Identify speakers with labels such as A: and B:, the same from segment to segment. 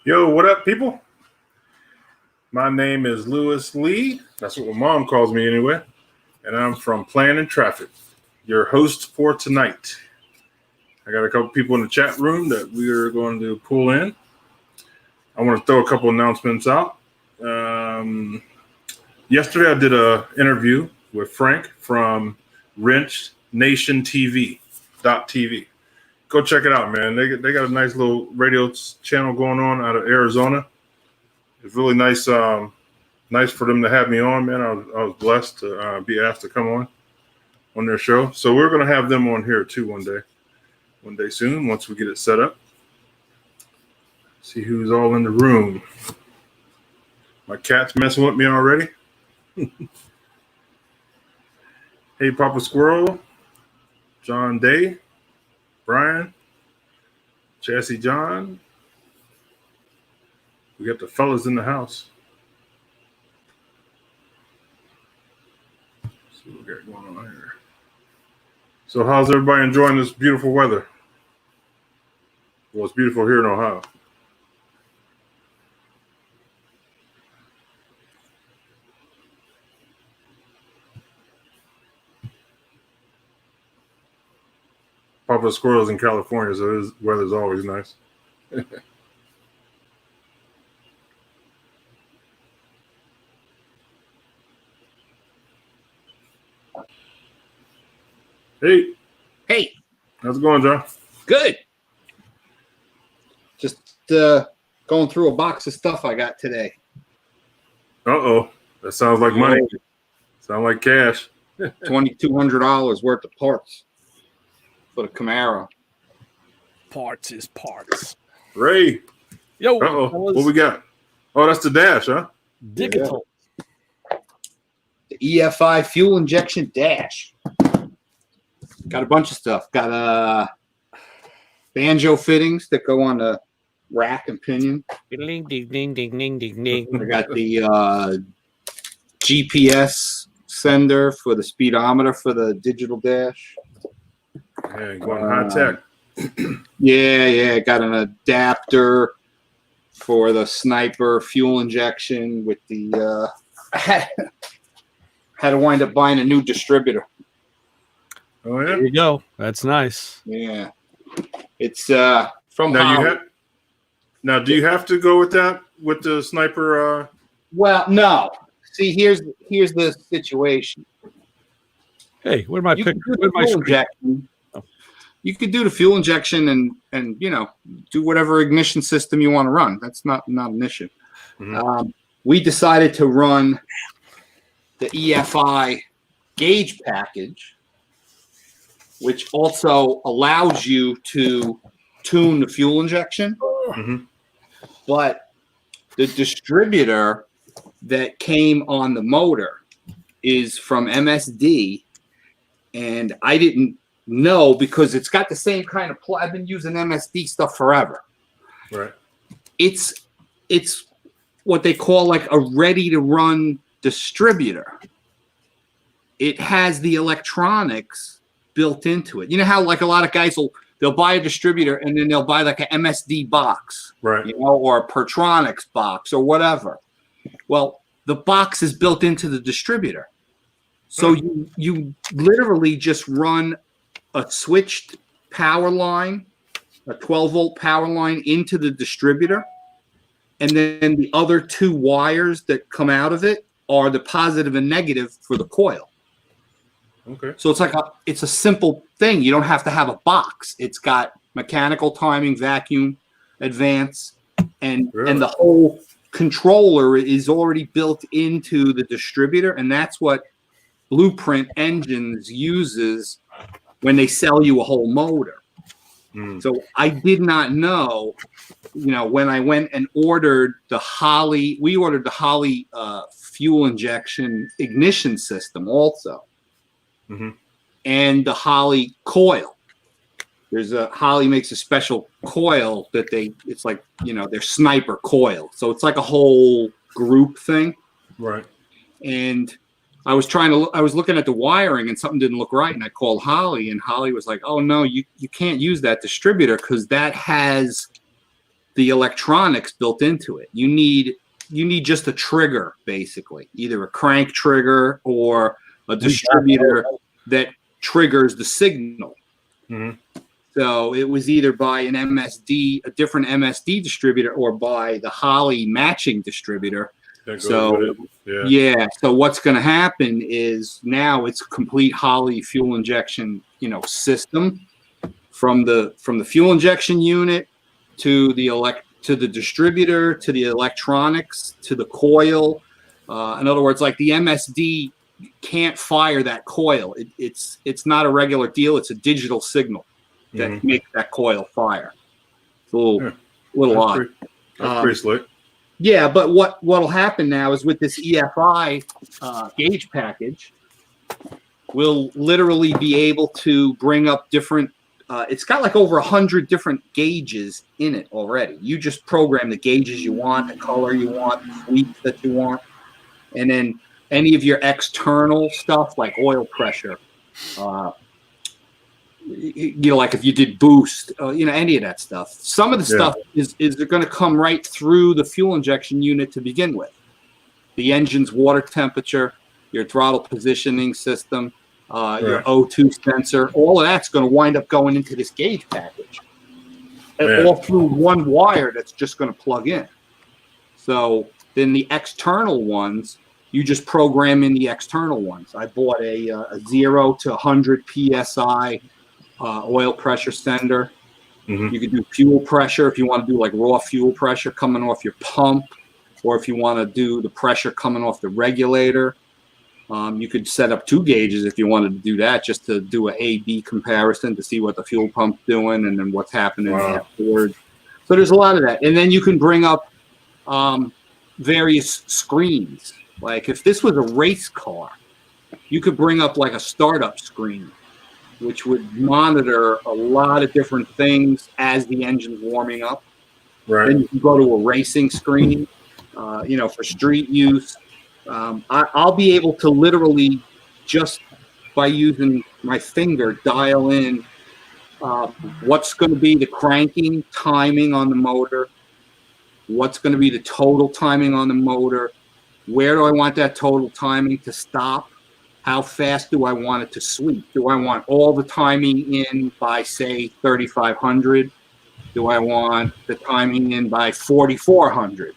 A: Yo, what up, people? My name is Lewis Lee. That's what my mom calls me anyway. And I'm from Plan and Traffic, your host for tonight. I got a couple people in the chat room that we are going to pull in. I want to throw a couple announcements out. Yesterday, I did an interview with Frank from Wrench Nation TV. Go check it out, man. They got a nice little radio channel going on out of Arizona. It's really nice. Nice for them to have me on, man. I was blessed to be asked to come on their show. So we're going to have them on here too one day soon, once we get it set up. See who's all in the room. My cat's messing with me already. Hey, Papa Squirrel, John Day, Brian, Chassie John. We got the fellas in the house. Let's see what we got going on here. So how's everybody enjoying this beautiful weather? Well, it's beautiful here in Ohio. Papa Squirrel's in California, so his weather's always nice.
B: Hey.
A: How's it going, John?
B: Good. Just going through a box of stuff I got today.
A: Uh-oh. That sounds like money. Sound like cash.
B: $2,200 worth of parts for the Camaro.
C: Parts is parts.
A: Ray.
C: Yo.
A: Uh-oh. What we got? Oh, that's the dash, huh?
C: Digital.
B: Yeah. The EFI fuel injection dash. Got a bunch of stuff. Got banjo fittings that go on the rack and pinion.
C: Ding, ding, ding, ding, ding, ding, ding.
B: I got the GPS sender for the speedometer for the digital dash.
A: Yeah, going high tech.
B: Yeah. Got an adapter for the Sniper fuel injection with the. I had to wind up buying a new distributor.
A: Oh yeah.
C: There you go. That's nice.
B: Yeah, it's from
A: now. Now, do you have to go with that with the Sniper?
B: Well, no. See, here's the situation.
C: Hey, where my picture? Where's my
B: injection? You could do the fuel injection and do whatever ignition system you want to run. That's not an issue.
A: Mm-hmm.
B: We decided to run the EFI gauge package, which also allows you to tune the fuel injection.
A: Mm-hmm.
B: But the distributor that came on the motor is from MSD, and I didn't know because it's got the same kind of I've been using MSD stuff forever.
A: Right.
B: It's what they call like a ready-to-run distributor. It has the electronics built into it. You know how like a lot of guys they'll buy a distributor and then they'll buy like an MSD box,
A: right?
B: Or a Pertronix box or whatever. Well, the box is built into the distributor, so you literally just run a switched power line, a 12-volt power line into the distributor, and then the other two wires that come out of it are the positive and negative for the coil.
A: Okay.
B: So it's a simple thing. You don't have to have a box. It's got mechanical timing, vacuum, advance, and the whole controller is already built into the distributor, and that's what Blueprint Engines uses when they sell you a whole motor. So I did not know, when I went and ordered we ordered the Holley fuel injection ignition system also.
A: Mm-hmm.
B: And the Holley coil. Holley makes a special coil that it's like, their Sniper coil. So it's like a whole group thing.
A: Right.
B: And I was looking at the wiring and something didn't look right. And I called Holley, and Holley was like, oh no, you can't use that distributor because that has the electronics built into it. You need just a trigger, basically, either a crank trigger or a distributor that triggers the signal.
A: Mhm.
B: So it was either by an MSD, a different MSD distributor, or by the Holley matching distributor.
A: That goes
B: So
A: with it. Yeah.
B: yeah. So what's going to happen is now it's a complete Holley fuel injection, system from the fuel injection unit to the distributor, to the electronics, to the coil. In other words, like the MSD can't fire that coil. It's not a regular deal. It's a digital signal that makes that coil fire. It's a little odd.
A: That's pretty slick.
B: Yeah, but what'll happen now is with this EFI gauge package, we'll literally be able to bring up different. It's got like over 100 different gauges in it already. You just program the gauges you want, the color you want, the sweeps that you want, and then any of your external stuff like oil pressure, like if you did boost, any of that stuff. Some of the stuff is going to come right through the fuel injection unit to begin with. The engine's water temperature, your throttle positioning system, your O2 sensor, all of that's going to wind up going into this gauge package. And all through one wire that's just going to plug in. So then the external ones, you just program in the external ones. I bought a 0 to 100 PSI oil pressure sender. You can do fuel pressure if you want to do like raw fuel pressure coming off your pump, or if you want to do the pressure coming off the regulator. You could set up 2 gauges if you wanted to do that, just to do a A/B comparison to see what the fuel pump's doing and then what's happening afterwards. So there's a lot of that. And then you can bring up various screens. Like if this was a race car, you could bring up like a startup screen, which would monitor a lot of different things as the engine's warming up.
A: Right.
B: Then you can go to a racing screen, for street use. I'll be able to literally, just by using my finger, dial in what's going to be the cranking timing on the motor, what's going to be the total timing on the motor, where do I want that total timing to stop, how fast do I want it to sweep, do I want all the timing in by, say, 3,500, do I want the timing in by 4,400?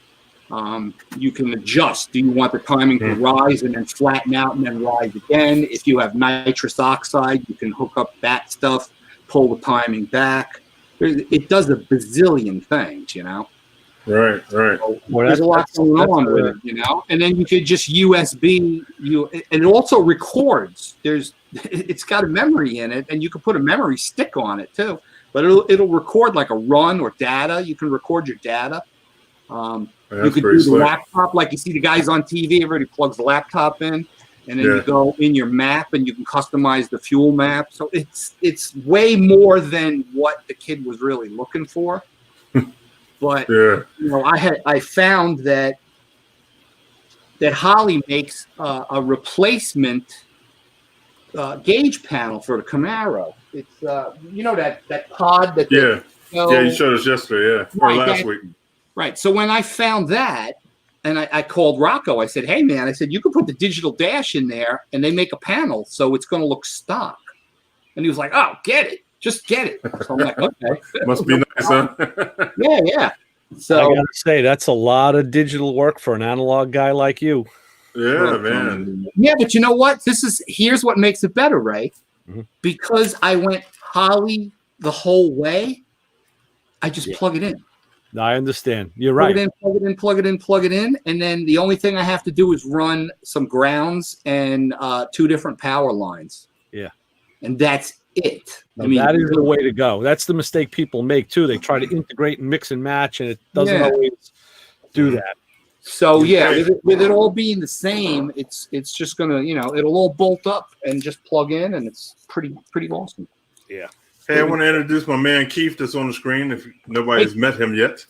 B: You can adjust. Do you want the timing to rise and then flatten out and then rise again? If you have nitrous oxide, you can hook up that stuff, pull the timing back. It does a bazillion things,
A: Right.
B: So there's a lot going on with it, And then you could just USB and it also records. It's got a memory in it, and you can put a memory stick on it too. But it'll record like a run or data. You can record your data. You could do the laptop, like you see the guys on TV. Everybody plugs the laptop in, and then you go in your map and you can customize the fuel map. So it's way more than what the kid was really looking for. But I found that Holley makes a replacement gauge panel for the Camaro. It's that pod that
A: you showed us yesterday, or last week.
B: Right. So when I found that, and I called Rocco, I said, "Hey man," I said, "you can put the digital dash in there, and they make a panel, so it's going to look stock." And he was like, "Oh, get it, just get it." So I'm like, "Okay."
A: Must be nice, huh?
B: Yeah. So
C: I gotta say, that's a lot of digital work for an analog guy like you.
A: Yeah, man.
B: Yeah, but you know what? Here's what makes it better, Ray. Because I went Holley the whole way, I just plug it in.
C: I understand. You're right.
B: Plug it in. And then the only thing I have to do is run some grounds and 2 different power lines. Yeah. And that's it.
C: That is the way to go. That's the mistake people make too. They try to integrate and mix and match, and it doesn't always do that.
B: So with it all being the same, it's just gonna, it'll all bolt up and just plug in, and it's pretty awesome.
C: Yeah.
A: Hey, I want to introduce my man Keith that's on the screen. If nobody's met him yet.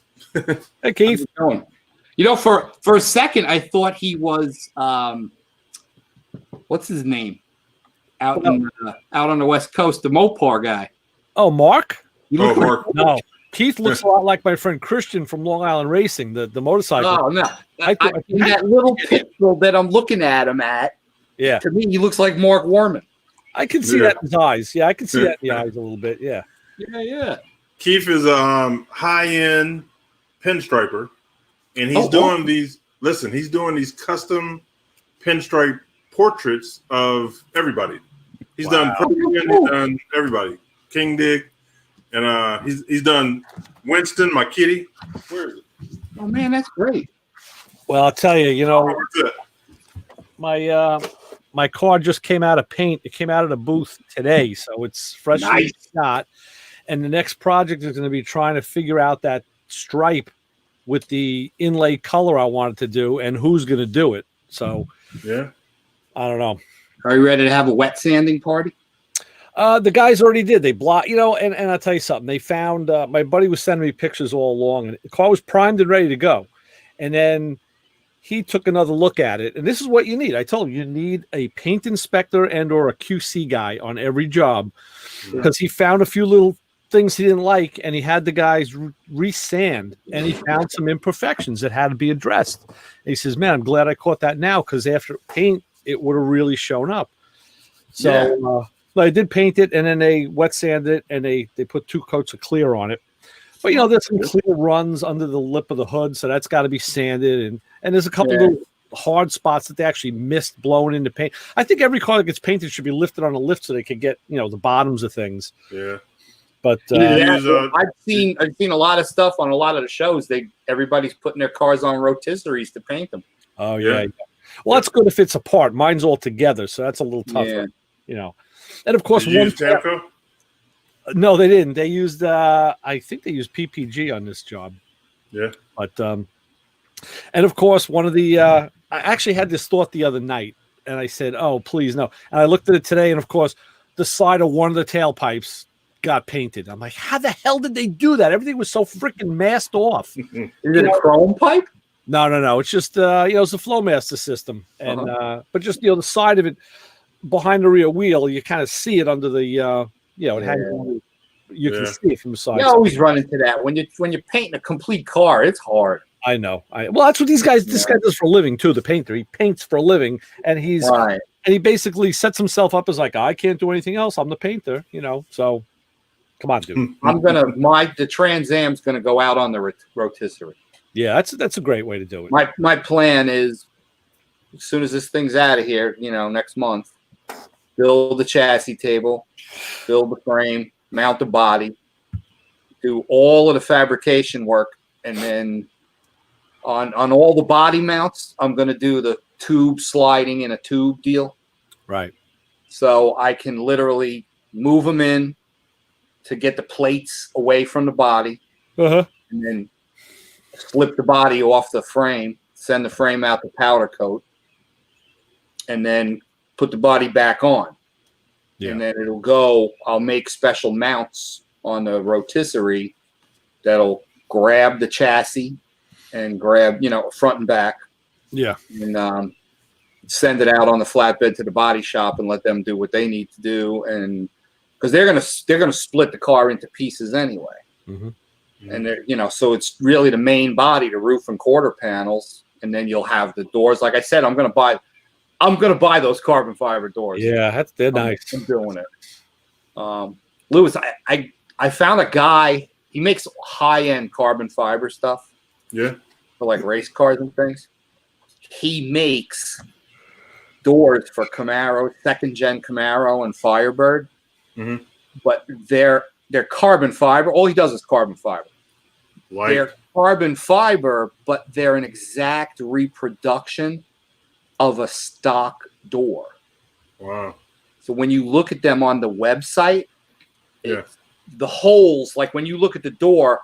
C: Hey, Keith.
B: For a second, I thought he was what's his name out on the West Coast, the Mopar guy.
C: Oh, Mark.
A: Mark.
C: No, Keith looks a lot like my friend Christian from Long Island Racing, the motorcycle.
B: Oh no!
C: I
B: In that little pixel that I'm looking at him at,
C: Yeah,
B: to me he looks like Mark Warman.
C: I can see that in his eyes. Yeah, I can see that in the eyes a little bit. Yeah.
B: Yeah.
A: Keith is a high-end pinstriper, and he's doing these. Listen, he's doing these custom pinstripe portraits of everybody. He's done Protean, he's done everybody. King Dig, and he's done Winston, my kitty. Where is it?
B: Oh man, that's great.
C: Well, I'll tell you,
A: Where's it?
C: my car just came out of paint. It came out of the booth today, so it's freshly shot. And the next project is going to be trying to figure out that stripe with the inlay color I wanted to do and who's going to do it. So,
A: Yeah.
C: I don't know.
B: Are you ready to have a wet sanding party?
C: The guys already did. They blocked, and I'll tell you something. They found my buddy was sending me pictures all along, and the car was primed and ready to go. And then he took another look at it, and this is what you need. I told him you need a paint inspector and or a QC guy on every job because he found a few little things he didn't like, and he had the guys resand, and he found some imperfections that had to be addressed. And he says, "Man, I'm glad I caught that now because after paint, it would have really shown up." So I did paint it, and then they wet sanded it, and they put 2 coats of clear on it. But there's some clear runs under the lip of the hood, so that's got to be sanded, and there's a couple little hard spots that they actually missed blowing into paint. I think every car that gets painted should be lifted on a lift so they could get the bottoms of things.
A: Yeah.
C: But
B: I've seen a lot of stuff on a lot of the shows. Everybody's putting their cars on rotisseries to paint them.
C: Oh yeah. Well, that's good if it's apart. Mine's all together, so that's a little tougher. And of course,
A: Did you use Tamco?
C: No, they didn't. They used I think they used PPG on this job.
A: Yeah.
C: But and of course, one of the I actually had this thought the other night, and I said, "Oh, please no." And I looked at it today, and of course, the side of one of the tailpipes got painted. I'm like, how the hell did they do that? Everything was so freaking masked off.
B: Is it a chrome pipe?
C: No. It's just it's a Flowmaster system, and but just the side of it behind the rear wheel, you kind of see it under the it hangs. You can see it from the side.
B: You always run into that when you're painting a complete car. It's hard.
C: I know. Well, that's what these guys. This guy does for a living too. The painter. He paints for a living, and and he basically sets himself up as like, I can't do anything else. I'm the painter. So. Come on, dude.
B: The Trans Am's gonna go out on the rotisserie.
C: Yeah, that's a great way to do it.
B: My plan is, as soon as this thing's out of here, next month, build the chassis table, build the frame, mount the body, do all of the fabrication work, and then on all the body mounts, I'm gonna do the tube sliding in a tube deal.
C: Right.
B: So I can literally move them in to get the plates away from the body, and then flip the body off the frame, send the frame out to powder coat, and then put the body back on. And then it'll go. I'll make special mounts on the rotisserie that'll grab the chassis and grab, front and back.
C: Yeah.
B: And send it out on the flatbed to the body shop and let them do what they need to do. And because they're gonna split the car into pieces anyway, and so it's really the main body, the roof and quarter panels, and then you'll have the doors. Like I said, I'm gonna buy those carbon fiber doors.
C: Yeah, they're nice.
B: I'm doing it. Lewis, I found a guy. He makes high end carbon fiber stuff.
A: Yeah,
B: for like race cars and things. He makes doors for Camaro, 2nd gen Camaro and Firebird. But they're carbon fiber. All he does is carbon fiber. They're carbon fiber, but they're an exact reproduction of a stock door.
A: Wow.
B: So when you look at them on the website, the holes, like when you look at the door,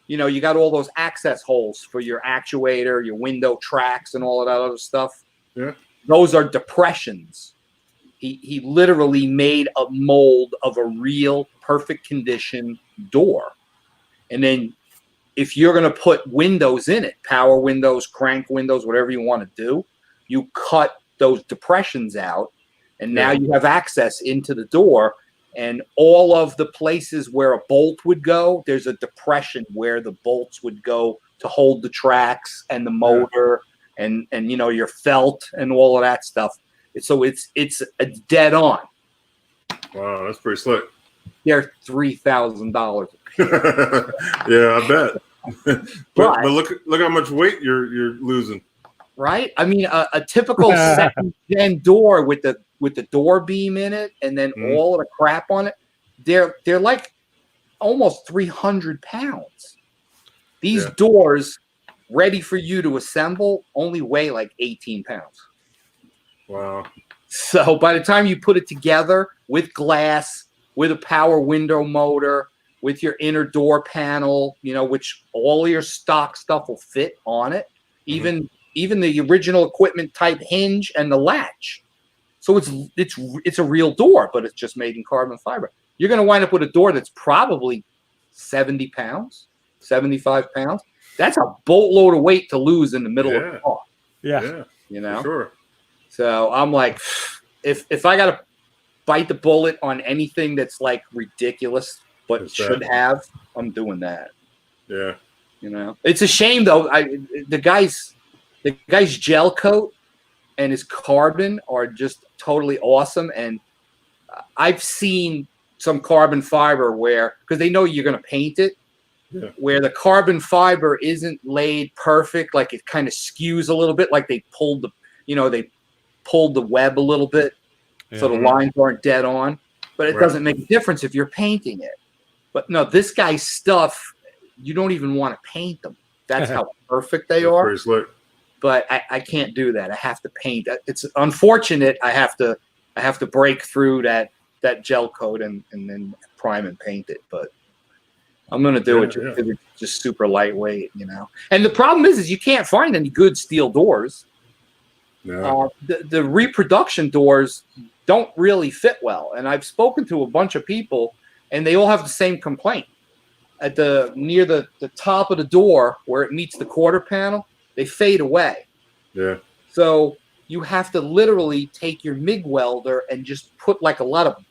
B: you got all those access holes for your actuator, your window tracks, and all of that other stuff.
A: Yeah.
B: Those are depressions. He literally made a mold of a real perfect condition door. And then if you're going to put windows in it, power windows, crank windows, whatever you want to do, you cut those depressions out, and now you have access into the door. and all of the places where a bolt would go, there's a depression where the bolts would go to hold the tracks and the motor and your felt and all of that stuff. So it's dead on.
A: Wow, that's pretty slick.
B: They're $3,000.
A: Yeah, I bet. but look how much weight you're losing.
B: Right? I mean, a typical second-gen door with the door beam in it, and then all of the crap on it, they're like almost 300 pounds. These doors, ready for you to assemble, only weigh like 18 pounds.
A: Wow.
B: So by the time you put it together with glass, with a power window motor, with your inner door panel, which all your stock stuff will fit on it, even the original equipment type hinge and the latch. So it's a real door, but it's just made in carbon fiber. You're going to wind up with a door that's probably 70 pounds, 75 pounds. That's a boatload of weight to lose in the middle of the car.
C: Yeah.
A: For sure.
B: So I'm like, if I got to bite the bullet on anything that's like ridiculous but should have, I'm doing that.
A: Yeah.
B: It's a shame though. The guy's gel coat and his carbon are just totally awesome. And I've seen some carbon fiber because they know you're going to paint it, where the carbon fiber isn't laid perfect, like it kind of skews a little bit, like they pulled the web a little bit, so the lines aren't dead on. But it doesn't make a difference if you're painting it. But no, this guy's stuff, you don't even want to paint them. That's how perfect they are.
A: Pretty slick.
B: But I can't do that. I have to paint. It's unfortunate. I have to break through that gel coat and then prime and paint it. But I'm gonna do it because it's just super lightweight, And the problem is you can't find any good steel doors.
A: No.
B: The reproduction doors don't really fit well, and I've spoken to a bunch of people, and they all have the same complaint. At near the top of the door where it meets the quarter panel, they fade away.
A: Yeah.
B: So you have to literally take your MIG welder and just put like a lot of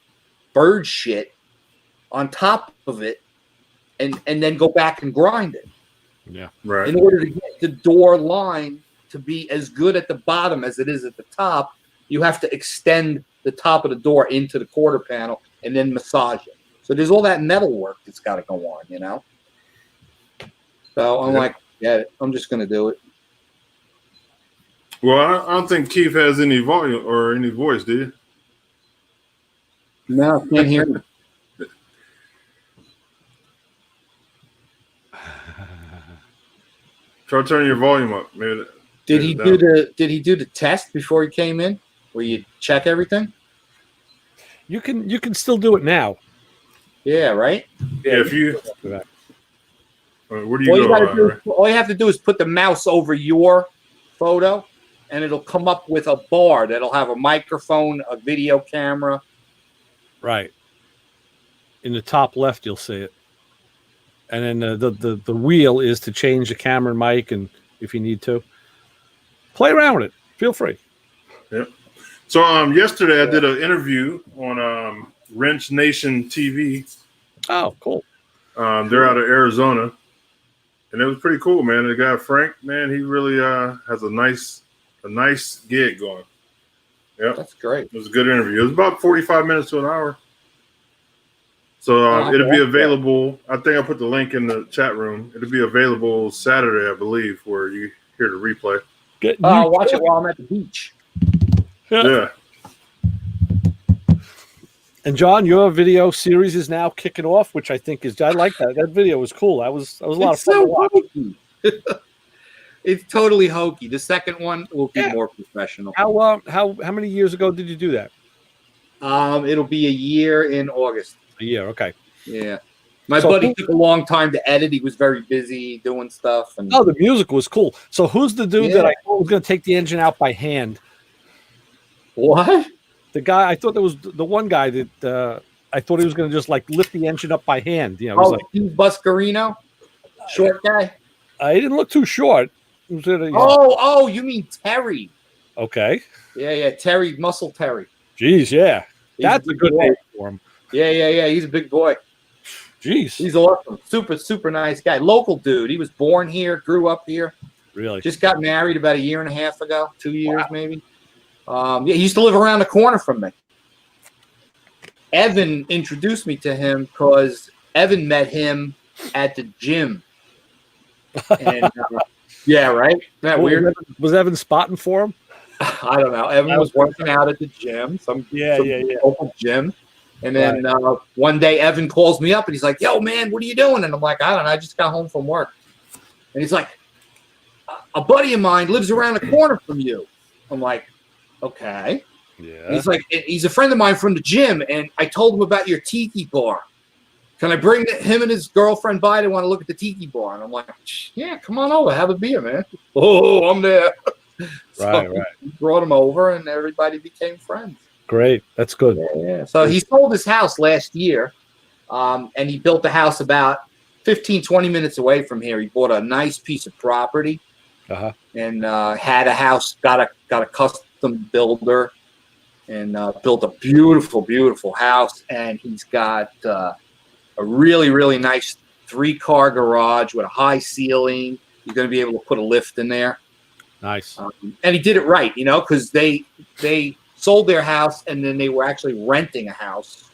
B: bird shit on top of it, and then go back and grind it.
C: Yeah.
A: Right.
B: In order to get the door line to be as good at the bottom as it is at the top, you have to extend the top of the door into the quarter panel and then massage it. So there's all that metal work that's got to go on, So I'm like, I'm just going to do it.
A: Well, I don't think Keith has any volume or any voice, do you?
B: No, can't hear me.
A: Try turning your volume up. Maybe.
B: Did he do the test before he came in, where you check everything?
C: You can still do it now.
B: Yeah, right.
A: Yeah, if you. Where do you go?
B: All you have to do is put the mouse over your photo, and it'll come up with a bar that'll have a microphone, a video camera.
C: Right. In the top left, you'll see it, and then the wheel is to change the camera and mic, and if you need to, play around with it. Feel free.
A: Yep. So yesterday I did an interview on Wrench Nation TV.
C: Oh, cool.
A: They're out of Arizona, and it was pretty cool, man. The guy Frank, man, he really has a nice gig going. Yeah,
B: that's great.
A: It was a good interview. It was about 45 minutes to an hour. So it'll be available. I think I put the link in the chat room. It'll be available Saturday, I believe, where you hear the replay.
B: I'll watch it while I'm at the beach.
A: Yeah.
C: And John, your video series is now kicking off, which I think I like that. That video was cool. That was a lot of fun to watch.
B: It's totally hokey. The second one will be more professional.
C: How many years ago did you do that?
B: It'll be a year in August.
C: A year, okay.
B: Yeah. My buddy took a long time to edit. He was very busy doing stuff. And
C: the music was cool. So who's the dude that I thought was going to take the engine out by hand?
B: What?
C: The guy, I thought there was the one guy that I thought he was going to just like lift the engine up by hand. Steve
B: Buscarino? Short guy?
C: He didn't look too short.
B: You mean Terry.
C: Okay.
B: Yeah, Terry, Muscle Terry.
C: Jeez, yeah. That's a good name for him.
B: Yeah. He's a big boy.
C: Jeez.
B: He's awesome. Super nice guy. Local dude. He was born here, grew up here.
C: Really?
B: Just got married about 1.5 years ago, 2 years maybe. Yeah, he used to live around the corner from me. Evan introduced me to him because Evan met him at the gym. And yeah, right? Isn't that weird?
C: Was Evan spotting for him?
B: I don't know. Evan was working out at the gym, some local gym. And then one day Evan calls me up and he's like, "Yo, man, what are you doing?" And I'm like, "I don't know. I just got home from work." And he's like, "A buddy of mine lives around the corner from you." I'm like, "Okay."
C: Yeah.
B: And he's like, "He's a friend of mine from the gym, and I told him about your tiki bar. Can I bring him and his girlfriend by? They want to look at the tiki bar." And I'm like, "Yeah, come on over, have a beer, man." Oh, I'm there.
C: Right.
B: He brought him over, and everybody became friends.
C: Great. That's good.
B: Yeah. So he sold his house last year, and he built the house about 15, 20 minutes away from here. He bought a nice piece of property and had a house, got a custom builder, and built a beautiful house. And he's got a really nice 3-car garage with a high ceiling. You're going to be able to put a lift in there.
C: Nice.
B: And he did it right, because they sold their house and then they were actually renting a house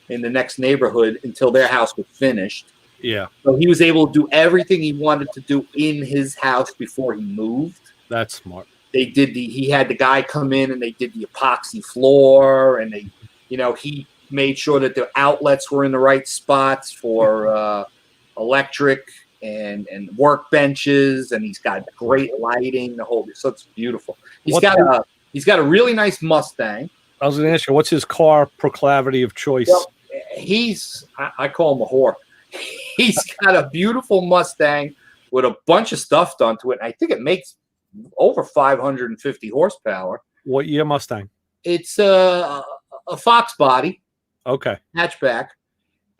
B: in the next neighborhood until their house was finished.
C: Yeah.
B: So he was able to do everything he wanted to do in his house before he moved.
C: That's smart.
B: He had the guy come in and they did the epoxy floor, and he made sure that the outlets were in the right spots for electric and workbenches, and he's got great lighting, so it's beautiful. He's got a really nice Mustang.
C: I was going to ask you, what's his car proclivity of choice?
B: Well, I call him a whore. He's got a beautiful Mustang with a bunch of stuff done to it. I think it makes over 550 horsepower.
C: What year Mustang?
B: It's a Fox body.
C: Okay.
B: Hatchback.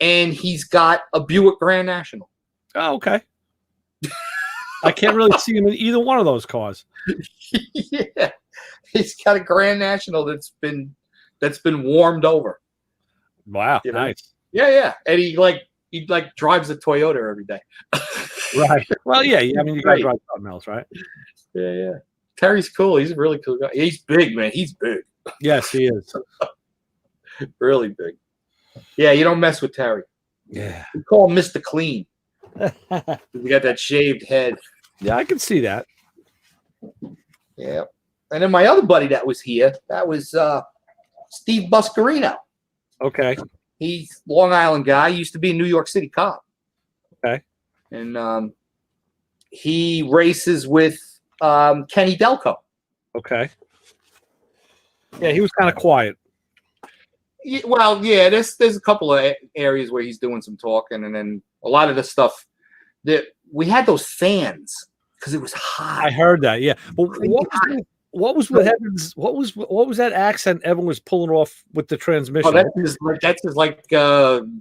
B: And he's got a Buick Grand National.
C: Oh, okay. I can't really see him in either one of those cars.
B: Yeah. He's got a Grand National that's been warmed over.
C: Wow, nice.
B: Yeah. And he drives a Toyota every day.
C: Right. Well, yeah. I mean, you got to drive something else, right?
B: Yeah. Terry's cool. He's a really cool guy. He's big, man. He's big.
C: Yes, he is.
B: Really big. Yeah, you don't mess with Terry.
C: Yeah.
B: We call him Mr. Clean. We got that shaved head.
C: Yeah, I can see that.
B: Yeah. And then my other buddy that was here, that was Steve Buscarino.
C: Okay.
B: He's a Long Island guy. He used to be a New York City cop.
C: Okay.
B: And he races with Kenny Delco.
C: Okay. Yeah, he was kind of quiet.
B: Yeah, well, yeah, there's a couple of areas where he's doing some talking, and then a lot of the stuff that we had those fans because it was hot.
C: I heard that. Yeah. But what was with Evan's? What was that accent Evan was pulling off with the transmission?
B: Oh, that's his like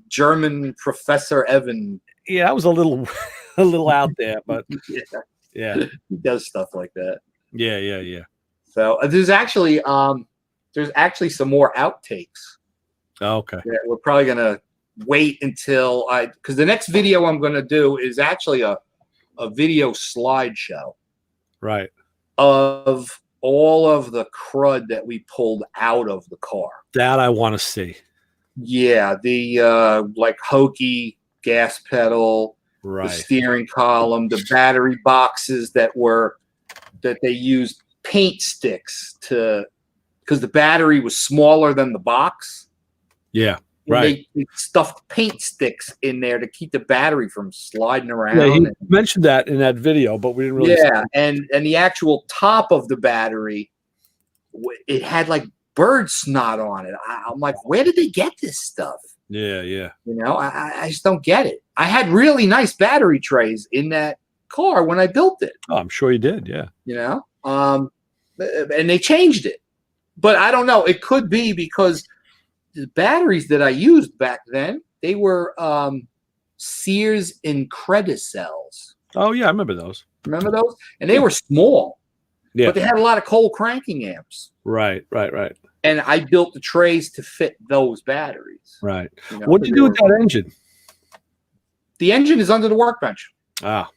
B: German Professor Evan.
C: Yeah, that was a little out there, but yeah,
B: he does stuff like that.
C: Yeah.
B: So there's actually some more outtakes.
C: Oh, okay.
B: Yeah, we're probably gonna wait until because the next video I'm gonna do is actually a video slideshow,
C: right,
B: of all of the crud that we pulled out of the car.
C: That I want to see.
B: Yeah, the like hokey gas pedal,
C: right,
B: the steering column, the battery boxes that they used paint sticks because the battery was smaller than the box.
C: Yeah, right.
B: They stuffed paint sticks in there to keep the battery from sliding around.
C: Yeah, he mentioned that in that video, but we didn't really.
B: Yeah, and the actual top of the battery, it had like bird snot on it. I'm like, where did they get this stuff?
C: Yeah.
B: I just don't get it. I had really nice battery trays in that car when I built it.
C: Oh, I'm sure you did. Yeah.
B: And they changed it, but I don't know. It could be because the batteries that I used back then, they were Sears Incredicells.
C: Oh yeah, I remember those.
B: Remember those? And they were small.
C: Yeah.
B: But they had a lot of cold cranking amps.
C: Right.
B: And I built the trays to fit those batteries.
C: Right.
B: You know,
C: What'd you do with that engine?
B: The engine is under the workbench.
C: Ah.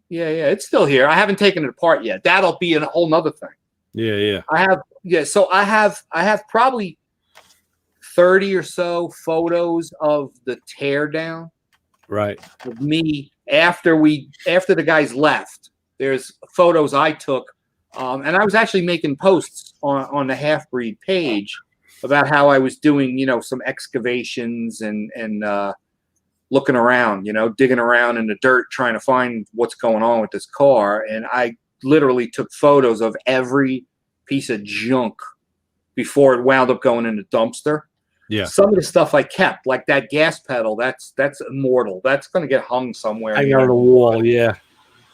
B: Yeah, it's still here. I haven't taken it apart yet. That'll be a whole nother thing.
C: Yeah.
B: So I have probably 30 or so photos of the tear down.
C: Right.
B: Of me after the guys left. There's photos I took, and I was actually making posts on the Half Breed page about how I was doing, some excavations and looking around, digging around in the dirt trying to find what's going on with this car. And I literally took photos of every piece of junk before it wound up going in the dumpster.
C: Yeah.
B: Some of the stuff I kept, like that gas pedal, that's immortal. That's going to get hung somewhere.
C: Hanging on the wall. Yeah.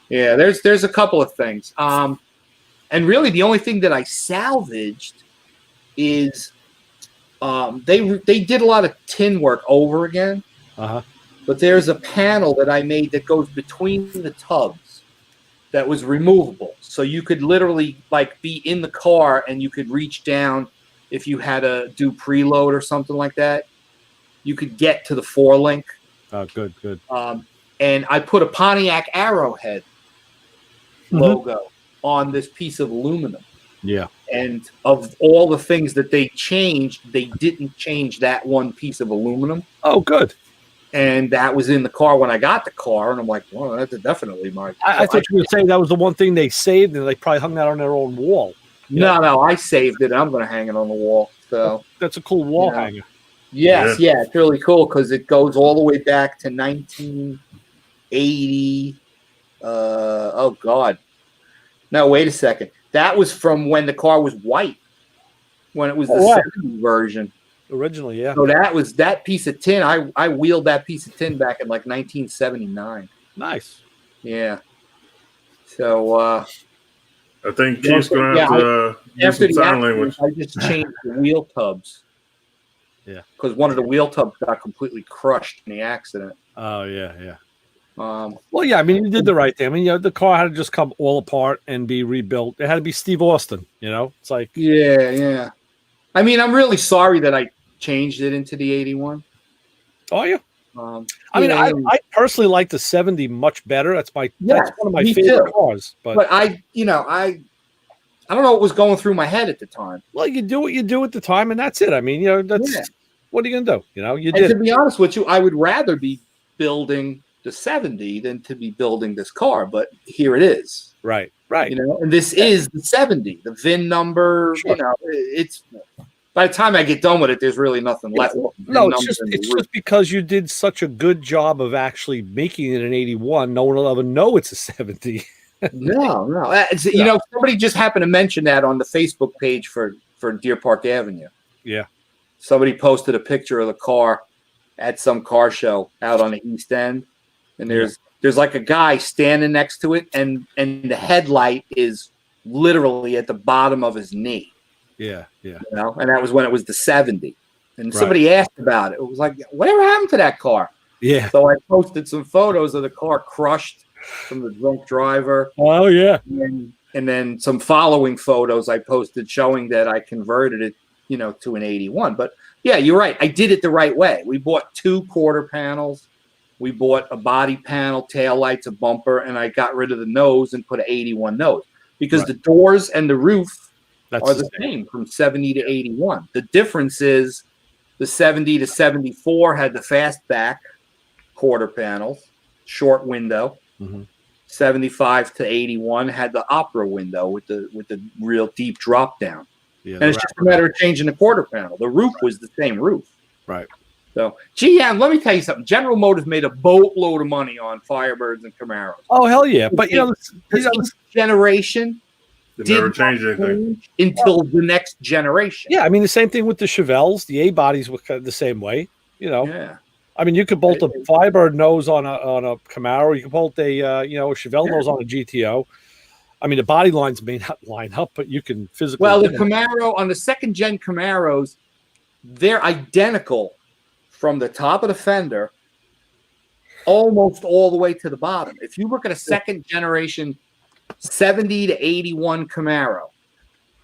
B: Yeah. There's a couple of things. And really the only thing that I salvaged is they did a lot of tin work over again.
C: Uh-huh.
B: But there's a panel that I made that goes between the tubs that was removable. So you could literally be in the car and you could reach down if you had to do preload or something like that. You could get to the 4-link.
C: Oh, good.
B: And I put a Pontiac Arrowhead logo on this piece of aluminum.
C: Yeah.
B: And of all the things that they changed, they didn't change that one piece of aluminum.
C: Oh, good.
B: And that was in the car when I got the car, and I'm like, well, that's definitely my.
C: I thought you were saying that was the one thing they saved, and they probably hung that on their own wall.
B: No, I saved it. I'm going to hang it on the wall. So
C: that's a cool wall hanger.
B: Yes, yeah, it's really cool because it goes all the way back to 1980. Oh God, no, wait a second. That was from when the car was white, when it was the 70 version.
C: Originally, yeah.
B: So that was that piece of tin. I wheeled that piece of tin back in 1979.
C: Nice.
B: Yeah. So
A: I think Keith's gonna have to do
B: after
A: some sign language.
B: I just changed the wheel tubs.
C: Yeah.
B: Because one of the wheel tubs got completely crushed in the accident.
C: Oh yeah.
B: Well,
C: yeah. I mean, you did the right thing. I mean, the car had to just come all apart and be rebuilt. It had to be Steve Austin. It's like.
B: Yeah. I mean, I'm really sorry that I changed it into the 81.
C: Oh, yeah. I mean, I personally like the 70 much better. That's one of my favorite cars. But
B: I don't know what was going through my head at the time.
C: Well, you do what you do at the time, and that's it. I mean, what are you gonna do? You did.
B: To be honest with you, I would rather be building the 70 than to be building this car. But here it is.
C: Right.
B: And this is the 70. The VIN number. Sure. It's. By the time I get done with it, there's really nothing left.
C: No, it's just because you did such a good job of actually making it an 81. No one will ever know it's a 70.
B: No. Somebody just happened to mention that on the Facebook page for Deer Park Avenue.
C: Yeah.
B: Somebody posted a picture of the car at some car show out on the East End, and there's like a guy standing next to it, and the headlight is literally at the bottom of his knee.
C: Yeah.
B: And that was when it was the 70. And somebody asked about it. It was like, whatever happened to that car?
C: Yeah.
B: So I posted some photos of the car crushed from the drunk driver.
C: Oh, yeah.
B: And then some following photos I posted showing that I converted it, to an 81. But yeah, you're right. I did it the right way. We bought 2 quarter panels. We bought a body panel, taillights, a bumper, and I got rid of the nose and put an 81 nose because the doors and the roof are the same from 70 to 81. The difference is the 70 to 74 had the fastback quarter panels, short window.
C: Mm-hmm.
B: 75 to 81 had the opera window with the real deep drop down.
C: Yeah,
B: and it's just a matter of changing the quarter panel. The roof was the same roof.
C: Right.
B: So GM, let me tell you something. General Motors made a boatload of money on Firebirds and Camaros.
C: Oh hell yeah! But
B: this generation.
A: They never changed anything
B: until the next generation.
C: Yeah, I mean the same thing with the Chevelles. The A bodies were the same way.
B: Yeah.
C: I mean, you could bolt a Firebird nose on a Camaro. You could bolt a Chevelle nose on a GTO. I mean, the body lines may not line up, but you can physically.
B: Well, the Camaro on the second gen Camaros, they're identical from the top of the fender almost all the way to the bottom. If you look at a second generation 70 to 81 Camaro.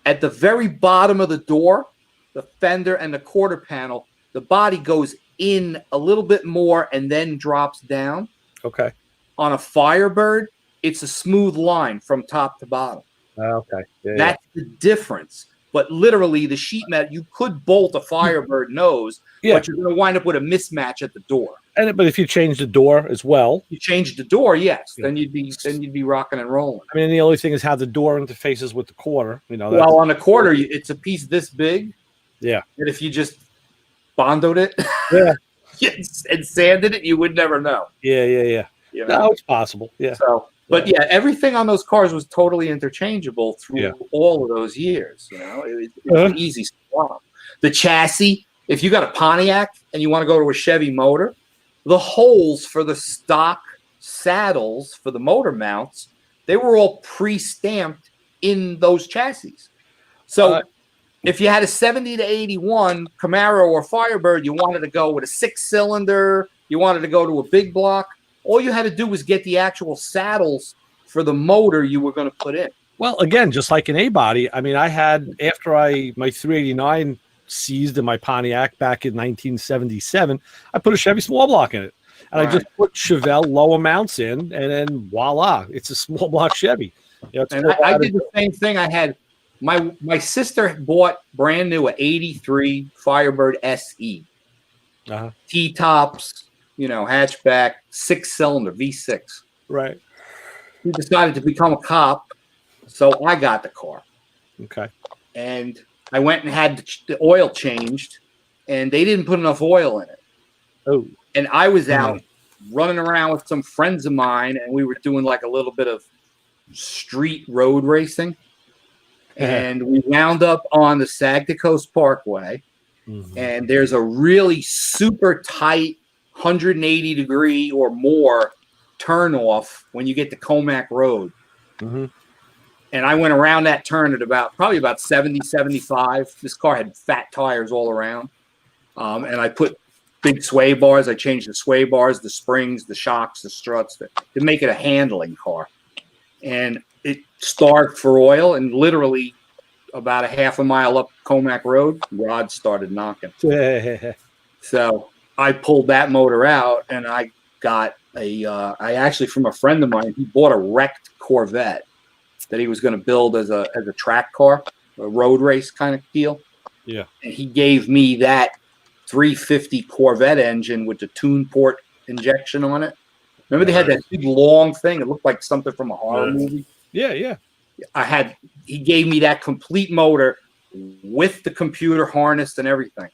B: At the very bottom of the door, the fender and the quarter panel, the body goes in a little bit more and then drops down.
C: Okay.
B: On a Firebird, it's a smooth line from top to bottom.
C: Okay. Yeah,
B: That's the difference. But literally, the sheet metal, you could bolt a Firebird nose, but you're going to wind up with a mismatch at the door.
C: But if you change the door as well,
B: you change the door, yes, then you'd be rocking and rolling.
C: I mean, the only thing is how the door interfaces with the quarter.
B: Well, on a quarter, it's a piece this big.
C: Yeah.
B: And if you just bondoed it, and sanded it, you would never know.
C: Yeah. No, it's possible. Yeah.
B: So, but everything on those cars was totally interchangeable through all of those years. It was an easy swap. The chassis, if you got a Pontiac and you want to go to a Chevy motor, the holes for the stock saddles for the motor mounts, they were all pre-stamped in those chassis. So if you had a 70 to 81 Camaro or Firebird, you wanted to go with a 6-cylinder, you wanted to go to a big block, all you had to do was get the actual saddles for the motor you were going to put in.
C: Well, again, just like an A-body, I mean, I had, after my 389 seized in my Pontiac back in 1977, I put a Chevy small block in it. And I just put Chevelle lower mounts in, and then voila, it's a small block Chevy.
B: And I did the same thing. I had my sister bought brand new, a 83 Firebird SE. T-tops, hatchback, 6-cylinder V6.
C: Right.
B: He decided to become a cop, so I got the car.
C: Okay.
B: And I went and had the oil changed, and they didn't put enough oil in it.
C: Oh.
B: And I was out running around with some friends of mine, and we were doing like a little bit of street road racing. And we wound up on the Saginaw Coast Parkway, and there's a really super tight 180-degree or more turn off when you get to Comac Road. And I went around that turn at probably about 70, 75. This car had fat tires all around. And I put big sway bars. I changed the sway bars, the springs, the shocks, the struts to make it a handling car. And it starved for oil, and literally about a half a mile up Comac Road, rods started knocking. So I pulled that motor out, and I got I actually, from a friend of mine, he bought a wrecked Corvette that he was going to build as a track car, a road race kind of deal.
C: Yeah.
B: And he gave me that 350 Corvette engine with the tune port injection on it. Remember they had that big long thing? It looked like something from a horror movie.
C: Yeah.
B: He gave me that complete motor with the computer harnessed and everything.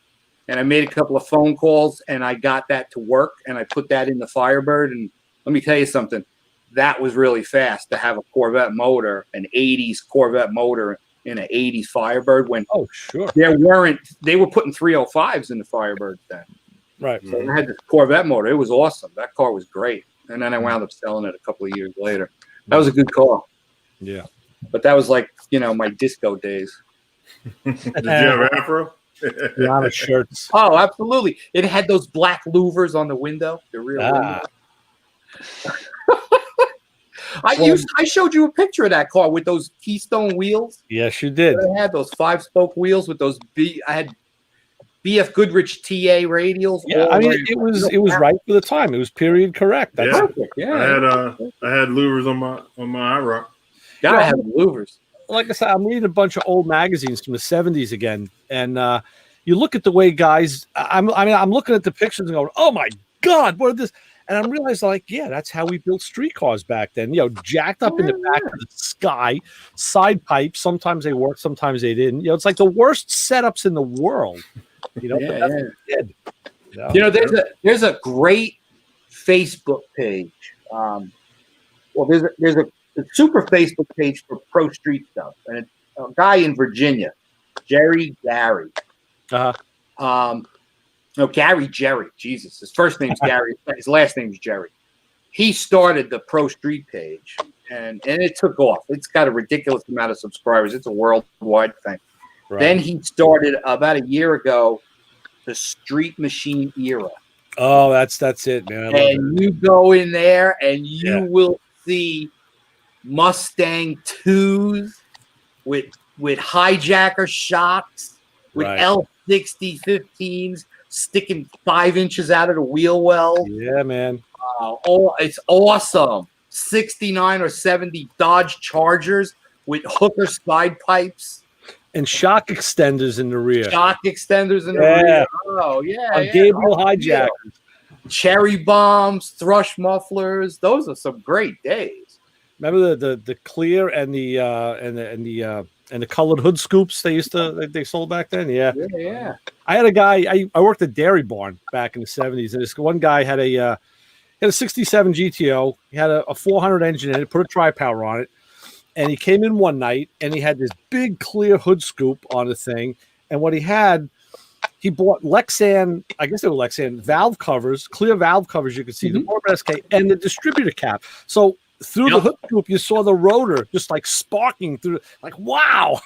B: And I made a couple of phone calls, and I got that to work, and I put that in the Firebird. And let me tell you something, that was really fast to have a Corvette motor, an 80s Corvette motor in an 80s Firebird, when they were putting 305s in the Firebird then.
C: Right.
B: So I had this Corvette motor. It was awesome. That car was great. And then I wound up selling it a couple of years later. That was a good car.
C: Yeah.
B: But that was like, my disco days.
A: Did you have an afro?
C: A lot of shirts.
B: Oh, absolutely. It had those black louvers on the window. The rear window. I showed you a picture of that car with those Keystone wheels.
C: Yes, you did.
B: I had those 5-spoke wheels with those I had BF Goodrich TA radials.
C: Yeah, I mean, it was right for the time. It was period correct. That's
B: perfect. Yeah.
A: I had louvers on my IROC.
B: Gotta have louvers.
C: Like I said, I'm reading a bunch of old magazines from the 70s again, and you look at the way guys. I'm looking at the pictures and going, "Oh my God, what is this?" And I'm realizing, like, yeah, that's how we built streetcars back then. Jacked up in the back of the sky, side pipes. Sometimes they worked, sometimes they didn't. It's like the worst setups in the world. But that's what we did.
B: There's a great Facebook page. There's a super Facebook page for pro street stuff, and it's a guy in Virginia, Jerry Gary. Gary Jerry. Jesus, his first name's Gary. His last name's Jerry. He started the pro street page, and it took off. It's got a ridiculous amount of subscribers. It's a worldwide thing. Right. Then he started about a year ago the Street Machine Era.
C: Oh, that's it, man.
B: And you go in there, and you will see Mustang 2s with hijacker shocks, with
C: Right.
B: L60 15s sticking 5 inches out of the wheel well.
C: Yeah, man.
B: Oh, it's awesome. 69 or 70 Dodge Chargers with hooker side pipes,
C: And shock extenders in the rear.
B: shock extenders in the
C: Yeah.
B: rear. Oh, yeah.
C: On
B: yeah.
C: Gabriel
B: Oh,
C: hijackers.
B: Cherry bombs, thrush mufflers. Those are some great days.
C: Remember the clear and the colored hood scoops they sold back then? Yeah.
B: Yeah.
C: I had a guy. I worked at Dairy Barn back in the 70s, and this one guy had a 67 GTO. He had a 400 engine in it, put a tri-power on it, and he came in one night and he had this big clear hood scoop on the thing. And what he bought Lexan, I guess they were Lexan valve covers, clear valve covers. You could see the Morbid SK and the distributor cap. So through the hood scoop, you saw the rotor just like sparking through. Like, wow.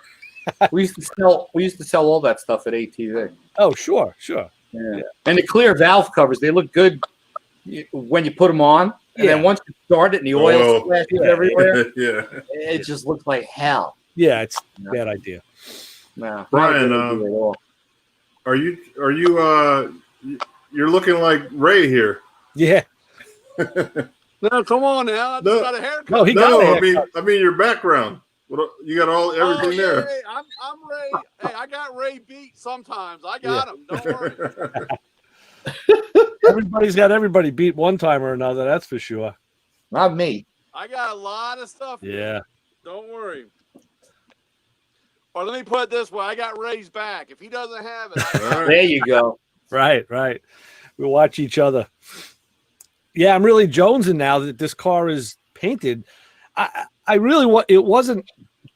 B: We used to sell all that stuff at ATV.
C: Oh, sure.
B: Yeah. And the clear valve covers, they look good when you put them on. And then once you start it and the oil splashes everywhere,
A: Yeah.
B: it just looks like hell.
C: Yeah, it's a bad idea.
B: No,
A: Brian, are you you're looking like Ray here?
C: Yeah.
D: No, come on now. I just got a haircut.
C: No, he got a
A: No,
C: haircut.
A: I mean your background. You got everything there.
D: Hey, I'm Ray. Hey, I got Ray beat sometimes. I got him. Don't worry.
C: Everybody's got everybody beat one time or another. That's for sure.
B: not me.
D: I got a lot of stuff.
C: Yeah.
D: Don't worry. Or let me put it this way: I got Ray's back. If he doesn't have it, I got
A: All right.
B: There you go.
C: Right. We watch each other. Yeah, I'm really jonesing now that this car is painted. I really it wasn't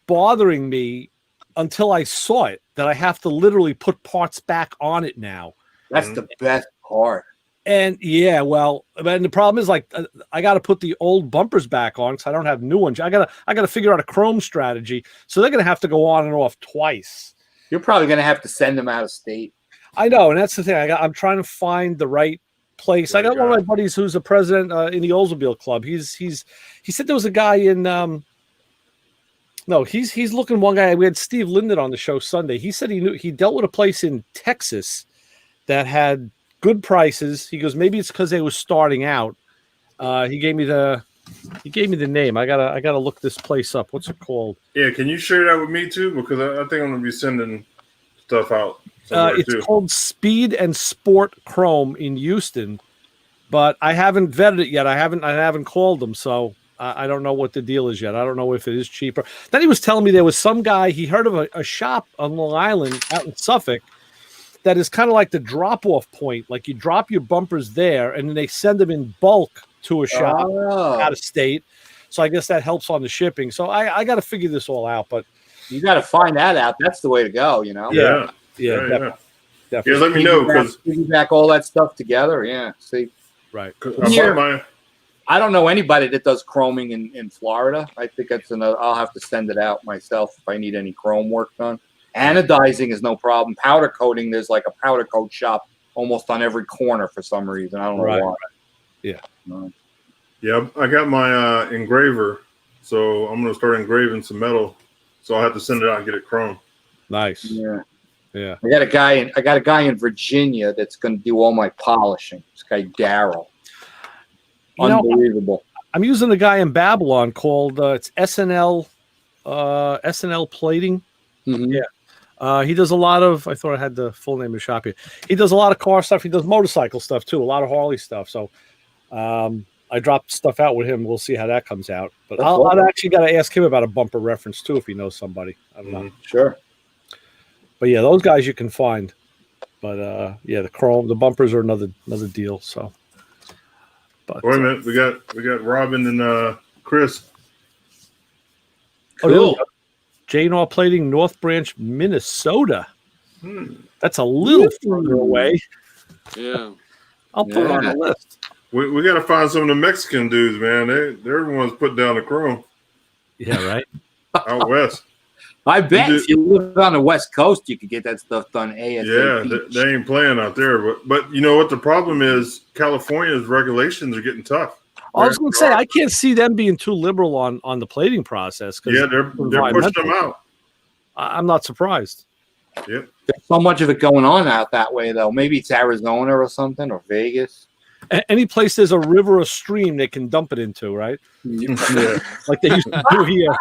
C: bothering me until I saw it that I have to literally put parts back on it now.
B: That's the best part.
C: And yeah, well, and the problem is like I got to put the old bumpers back on because I don't have new ones. I gotta figure out a chrome strategy. So they're gonna have to go on and off twice.
B: You're probably going to have to send them out of state.
C: I know, and that's the thing. I'm trying to find the right place. I got one of my buddies who's a president in the Oldsmobile Club. He said there was a guy in no, he's looking one guy. We had Steve Linden on the show Sunday. He said he dealt with a place in Texas that had good prices. He goes, maybe it's because they were starting out. He gave me the name. I gotta look this place up. What's it called?
A: Yeah, can you share that with me too? Because I think I'm gonna be sending stuff out.
C: It's called Speed and Sport Chrome in Houston, but I haven't vetted it yet. I haven't called them, so I don't know what the deal is yet. I don't know if it is cheaper. Then he was telling me there was some guy he heard of a shop on Long Island out in Suffolk that is kind of like the drop-off point. Like you drop your bumpers there, and then they send them in bulk to a shop out of state. So I guess that helps on the shipping. So I got to figure this all out, but
B: You got to find that out. That's the way to go, you know?
A: Yeah.
C: definitely.
A: Yeah, let me know because
B: Piggyback all that stuff together. Yeah. See,
C: Right.
B: I don't know anybody that does chroming in Florida. I think that's another. I'll have to send it out myself if I need any chrome work done. Anodizing is no problem. Powder coating, there's like a powder coat shop almost on every corner for some reason. I don't know why.
C: Yeah.
A: Yeah, I got my engraver, so I'm gonna start engraving some metal. So I'll have to send it out and get it chrome.
C: Nice.
B: Yeah.
C: Yeah.
B: I got a guy in Virginia that's going to do all my polishing. This guy Daryl.
C: You know,
B: Unbelievable.
C: I'm using a guy in Babylon called it's SNL Plating.
B: Mhm.
C: Yeah. He does a lot of. I thought I had the full name of the shop here. He does a lot of car stuff. He does motorcycle stuff too. A lot of Harley stuff. So I dropped stuff out with him. We'll see how that comes out. But I'll actually got to ask him about a bumper reference too if he knows somebody. I don't know.
B: Sure.
C: But yeah, those guys you can find. But yeah, the chrome, the bumpers are another deal. So. But,
A: Wait a minute, we got Robin and Chris.
B: Cool.
C: J&R Plating, North Branch, Minnesota. That's a little further away.
D: Yeah.
C: I'll put it on the list.
A: We got to find some of the Mexican dudes, man. They're the ones putting down the chrome
C: Yeah, right.
A: out west.
B: I bet if you live on the West Coast, you could get that stuff done ASAP.
A: Yeah, they ain't playing out there. But you know what the problem is? California's regulations are getting tough.
C: I was going to say I can't see them being too liberal on the plating process.
A: Yeah, they're pushing them out.
C: I'm not surprised.
A: Yep.
B: There's so much of it going on out that way, though. Maybe it's Arizona or something, or Vegas.
C: Any place there's a river or stream they can dump it into, right?
A: Yeah.
C: Like they used to do here.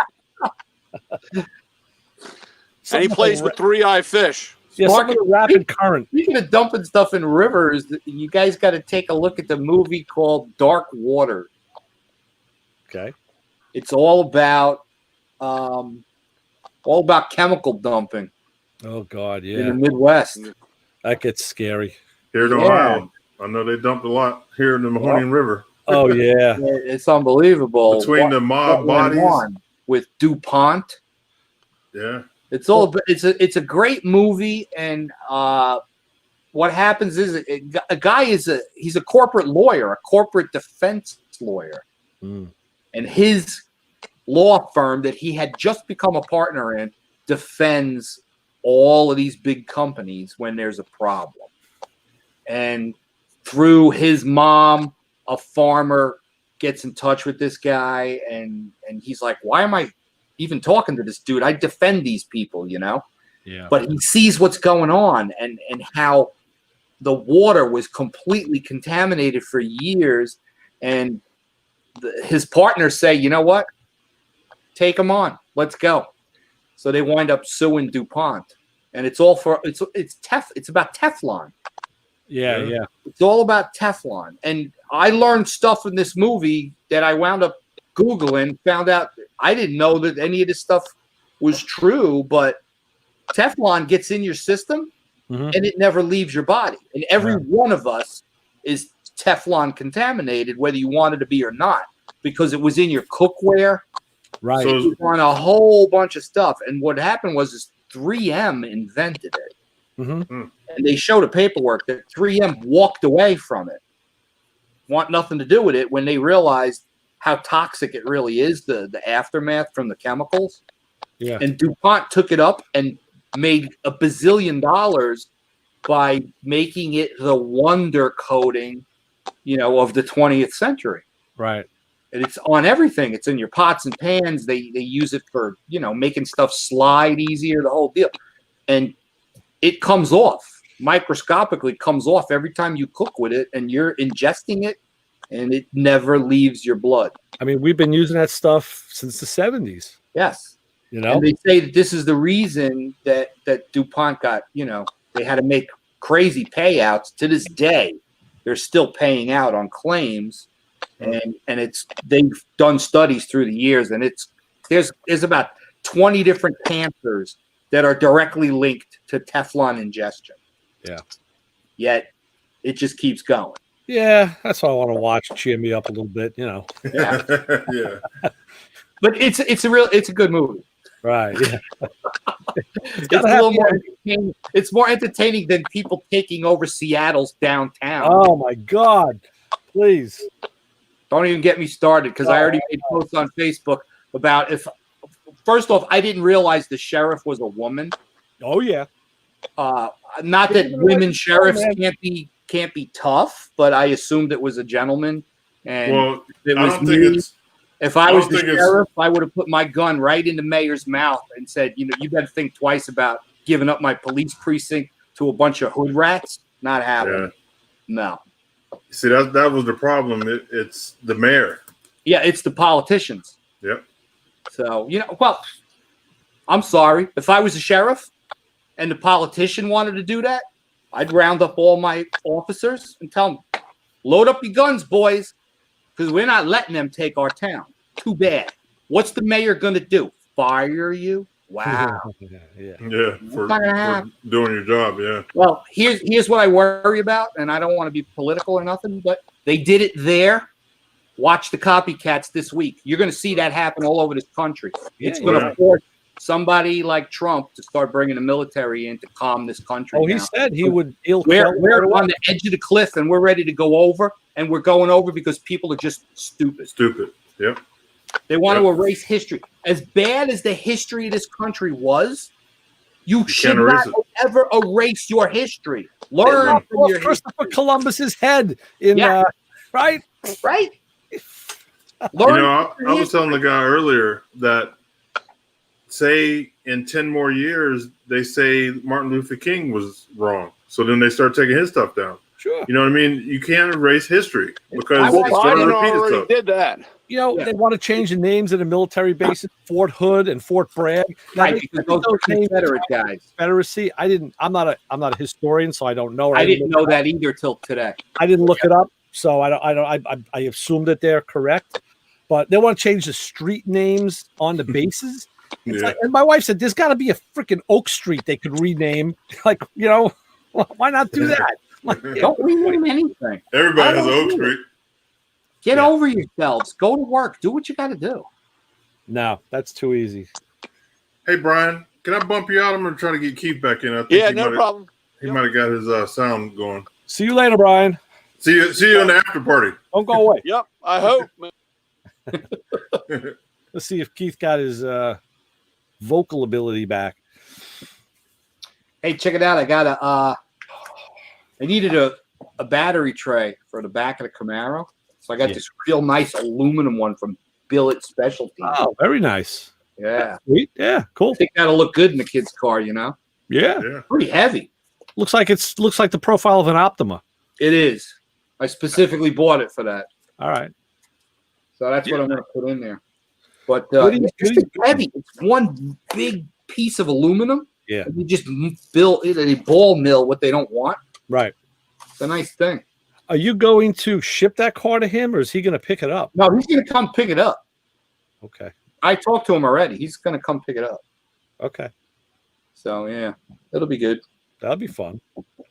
D: Any place with 3-eye fish.
C: Yeah, some of the rapid current.
B: Speaking of dumping stuff in rivers, you guys got to take a look at the movie called Dark Water.
C: Okay.
B: It's all about chemical dumping
C: Oh God,
B: in the
C: yeah,
B: Midwest.
C: that gets scary.
A: Here in Ohio, I know they dumped a lot here in the Mahoning River.
C: Oh yeah,
B: It's unbelievable.
A: Between the mob
B: what went
A: bodies.
B: on with DuPont.
A: Yeah.
B: It's all. It's a great movie, and what happens is a guy he's a corporate lawyer, a corporate defense lawyer,
C: Mm.
B: and his law firm that he had just become a partner in defends all of these big companies when there's a problem. And through his mom, a farmer gets in touch with this guy, and he's like, "Why am I even talking to this dude? I defend these people, you know."
C: yeah.
B: But he sees what's going on and how the water was completely contaminated for years, and his partners say, "You know what? Take him on. Let's go." So they wind up suing DuPont, and it's all for it's about Teflon.
C: Yeah.
B: It's all about Teflon. And I learned stuff in this movie that I wound up Googling, found out I didn't know that any of this stuff was true, but Teflon gets in your system
C: Mhm.
B: and it never leaves your body. And every one of us is Teflon contaminated, whether you wanted to be or not, because it was in your cookware,
C: Right.
A: So
B: it was on a whole bunch of stuff. And what happened was 3M invented it.
C: Mhm.
B: And they showed a paperwork that 3M walked away from it, want nothing to do with it when they realized how toxic it really is, the aftermath from the chemicals.
C: Yeah.
B: And DuPont took it up and made $1 bazillion by making it the wonder coating, of the 20th century.
C: Right.
B: And it's on everything. It's in your pots and pans. They use it for, making stuff slide easier, the whole deal. And it comes off, microscopically comes off every time you cook with it, and you're ingesting it, and it never leaves your blood.
C: I mean, we've been using that stuff since the 70s.
B: Yes.
C: You know.
B: And they say that this is the reason that DuPont got, they had to make crazy payouts. To this day, they're still paying out on claims, and they've done studies through the years, and there's about 20 different cancers that are directly linked to Teflon ingestion.
C: Yeah.
B: Yet it just keeps going.
C: Yeah, that's why I want to watch. Cheer me up a little bit.
B: Yeah.
A: yeah.
B: But it's a good movie.
C: Right. Yeah.
B: It's a little more entertaining. It's more entertaining than people taking over Seattle's downtown.
C: Oh my God! Please.
B: Don't even get me started, because I already made posts on Facebook about if. First off, I didn't realize the sheriff was a woman.
C: Oh yeah.
B: Not that women sheriffs can't be tough, but I assumed it was a gentleman. And
A: Well,
B: it
A: I
B: was
A: don't think
B: me.
A: it's.
B: If I was the
A: think it's-
B: sheriff, I would have put my gun right in the mayor's mouth and said, you better think twice about giving up my police precinct to a bunch of hood rats. Not happening. No.
A: See, that was the problem. It's the mayor.
B: Yeah, it's the politicians.
A: Yep.
B: So, well, I'm sorry. If I was a sheriff and the politician wanted to do that, I'd round up all my officers and tell them, load up your guns, boys, because we're not letting them take our town. Too bad. What's the mayor going to do? Fire you? Wow.
C: Yeah.
A: Yeah. For doing your job. Yeah.
B: Well, here's what I worry about, and I don't want to be political or nothing, but they did it there. Watch the copycats this week. You're going to see that happen all over this country. It's going to force somebody like Trump to start bringing the military in to calm this country.
C: Oh, he said he would.
B: We're on the edge of the cliff, and we're ready to go over, and we're going over because people are just stupid.
A: Stupid. Yep.
B: They want to erase history. As bad as the history of this country was, you should not ever erase your history. Learn from your
C: Christopher Columbus's head in
B: Yeah.
C: right.
B: Right?
A: I was telling the guy earlier that say in 10 more years they say Martin Luther King was wrong, so then they start taking his stuff down.
C: Sure.
A: You know what I mean? You can't erase history because
D: Well,
A: it's going to
D: Biden
A: repeat
D: already
A: itself.
D: did that.
C: You know, they want to change the names of the military bases, Fort Hood and Fort Bragg. Now,
B: Right, because those are Confederate guys.
C: Confederacy. I'm not a historian, so I don't know.
B: I didn't know that either till today.
C: I didn't look it up, so I assume that they're correct. But they want to change the street names on the bases.
A: Yeah.
C: And my wife said there's got to be a freaking Oak Street they could rename. Like, you know, why not do that? Like,
B: Don't rename anything.
A: Everybody has an Oak Street.
B: Get over yourselves. Go to work. Do what you got to do.
C: No, that's too easy.
A: Hey, Brian, can I bump you out? I'm going to try to get Keith back in. I think
D: Yeah,
A: he
D: no
A: might
D: problem.
A: He might have got his sound going.
C: See you later, Brian.
A: See you in the after party.
C: Don't go away.
D: Yep, I hope. Man.
C: Let's see if Keith got his vocal ability back.
B: Hey, check it out. I needed a battery tray for the back of the Camaro. So I got this real nice aluminum one from Billet Specialty.
C: Oh, very nice.
B: Yeah.
C: Sweet. Yeah, cool.
B: I think that'll look good in the kid's car, you know?
C: Yeah.
B: Pretty heavy.
C: Looks like the profile of an Optima.
B: It is. I specifically bought it for that.
C: All right.
B: So that's what I'm going to put in there. But
C: Goodies,
B: it's just heavy. It's one big piece of aluminum.
C: Yeah.
B: And you just build it a ball mill what they don't want.
C: Right.
B: It's a nice thing.
C: Are you going to ship that car to him, or is he going to pick it up?
B: No, he's going to come pick it up.
C: Okay.
B: I talked to him already. He's going to come pick it up.
C: Okay.
B: So, yeah, it'll be good.
C: That'll be fun.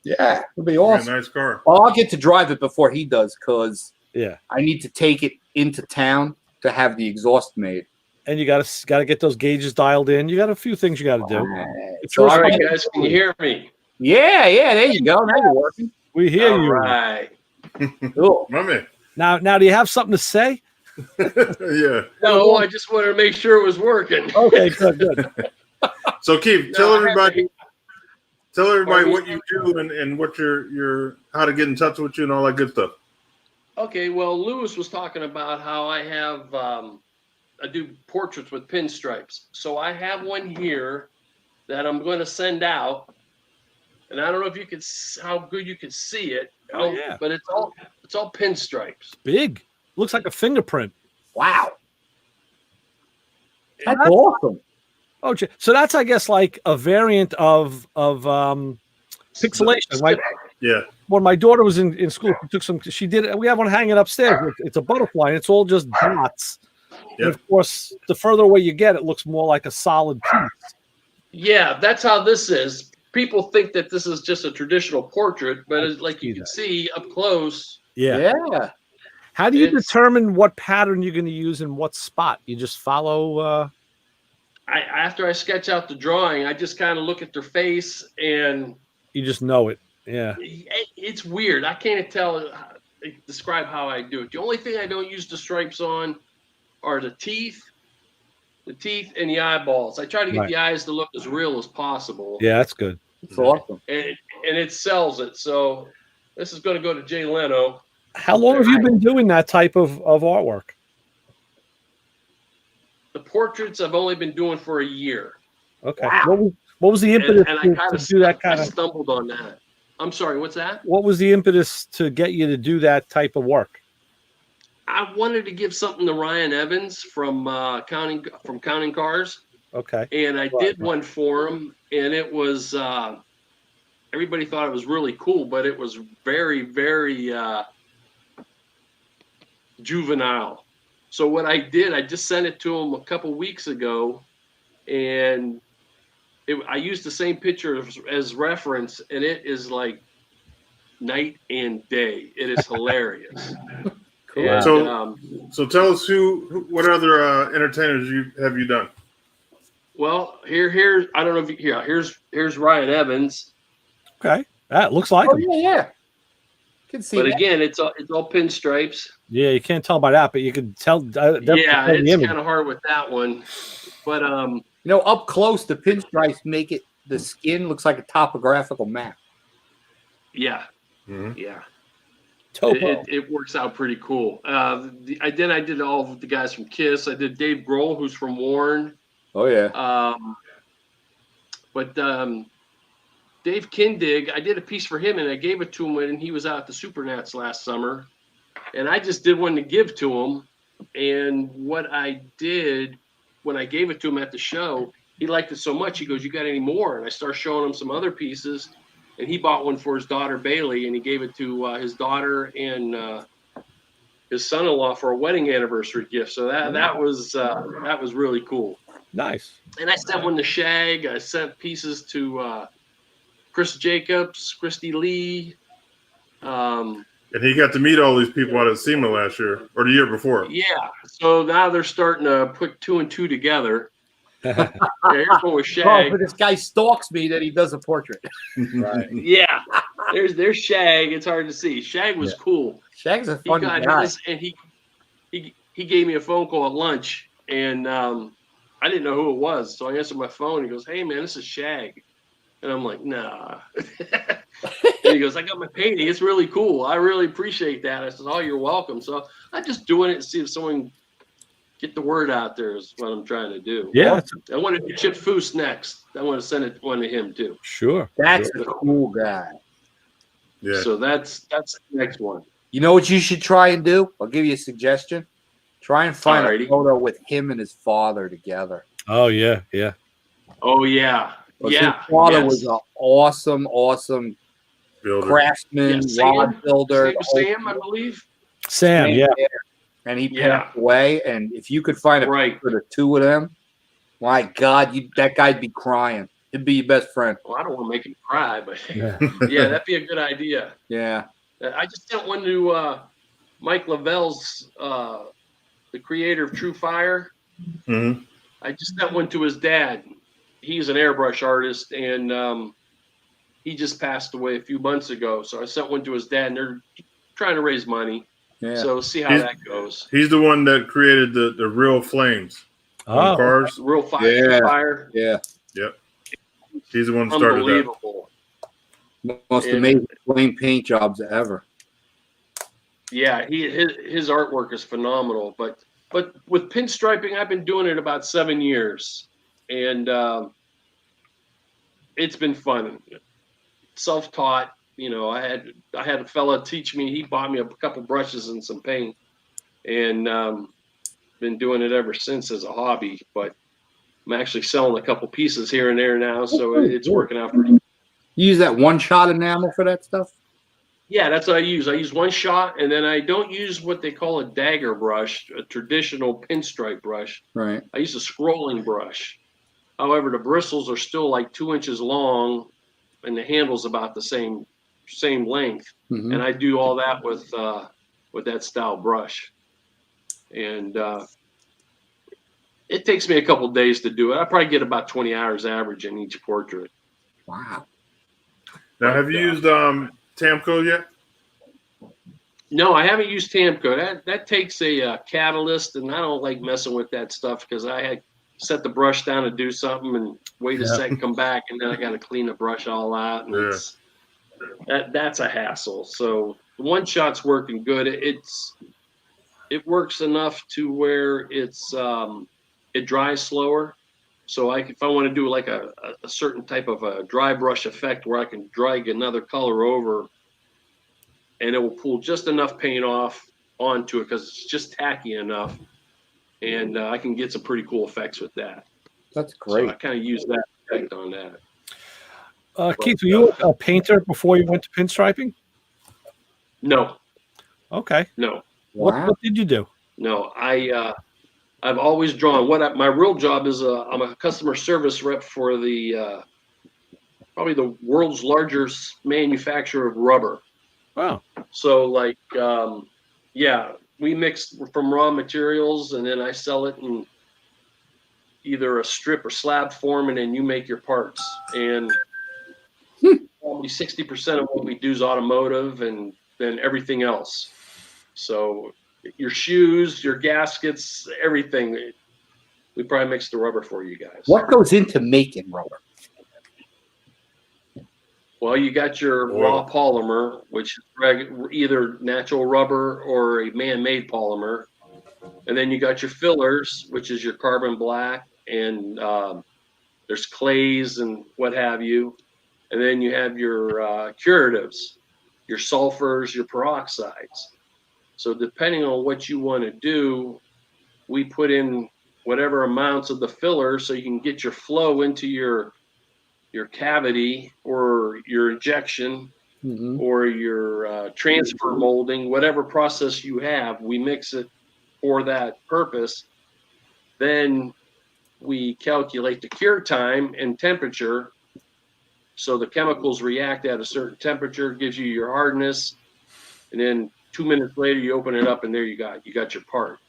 B: Yeah, it'll be
A: Yeah,
B: awesome.
A: nice car.
B: Well, I'll get to drive it before he does because
C: Yeah.
B: I need to take it into town to have the exhaust made.
C: And you got to get those gauges dialed in. You got a few things you got to do. It's
B: So,
C: your
E: All right,
C: responsibility.
E: guys, can you hear me?
B: yeah, there you go. Now you're working.
C: We hear
E: All
C: you.
E: right.
B: Cool.
A: My man.
C: Now, do you have something to say?
A: Yeah.
E: No, I just wanted to make sure it was working.
C: Okay, good.
A: So Keith, tell
E: No, I have
A: everybody
E: Pardon?
A: what you do and what your how to get in touch with you and all that good stuff.
E: Okay, well, Lewis was talking about how I have I do portraits with pinstripes. So I have one here that I'm going to send out, and I don't know if you could how good you can see it.
C: Oh, yeah.
E: But it's all pinstripes.
C: Big. Looks like a fingerprint.
B: Wow. That's awesome.
C: Oh, so that's, I guess, like a variant of pixelation. Like
A: Yeah.
C: when my daughter was in school, she did. We have one hanging upstairs. It's a butterfly, and it's all just dots.
A: Yeah.
C: And of course, the further away you get, it looks more like a solid piece.
E: Yeah, that's how this is. People think that this is just a traditional portrait, but it's like you
C: see
E: can
C: that.
E: see up close.
B: Yeah.
C: How do you
E: It's-
C: determine what pattern you're going to use in what spot? You just follow.
E: After I sketch out the drawing, I just kind of look at their face, and
C: You just know it. Yeah.
E: it's weird. I can't describe how I do it. The only thing I don't use the stripes on are the teeth and the eyeballs. I try to get
C: Right.
E: the eyes to look as real as possible.
C: Yeah, that's good.
B: It's awesome.
E: And it sells it. So this is going to go to Jay Leno.
C: How long have you been doing that type of artwork?
E: The portraits I've only been doing for a year.
C: Okay.
B: Wow.
C: What was the impetus
E: And I
C: to
E: kind of
C: do that kind
E: I
C: of?
E: stumbled on that. I'm sorry, what's that?
C: What was the impetus to get you to do that type of work?
E: I wanted to give something to Ryan Evans from Counting Cars,
C: Okay.
E: and I did one for him, and it was everybody thought it was really cool, but it was very, very juvenile. So what I did, I just sent it to him a couple weeks ago, and I used the same picture as reference, and it is like night and day. It is hilarious.
B: Cool.
E: And,
A: So- So tell us what other entertainers have you done?
E: well, here's I don't know if you, here's Ryan Evans,
C: Okay. That looks like
B: Oh,
C: him.
B: yeah. Can see
E: but
B: that.
E: again, it's all pinstripes.
C: Yeah, you can't tell by that, but you can tell. Definitely
E: Yeah,
C: tell the
E: it's
C: image.
E: kind of hard with that one, but
B: You know, up close, the pinstripes make it, the skin looks like a topographical map.
E: yeah,
A: Mhm.
E: yeah.
C: Topo.
E: It works out pretty cool. I did all of the guys from Kiss. I did Dave Grohl, who's from Warren.
B: Oh yeah.
E: But Dave Kindig, I did a piece for him, and I gave it to him when he was out at the Supernats last summer. And I just did one to give to him. And what I did when I gave it to him at the show, he liked it so much. He goes, "You got any more?" And I started showing him some other pieces. And he bought one for his daughter Bailey, and he gave it to his daughter and his son-in-law for a wedding anniversary gift. So that was really cool.
C: Nice.
E: And I sent one to Shag. I sent pieces to Chris Jacobs, Christy Lee.
A: And he got to meet all these people out at SEMA last year or the year before.
E: Yeah. So now they're starting to put 2 and 2 together. Yeah, here's one with
B: Oh,
E: Shag.
B: but this guy stalks me that he does a portrait.
C: Right.
E: Yeah. There's Shag. It's hard to see. Shag was cool.
B: Shag's a
E: He
B: funny
E: got
B: guy.
E: his, and he gave me a phone call at lunch, and I didn't know who it was, so I answered my phone. He goes, "Hey man, this is Shag," and I'm like, "Nah." And he goes, "I got my painting. It's really cool. I really appreciate that." I said, "Oh, you're welcome." So I'm just doing it to see if someone get the word out there is what I'm trying to do.
C: Yeah.
E: I want to do Chip Foose next. I want to send it one to him too.
C: Sure.
B: That's a cool guy.
A: Yeah.
E: So that's the next one.
B: You know what you should try and do? I'll give you a suggestion. Try and find
E: Alrighty.
B: a photo with him and his father together.
C: Oh yeah. Yeah.
E: Oh yeah.
B: 'Cause
E: Yeah.
B: His father
E: yes.
B: was an awesome
A: Builder.
B: craftsman,
E: Yeah,
B: rod
E: Sam.
B: builder.
E: His name was Sam, I believe.
C: Sam. Yeah.
B: And he
E: Yeah.
B: passed away. And if you could find a
E: Right.
B: picture of the two of them, my God, that guy'd be crying. He'd be your best friend.
E: Well, I don't want to make him cry, but
C: Yeah.
E: yeah, that'd be a good idea.
B: Yeah.
E: I just sent one to Mike Lavell's, the creator of True Fire.
A: Mhm.
E: I just sent one to his dad. He's an airbrush artist, and he just passed away a few months ago. So I sent one to his dad, and they're trying to raise money.
B: Yeah.
E: So see how
A: He's-
E: that goes.
A: He's the one that created the real flames on
C: Oh.
A: cars.
E: Real fire,
B: Yeah.
E: fire,
B: Yeah.
A: He's the one that started that.
E: unbelievable.
B: Most
E: And-
B: amazing flame paint jobs ever.
E: Yeah, his artwork is phenomenal. But with pinstriping, I've been doing it about 7 years, and it's been fun. Self-taught, you know. I had a fella teach me. He bought me a couple brushes and some paint, and been doing it ever since as a hobby. But I'm actually selling a couple pieces here and there now, so it's working out pretty.
B: You use that one-shot enamel for that stuff?
E: Yeah, that's what I use. I use one shot, and then I don't use what they call a dagger brush, a traditional pinstripe brush.
B: Right.
E: I use a scrolling brush. However, the bristles are still like 2 inches long, and the handle's about the same length.
B: Mhm.
E: And I do all that with that style brush. And it takes me a couple days to do it. I probably get about 20 hours average in each portrait.
B: Wow.
A: Now, have you used Tamco yet?
E: No, I haven't used Tamco. That takes a catalyst, and I don't like messing with that stuff because I had set the brush down to do something and wait a second, come back, and then I got to clean the brush all out, and that's a hassle. So the one shot's working good. It works enough to where it dries slower. So if I want to do like a certain type of a dry brush effect where I can drag another color over, and it will pull just enough paint off onto it because it's just tacky enough, and I can get some pretty cool effects with that.
B: That's
E: So
B: great.
E: I kind of use that effect on that.
C: Keith, were you a painter before you went to pinstriping?
E: No,
C: Okay.
E: no,
B: Wow.
C: What did you do?
E: no. I've always drawn. My real job is I'm a customer service rep for the probably the world's largest manufacturer of rubber.
C: Wow.
E: So like, we mix from raw materials, and then I sell it in either a strip or slab form, and then you make your parts. And probably 60% of what we do is automotive, and then everything else. So your shoes, your gaskets, everything. We probably mix the rubber for you guys.
B: What goes into making rubber?
E: Well, you got your
A: Oil.
E: raw polymer, which is either natural rubber or a man-made polymer, and then you got your fillers, which is your carbon black, and there's clays and what have you, and then you have your curatives, your sulfurs, your peroxides. So depending on what you want to do, we put in whatever amounts of the filler so you can get your flow into your cavity or your injection or your transfer molding, whatever process you have, we mix it for that purpose. Then we calculate the cure time and temperature. So the chemicals react at a certain temperature, gives you your hardness, and then 2 minutes later you open it up and there you got your part.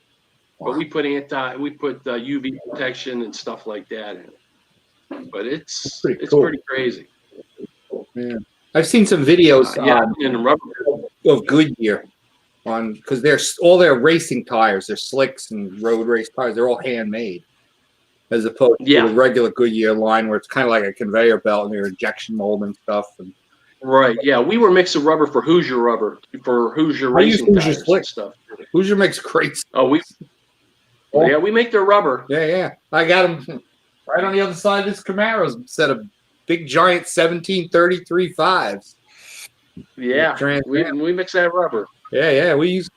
E: But we put UV protection and stuff like that in it. But it's pretty crazy.
B: Yeah. I've seen some videos
E: and rubber
B: of Goodyear because they're all their racing tires, their slicks and road race tires, they're all handmade, as opposed to the regular Goodyear line where it's kind of like a conveyor belt and their injection mold and stuff. And
E: right, yeah, we were mixing rubber for Hoosier racing tires and stuff.
B: Hoosier makes great stuff.
E: We make their rubber.
B: Yeah. I got them right on the other side of this Camaro's set of big giant 1733 5s.
E: Yeah, we mix that rubber.
B: Yeah. We use.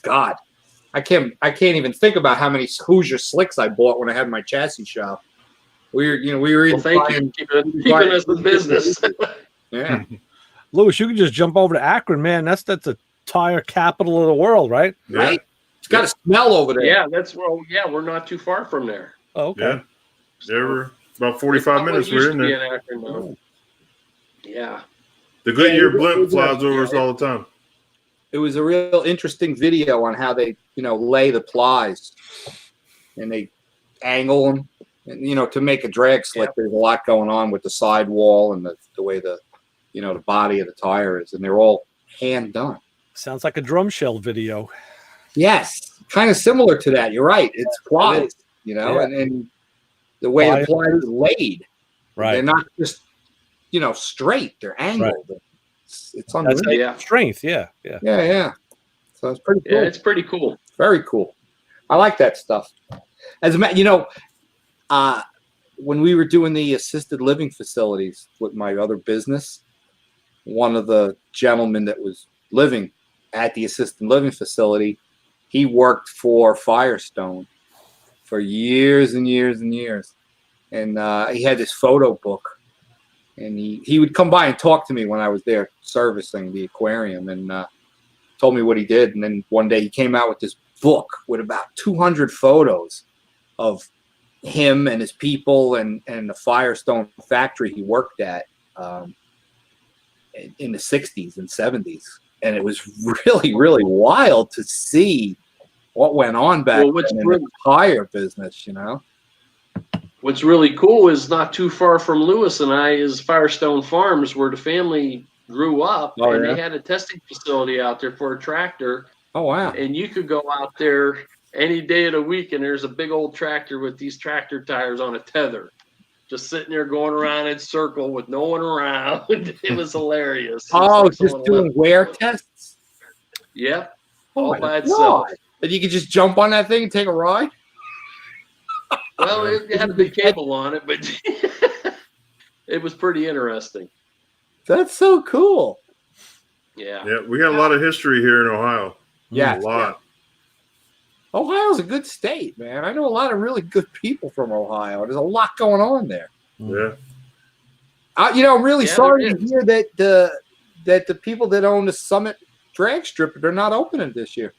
B: God, I can't even think about how many Hoosier slicks I bought when I had my chassis shop. We were
E: keeping us in business.
B: Yeah,
C: Louis, you can just jump over to Akron, man. That's a tire capital of the world, right?
A: Yeah.
B: Right. It's got a smell over there.
E: Yeah, we're not too far from there.
C: Oh, okay.
A: Yeah. There were about 45 minutes. We're in there.
E: Akron, though. Yeah.
A: The Goodyear blimp flies over us all the time.
B: It was a real interesting video on how they, lay the plies and they angle them. And, to make a drag slick, there's a lot going on with the sidewall and the way the body of the tire is. And they're all hand done.
C: Sounds like a drum shell video.
B: Yes. Kind of similar to that. You're right. It's plies, and the way the plies is laid.
C: Right.
B: They're not just, straight. They're angled. Right. It's on
C: strength. Yeah.
B: So it's pretty cool.
E: Yeah, it's pretty cool.
B: Very cool. I like that stuff. As a matter, when we were doing the assisted living facilities with my other business, one of the gentlemen that was living at the assisted living facility, he worked for Firestone for years and years and years. And he had this photo book. And he would come by and talk to me when I was there servicing the aquarium and told me what he did. And then one day he came out with this book with about 200 photos of him and his people and the Firestone factory he worked at in the 60s and 70s. And it was really, really wild to see what went on back then in the tire business,
E: What's really cool is not too far from Lewis and I is Firestone Farms, where the family grew up, and they had a testing facility out there for a tractor.
B: Oh, wow.
E: And you could go out there any day of the week, and there's a big old tractor with these tractor tires on a tether, just sitting there going around in circle with no one around. It was hilarious.
B: Just doing wear tests?
E: Yep. All by itself.
B: And you could just jump on that thing and take a ride?
E: Well, it had a big cable on it, but it was pretty interesting.
B: That's so cool.
E: Yeah.
A: Yeah, we got a lot of history here in Ohio.
B: Yeah.
A: A lot.
B: Yeah. Ohio's a good state, man. I know a lot of really good people from Ohio. There's a lot going on there.
A: Yeah.
B: I'm really sorry to hear that the people that own the Summit drag strip, they're not opening this year.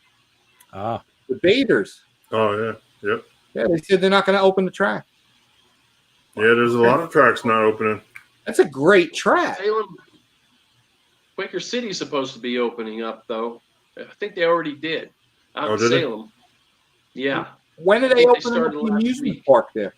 C: The
B: Baiters.
A: Oh, yeah. Yep.
B: Yeah, they said they're not going to open the track.
A: Yeah, there's a lot of tracks not opening.
B: That's a great track.
E: Salem, Quaker City's supposed to be opening up, though. I think they already did. Out in Salem. Yeah.
B: When did they open the amusement park there?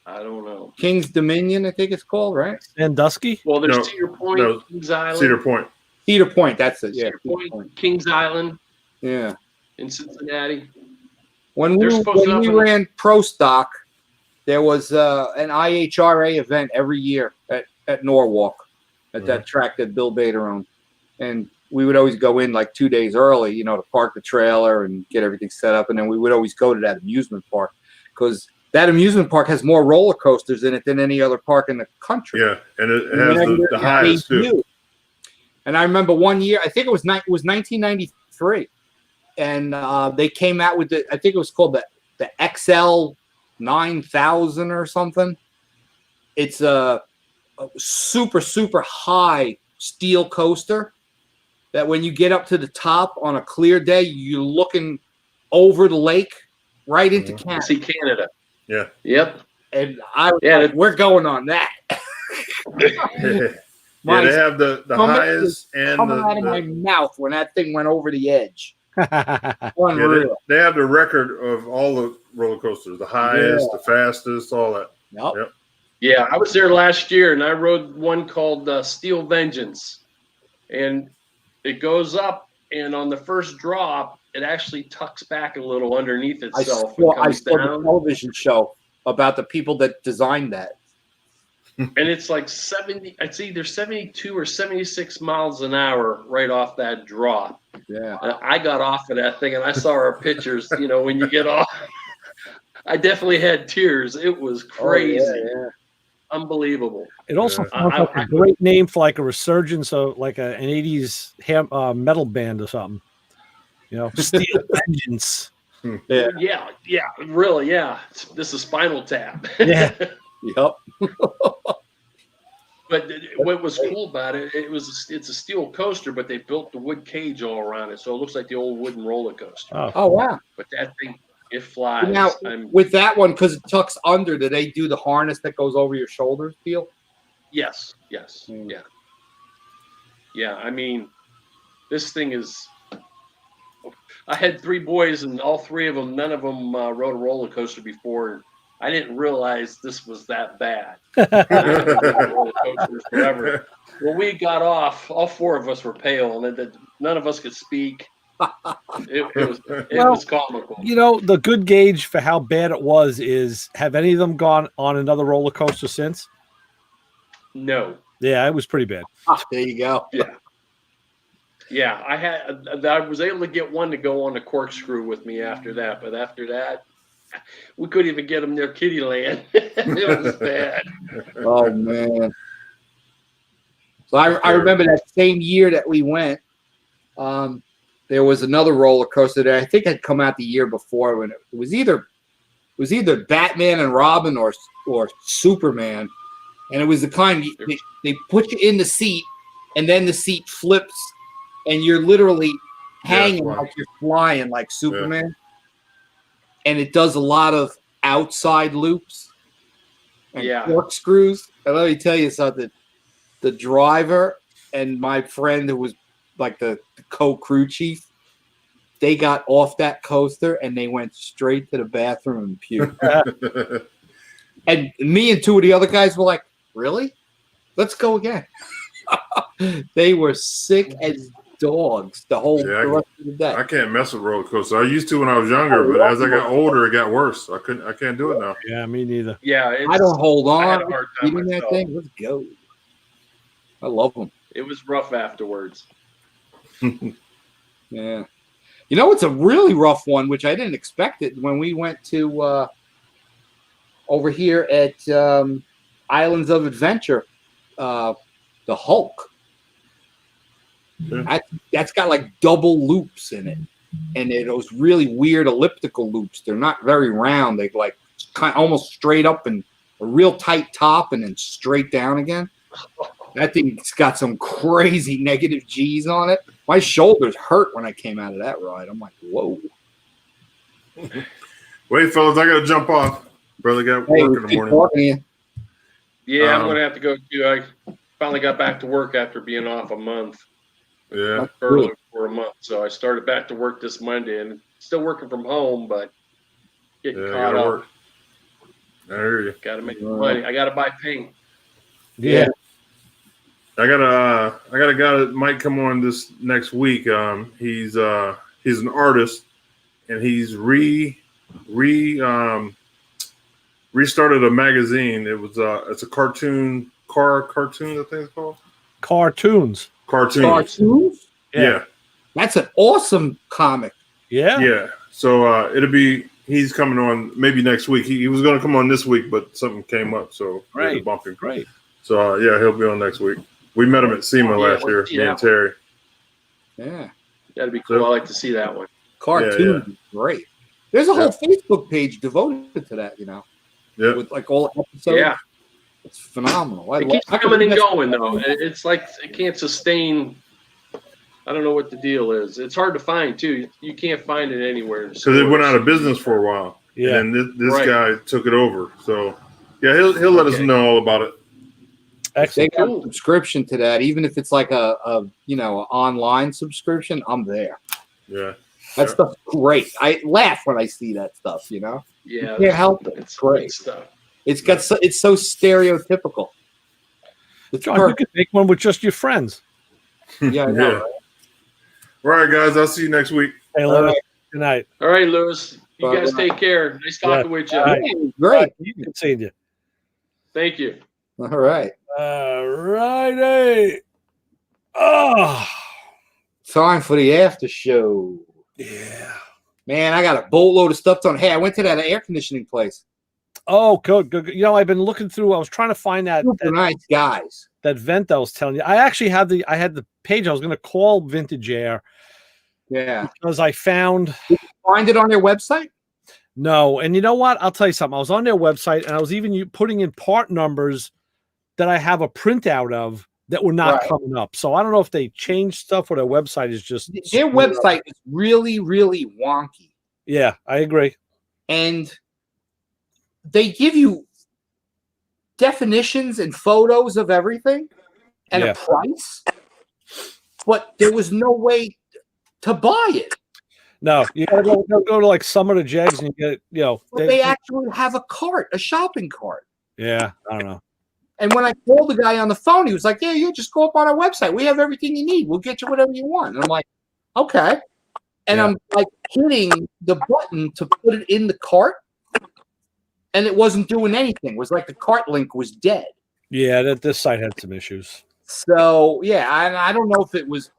E: I don't know.
B: King's Dominion, I think it's called, right?
C: Sandusky?
E: Well, there's Cedar Point, Kings Island.
A: Cedar Point.
B: Cedar Point, that's it. Yeah.
E: Cedar Point, Kings Island.
B: Yeah.
E: In Cincinnati.
B: When we ran Pro Stock, there was an IHRA event every year at at Norwalk, at that track that Bill Bader owned. And we would always go in like 2 days early, you know, to park the trailer and get everything set up. And then we would always go to that amusement park because that amusement park has more roller coasters in it than any other park in the country.
A: Yeah, and it has the highest too.
B: And I remember one year, I think it was 1993, and they came out with I think it was called the XL 9000 or something. It's a super, super high steel coaster that when you get up to the top on a clear day, you're looking over the lake right into Canada.
E: See Canada.
A: Yeah.
E: Yep.
B: And I was like, we're going on that.
A: Yeah, they have the highest and
B: coming out of my mouth when that thing went over the edge.
A: Yeah, they have the record of all the roller coasters, the highest, the fastest, all that.
B: Yep.
E: Yeah, I was there last year, and I rode one called Steel Vengeance, and it goes up, and on the first drop, it actually tucks back a little underneath itself.
B: I saw the television show about the people that designed that.
E: And it's like 70, it's either 72 or 76 miles an hour right off that drop.
B: Yeah.
E: And I got off of that thing and I saw our pictures, you know, when you get off. I definitely had tears. It was crazy.
B: Yeah.
E: Unbelievable.
C: It also sounds like a great name for like a resurgence of like an 80s metal band or something. You know, Steel Vengeance.
E: Yeah, really, yeah. This is Spinal Tap.
C: Yeah.
B: Yep.
E: But what was cool about it, it's a steel coaster, but they built the wood cage all around it, so it looks like the old wooden roller coaster.
B: Oh wow!
E: But that thing, it flies.
B: Now with that one, because it tucks under, do they do the harness that goes over your shoulders deal?
E: Yes. Yeah. I mean, this thing is. I had 3 boys, and all 3 of them, none of them rode a roller coaster before. I didn't realize this was that bad. Roller coasters forever. When we got off, all 4 of us were pale, and none of us could speak. It was comical.
C: You know, the good gauge for how bad it was is, have any of them gone on another roller coaster since?
E: No.
C: Yeah, it was pretty bad.
B: There you go.
E: Yeah. I was able to get one to go on the corkscrew with me after that, but after that, we couldn't even get them near Kitty Land. It was bad.
B: Oh man! So I remember that same year that we went. There was another roller coaster that I think had come out the year before when it was either Batman and Robin or Superman, and it was the kind they put you in the seat, and then the seat flips, and you're literally hanging like you're flying like Superman. Yeah. And it does a lot of outside loops and corkscrews. And let me tell you something. The driver and my friend who was like the co-crew chief, they got off that coaster and they went straight to the bathroom and puked. And me and 2 of the other guys were like, really? Let's go again. They were sick as dogs the rest of the day.
A: I can't mess with roller coasters. I used to when I was younger, but as I got older, it got worse. I can't do it now.
C: Yeah, me neither.
E: Yeah,
B: I don't hold on.
E: I had a hard time
B: eating that thing. Let's go. I love them.
E: It was rough afterwards.
B: Yeah. You know, it's a really rough one, which I didn't expect it when we went to over here at Islands of Adventure, the Hulk. That's got like double loops in it, and those really weird elliptical loops. They're not very round. They like kind of almost straight up and a real tight top, and then straight down again. That thing's got some crazy negative G's on it. My shoulders hurt when I came out of that ride. I'm like, whoa.
A: Wait, fellas, I got to jump off. Brother got work in the morning.
E: Yeah, I'm going to have to go too. I finally got back to work after being off a month.
A: Yeah.
E: Early for a month. So I started back to work this Monday and still working from home, but getting caught up.
A: Work. I hear you.
E: Got to make money. I got to buy paint.
C: Yeah.
A: I got a guy that might come on this next week. He's an artist, and he's restarted a magazine. It's a cartoon Cartoons, I think it's called.
C: Cartoons.
A: Cartoons.
B: Cartoons?
A: Yeah.
B: That's an awesome comic.
C: Yeah.
A: Yeah. So he's coming on maybe next week. He was going to come on this week, but something came up, so we had to
C: Great.
A: bump him.
C: Great.
A: So he'll be on next week. We met him at SEMA last year, me and Terry.
B: Yeah.
E: That'd be cool. I like to see that one.
B: Cartoons is great. There's a whole Facebook page devoted to that,
A: Yeah.
B: with like all episodes.
E: Yeah.
B: It's phenomenal.
E: It keeps coming and going, though. It's like it can't sustain. I don't know what the deal is. It's hard to find, too. You can't find it anywhere.
A: Because it went out of business for a while.
C: Yeah.
A: And then this guy took it over. So, yeah, he'll let us know all about it.
B: They
C: Excellent.
B: got a subscription to that, even if it's like a an online subscription. I'm there.
A: Yeah.
B: That stuff's great. I laugh when I see that stuff.
E: Yeah.
B: You can't help it.
E: It's
B: great
E: great stuff.
B: It's got it's so stereotypical. It's
C: John, you could make one with just your friends.
B: Yeah, I know.
A: Yeah. All right, guys. I'll see you next week.
C: Hey,
B: All
C: Lewis,
B: right.
C: good night.
E: All right, Lewis. You
B: Bye-bye.
E: guys take care. Nice talking with you.
C: All right.
B: Great.
C: Good seeing you.
E: Thank you.
B: All right.
C: All righty. Oh,
B: Time for the after show.
C: yeah.
B: Man, I got a boatload of stuff done. Hey, I went to that air conditioning place.
C: Oh, good. I've been looking through. I was trying to find that
B: Super nice guys.
C: that vent I was telling you. I actually had the page. I was going to call Vintage Air
B: Yeah.
C: because I found
B: Find it on their website?
C: no. And you know what? I'll tell you something. I was on their website and I was even putting in part numbers that I have a printout of that were not
B: Right.
C: coming up. So I don't know if they changed stuff or their website is just
B: Their
C: screwed up.
B: website is really, really wonky.
C: Yeah, I agree.
B: And they give you definitions and photos of everything and
C: Yeah.
B: a price, but there was no way to buy it.
C: No, you gotta go to like some of the Jegs and you get it.
B: But they actually have a cart, a shopping cart.
C: yeah, I don't know.
B: And when I called the guy on the phone, he was like, yeah, just go up on our website. We have everything you need. We'll get you whatever you want. And I'm like, okay. And
C: Yeah.
B: I'm like hitting the button to put it in the cart. And it wasn't doing anything. It was like the cart link was dead.
C: Yeah, this site had some issues.
B: So, yeah, I don't know if it was,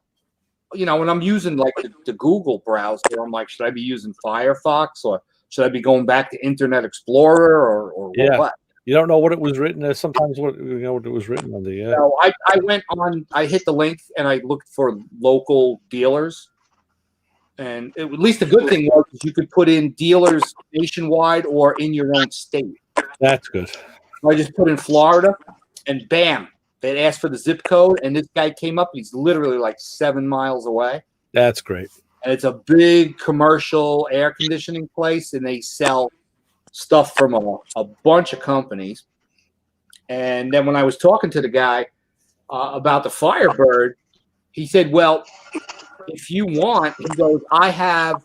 B: when I'm using like the Google browser, I'm like, should I be using Firefox or should I be going back to Internet Explorer or
C: Yeah.
B: what?
C: You don't know what it was written as. Sometimes what it was written under. Yeah.
B: So I went on, I hit the link and I looked for local dealers. And at least the good thing was you could put in dealers nationwide or in your own state.
C: That's good.
B: So I just put in Florida and bam, they asked for the zip code. And this guy came up, he's literally like 7 miles away.
C: That's great.
B: And it's a big commercial air conditioning place. And they sell stuff from a bunch of companies. And then when I was talking to the guy about the Firebird, he said, well, if you want, he goes, I have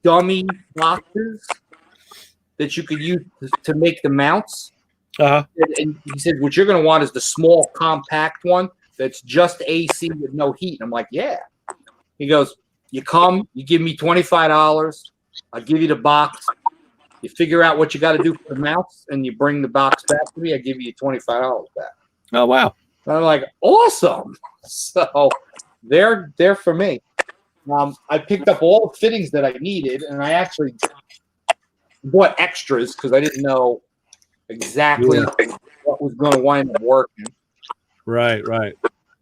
B: dummy boxes that you could use to make the mounts.
C: Uh-huh.
B: And he said, what you're going to want is the small compact one that's just AC with no heat. And I'm like, yeah. He goes, you come, you give me $25. I'll give you the box. You figure out what you got to do for the mounts, and you bring the box back to me. I give you $25 back.
C: Oh wow.
B: And I'm like, awesome. So they're for me. I picked up all the fittings that I needed, and I actually bought extras because I didn't know exactly what was going to wind up working.
C: Right.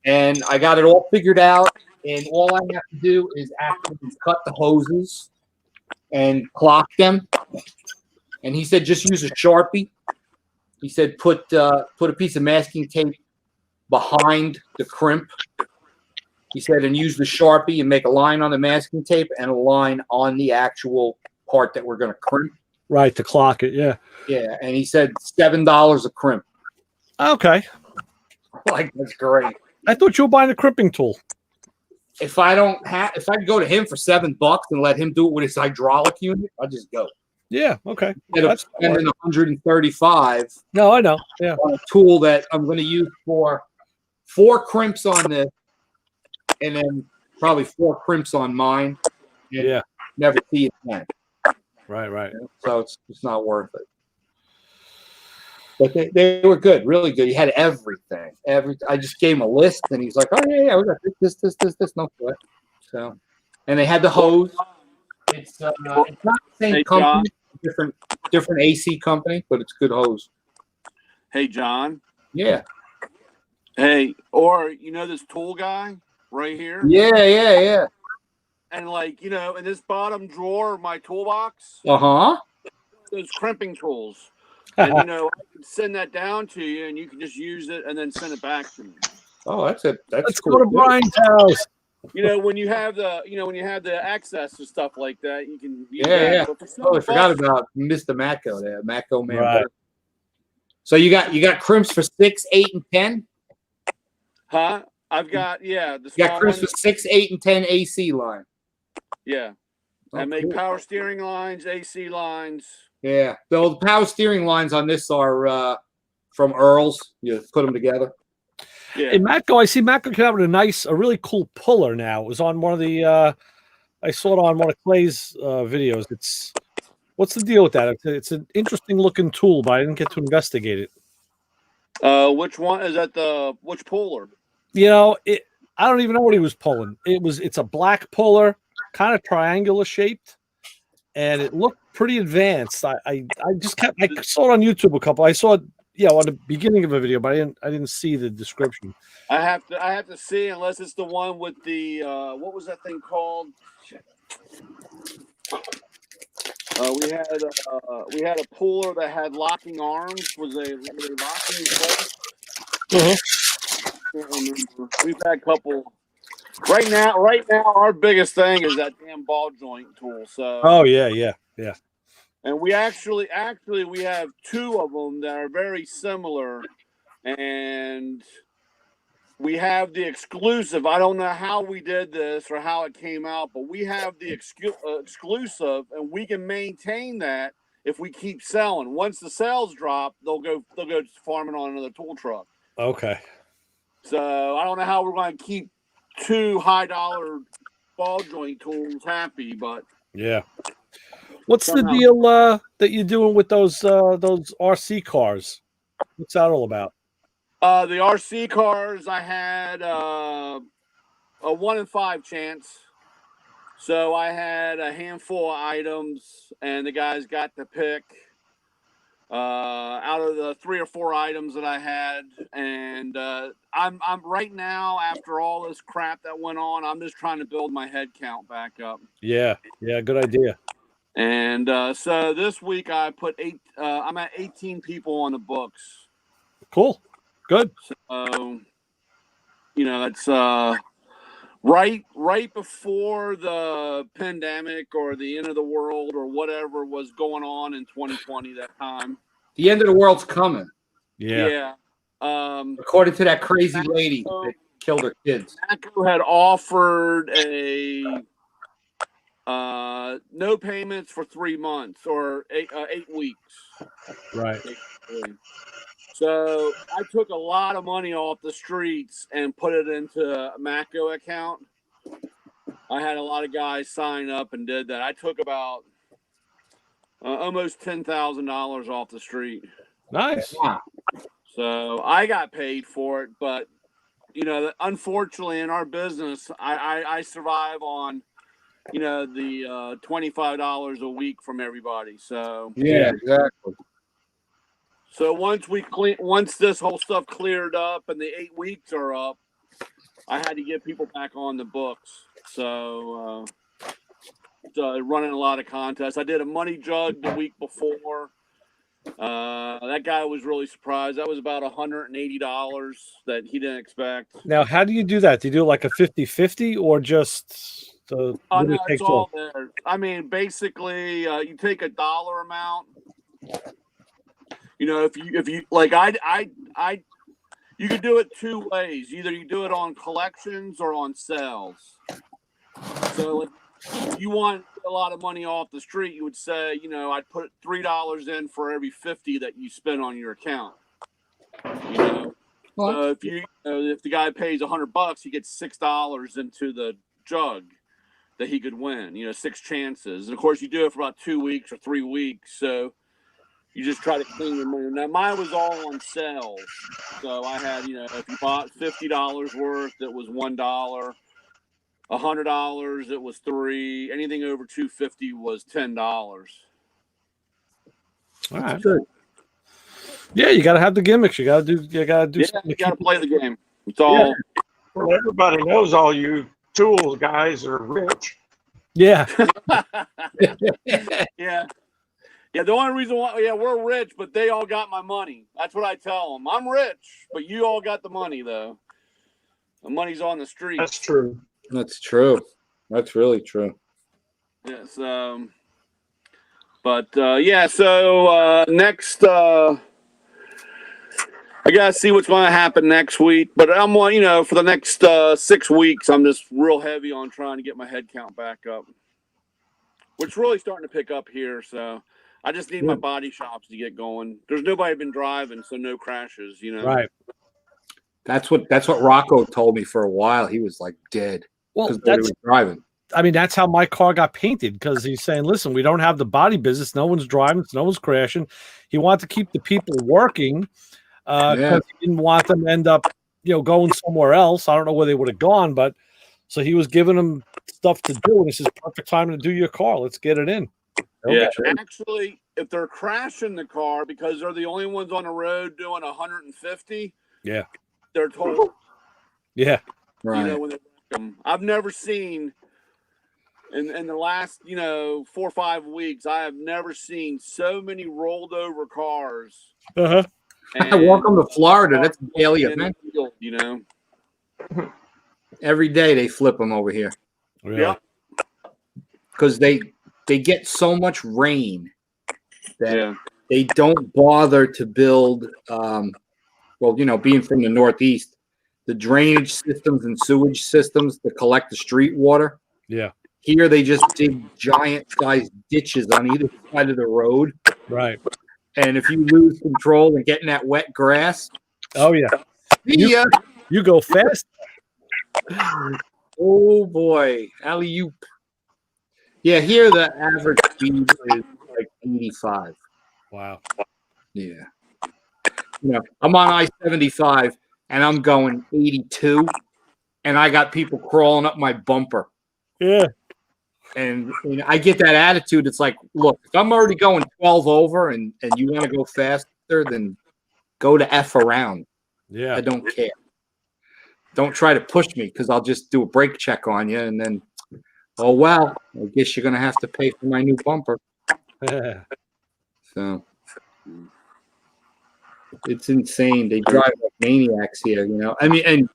B: And I got it all figured out, and all I have to do is actually cut the hoses and clock them. And he said, just use a Sharpie. He said, put a piece of masking tape behind the crimp. He said, and use the Sharpie and make a line on the masking tape and a line on the actual part that we're going to crimp.
C: Right, to clock it. Yeah.
B: Yeah. And he said $7 a crimp.
C: Okay.
B: Like, that's great.
C: I thought you were buying a crimping tool.
B: If I go to him for $7 and let him do it with his hydraulic unit, I'll just go.
C: Yeah. Okay.
B: Instead of spending $135
C: No, I know. Yeah.
B: on a tool that I'm going to use for 4 crimps on this, and then probably 4 crimps on mine. And
C: Yeah.
B: never see it again.
C: Right.
B: So it's not worth it. But they were good, really good. He had everything. I just gave him a list, and he's like, "Oh yeah, we got this, no sweat." So, and they had the hose. It's not the same
D: Hey,
B: company, different AC company, but it's good hose.
D: Hey, John.
B: Yeah.
D: Hey, or you know this tool guy right here?
B: Yeah.
D: And like, you know, in this bottom drawer of my toolbox,
B: Uh-huh.
D: those crimping tools. And you know, I can send that down to you and you can just use it and then send it back to me.
B: Oh, that's
C: Let's
B: cool.
C: go to Brian's house.
D: You know, when you have the access to stuff like that, you can use
B: Yeah.
D: that. But for
B: Oh, I forgot
D: $7,
B: about Mr. Matco there. Matco man.
C: Right.
B: So you got crimps for 6, 8, and 10?
D: huh? I've got the
B: You
D: small
B: got crimps for
D: ones.
B: 6, 8, and 10 AC line.
D: Yeah.
B: Oh,
D: I make
B: cool.
D: power steering lines, AC lines.
B: Yeah. The power steering lines on this are from Earl's. You put them together.
D: Yeah.
C: Hey, Matco, I see Matco came out with a really cool puller now. It was on one of the I saw it on one of Clay's videos. What's the deal with that? It's an interesting looking tool, but I didn't get to investigate it.
D: Which one is that? Which puller?
C: You know, I don't even know what he was pulling. It's a black puller, kind of triangular shaped, and it looked pretty advanced. I saw it on YouTube a couple. I saw it, on the beginning of a video, but I didn't see the description.
D: I have to see, unless it's the one with the what was that thing called? We had a puller that had locking arms. Were they locking in place?
C: Uh-huh.
D: I can't remember. We've had a couple. Right now, our biggest thing is that damn ball joint tool. So.
C: Oh yeah.
D: And we actually we have two of them that are very similar, and we have the exclusive. I don't know how we did this or how it came out, but we have the exclusive, and we can maintain that if we keep selling. Once the sales drop, they'll go farming on another tool truck.
C: Okay.
D: So I don't know how we're going to keep two high-dollar ball joint tools happy, but
C: Yeah. What's
D: somehow.
C: the deal that you're doing with those RC cars? What's that all about?
D: The RC cars, I had a 1 in 5 chance. So I had a handful of items, and the guys got to pick out of the 3 or 4 items that I had. And I'm right now, after all this crap that went on, I'm just trying to build my head count back up.
C: Yeah, good idea.
D: And so this week I put I'm at 18 people on the books.
C: Cool. Good.
D: So, that's right before the pandemic or the end of the world or whatever was going on in 2020 that time.
B: The end of the world's coming.
C: Yeah.
B: According to that crazy lady that killed her kids.
D: Matco had offered no payments for 3 months or 8 weeks.
C: Right.
D: So I took a lot of money off the streets and put it into a Matco account. I had a lot of guys sign up and did that. I took about almost $10,000 off the street.
C: Nice.
B: Wow. So
D: I got paid for it, but unfortunately in our business, I survive on the $25 a week from everybody. So
B: yeah, exactly.
D: So once this whole stuff cleared up and the 8 weeks are up, I had to get people back on the books. So running a lot of contests. I did a money jug the week before. That guy was really surprised. That was about $180 that he didn't expect.
C: Now, how do you do that? Do you do like a 50-50 or just the
D: No, it's all there. I mean, basically, you take a dollar amount. If you like, you could do it 2 ways. Either you do it on collections or on sales. So if you want a lot of money off the street, you would say, I'd put $3 in for every 50 that you spend on your account. So if the guy pays $100, he gets $6 into the jug that he could win. 6 chances, and of course you do it for about 2 weeks or 3 weeks. So you just try to clean your money. Now mine was all on sales, so I had, if you bought $50 worth, it was $1. $100, it was $3. Anything over $250 was $10.
C: All right.
B: Good.
C: Yeah, you got to have the gimmicks. You got to do. You got to do.
D: Yeah,
C: something
D: you
C: to
D: got to
C: keep-
D: play the game. It's all.
F: Well, everybody knows all you tool guys are rich.
C: Yeah.
D: Yeah. Yeah, the only reason why, we're rich, but they all got my money. That's what I tell them. I'm rich, but you all got the money, though. The money's on the street.
F: That's true.
B: That's true. That's really true.
D: Yes. So next, I gotta see what's going to happen next week. But I'm on, for the next 6 weeks, I'm just real heavy on trying to get my head count back up, which is really starting to pick up here. So I just need my body shops to get going. There's nobody been driving, so no crashes.
C: Right.
B: That's what Rocco told me for a while. He was like dead
C: Well,
B: because nobody was driving.
C: I mean, that's how my car got painted, because he's saying, listen, we don't have the body business. No one's driving. No one's crashing. He wanted to keep the people working because he didn't want them to end up, going somewhere else. I don't know where they would have gone, but so he was giving them stuff to do. And he says, perfect time to do your car. Let's get it in.
D: Yeah, actually, if they're crashing the car because they're the only ones on the road doing 150,
C: Yeah.
D: they're told.
C: Yeah.
B: Right.
D: When they wreck them. I've never seen in the last 4 or 5 weeks. I have never seen so many rolled over cars.
C: Uh-huh.
B: Welcome to Florida. That's a daily event. Every day they flip them over here
C: Yeah.
B: because they get so much rain that they don't bother to build. Being from the Northeast, the drainage systems and sewage systems to collect the street water.
C: Yeah.
B: Here they just dig giant sized ditches on either side of the road.
C: Right.
B: And if you lose control and get in that wet grass,
C: Oh, yeah.
B: yeah.
C: You go fast.
B: Oh boy, alley-oop. Yeah, here the average speed is like 85.
C: Wow.
B: Yeah. I'm on I-75 and I'm going 82 and I got people crawling up my bumper.
C: Yeah.
B: And I get that attitude. It's like, look, if I'm already going 12 over and you want to go faster, then go to F around.
C: Yeah.
B: I don't care. Don't try to push me because I'll just do a brake check on you and then, oh, well, I guess you're going to have to pay for my new bumper. So it's insane. They drive like maniacs here, I mean, and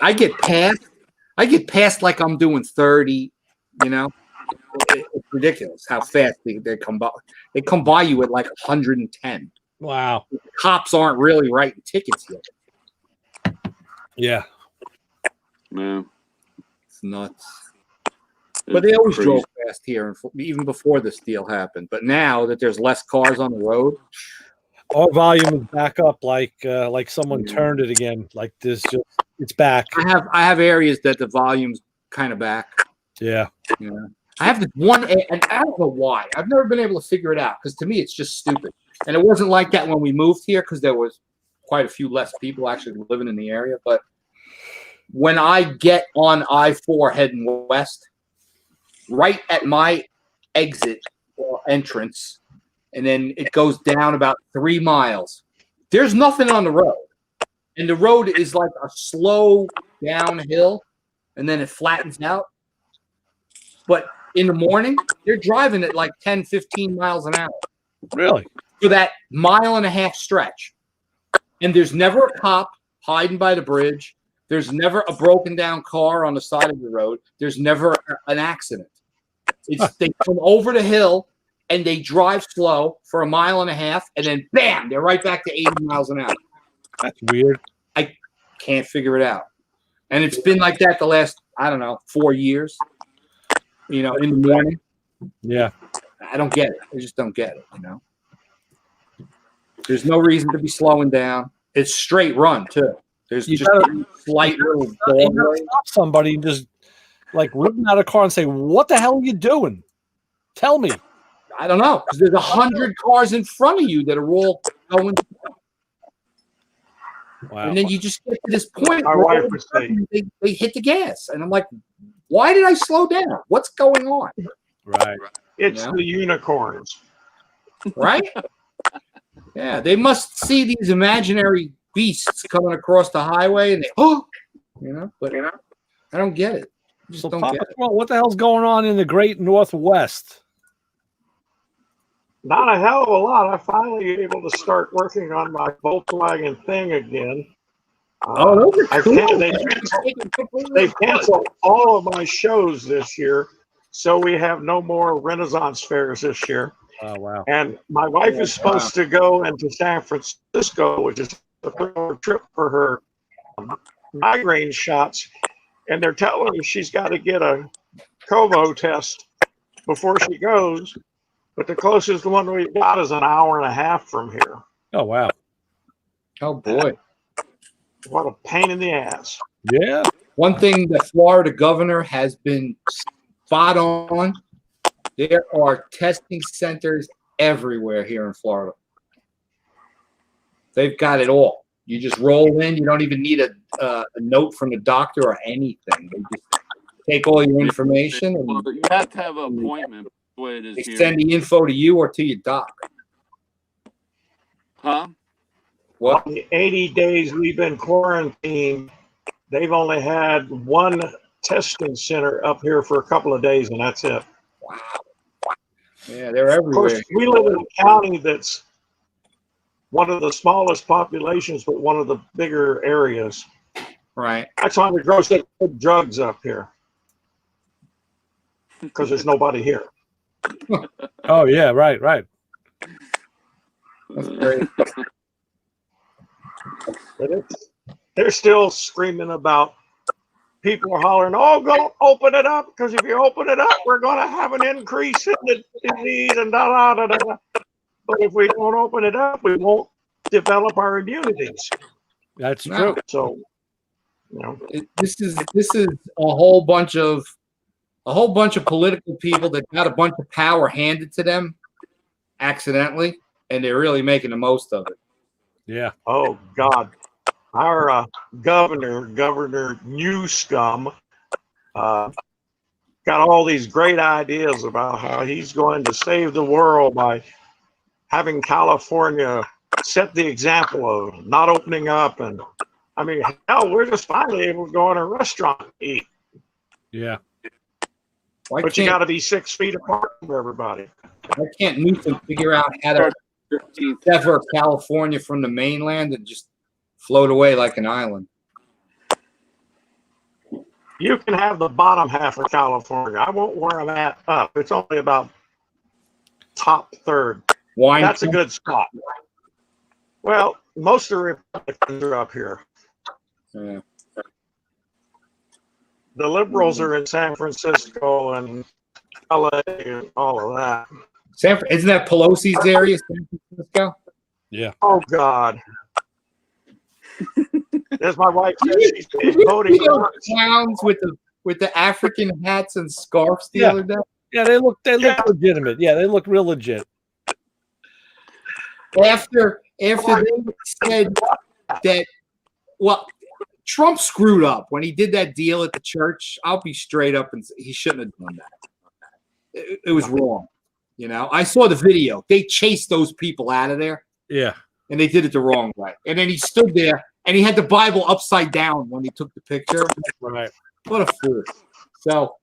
B: I get past like I'm doing 30, It's ridiculous how fast they come by. They come by you at like 110.
C: Wow.
B: Cops aren't really writing tickets yet.
C: Yeah.
D: No.
B: It's nuts. But they always drove fast here, even before this deal happened. But now that there's less cars on the road,
C: Our volume is back up like someone turned it again. Like this, it's back.
B: I have areas that the volume's kind of back.
C: Yeah.
B: I have this one, and I don't know why. I've never been able to figure it out because to me it's just stupid. And it wasn't like that when we moved here because there was quite a few less people actually living in the area. But when I get on I-4 heading west, right at my exit or entrance, and then it goes down about 3 miles, there's nothing on the road. And the road is like a slow downhill, and then it flattens out. But in the morning, they're driving at like 10, 15 miles an hour.
C: Really?
B: For that 1.5 mile stretch. And there's never a cop hiding by the bridge. There's never a broken down car on the side of the road. There's never an accident. They come over the hill and they drive slow for 1.5 miles, and then bam, they're right back to 80 miles an hour.
C: That's weird.
B: I can't figure it out. And it's been like that the last, 4 years. In the morning.
C: Yeah.
B: I don't get it. I just don't get it, There's no reason to be slowing down. It's straight run, too. There's just a slight little
C: You gotta stop somebody and just like rip them out of the car and say, "What the hell are you doing? Tell me."
B: I don't know, because there's 100 cars in front of you that are all going.
C: Wow.
B: And then you just get to this point
F: My
B: where
F: wife
B: all of a
F: would say-
B: sudden they hit the gas. And I'm like, why did I slow down? What's going on?
C: Right.
F: It's
B: Yeah.
F: the unicorns.
B: Right? Yeah, they must see these imaginary beasts coming across the highway and they, but I don't get it. I just
C: So,
B: don't
C: Papa
B: get it.
C: Squirrel, what the hell's going on in the great Northwest?
F: Not a hell of a lot. I'm finally able to start working on my Volkswagen thing again.
B: Oh, those are cool.
F: They've canceled all of my shows this year, so we have no more Renaissance fairs this year.
C: Oh, wow.
F: And my wife is supposed to go into San Francisco, which is a 3-hour trip for her migraine shots. And they're telling her she's got to get a Covo test before she goes. But the closest one we've got is an hour and a half from here.
C: Oh, wow.
B: Oh, boy.
F: What a pain in the ass.
C: Yeah.
B: One thing the Florida governor has been spot on, there are testing centers everywhere here in Florida. They've got it all. You just roll in. You don't even need a note from the doctor or anything. They just take all your information
D: Well,
B: and
D: you have to have an appointment. The way it is
B: they
D: here.
B: send the info to you or to your doc.
D: Huh?
B: What?
F: The 80 days we've been quarantined, they've only had one testing center up here for a couple of days, and that's it.
B: Wow. Yeah, they're
F: Of course,
B: everywhere.
F: we live in a county that's one of the smallest populations, but one of the bigger areas.
B: Right.
F: That's why we grow such good drugs up here, because there's nobody here.
C: Oh, yeah. Right. Right.
B: That's great.
F: But they're still screaming about, people are hollering, oh, go open it up, because if you open it up, we're going to have an increase in the disease and da da da da. But if we don't open it up, we won't develop our immunities.
C: That's
B: No.
C: true.
F: So,
B: This is a whole bunch of political people that got a bunch of power handed to them accidentally, and they're really making the most of it.
C: Yeah.
F: oh God, our Governor Newscomb, got all these great ideas about how he's going to save the world by having California set the example of not opening up. And I mean, hell, we're just finally able to go in a restaurant and eat,
C: Yeah.
B: Why
F: but you got
B: can't
F: to be 6 feet apart from everybody.
B: Newsom figure out how to sever California from the mainland and just float away like an island?
F: You can have the bottom half of California. I won't wear them up. It's only about top third.
B: Wine.
F: That's a good spot. Well, most of the Republicans are up here.
B: Yeah.
F: The liberals are in San Francisco and LA and all of that.
B: Isn't that Pelosi's area, San Francisco?
F: Oh God. As my wife said, she's been voting.
B: You know, clowns with the African hats and scarves the
C: Yeah.
B: other day.
C: Yeah. They look
F: Yeah.
C: legitimate. Yeah. They look real legit.
B: After they said that, well, Trump screwed up when he did that deal at the church. I'll be straight up and say he shouldn't have done that. It was wrong. You know, I saw the video. They chased those people out of there,
C: Yeah.
B: and they did it the wrong way. And then he stood there, and he had the Bible upside down when he took the picture.
C: Right.
B: What a fool! So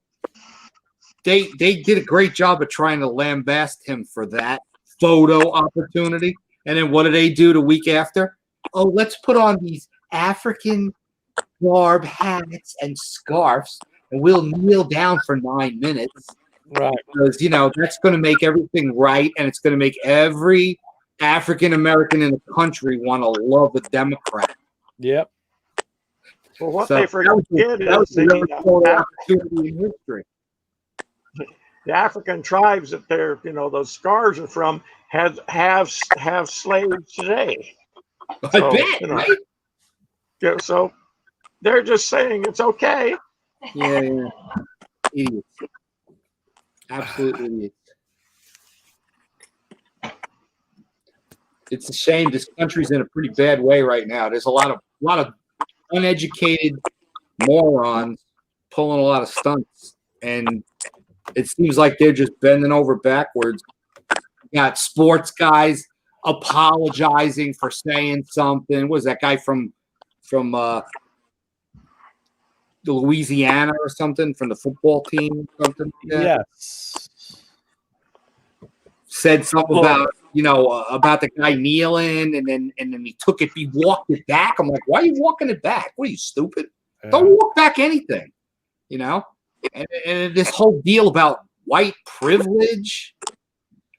B: they did a great job of trying to lambaste him for that photo opportunity. And then what do they do the week after? Oh, let's put on these African garb hats and scarves, and we'll kneel down for 9 minutes.
C: Right.
B: Because, you know, that's going to make everything right, and it's going to make every African American in the country want to love a Democrat.
C: Yep.
F: Well, what
B: So
F: they
B: that
F: forget
B: was
F: is
B: the other photo opportunity in history.
F: the African tribes that they're, those scars are from have slaves today.
B: I
F: So,
B: bet, right?
F: Yeah, so they're just saying it's okay.
B: Yeah. Idiots. Absolute idiots. It's a shame. This country's in a pretty bad way right now. There's a lot of uneducated morons pulling a lot of stunts, and it seems like they're just bending over backwards. You got sports guys apologizing for saying something. What was that guy from the Louisiana or something, from the football team? Something like that?
C: Yes.
B: Said something about about the guy kneeling, and then he took it. He walked it back. I'm like, why are you walking it back? What are you, stupid?
C: Yeah.
B: Don't walk back anything, And this whole deal about white privilege.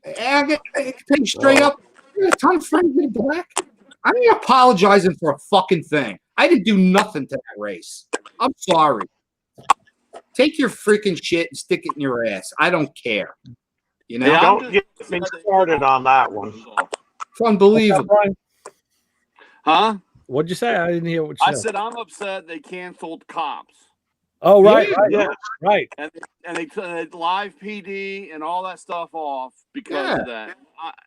B: I can tell you straight up, I got a ton of friends that are black. I ain't apologizing for a fucking thing. I didn't do nothing to that race. I'm sorry. Take your freaking shit and stick it in your ass. I don't care.
D: Yeah,
F: Don't get me started on that one.
B: It's unbelievable.
D: Huh?
C: What'd you say? I didn't hear what you
D: I
C: said.
D: said I'm upset they canceled Cops.
C: Oh, right,
F: Yeah.
C: right.
D: And they took live PD and all that stuff off because of that.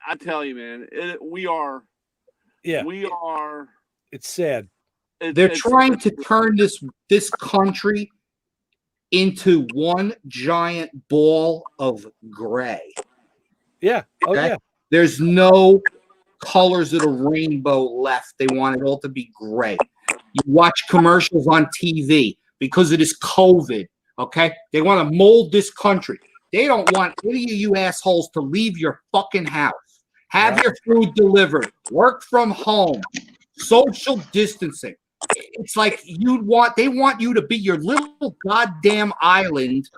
D: I tell you, man, we are.
C: It's sad.
B: They're trying to turn this country into one giant ball of gray.
C: Yeah. Oh,
B: Okay?
C: yeah.
B: There's no colors of the rainbow left. They want it all to be gray. You watch commercials on TV because of this COVID, okay? They want to mold this country. They don't want any of you assholes to leave your fucking house. Have your food delivered. Work from home. Social distancing. It's like they want you to be your little goddamn island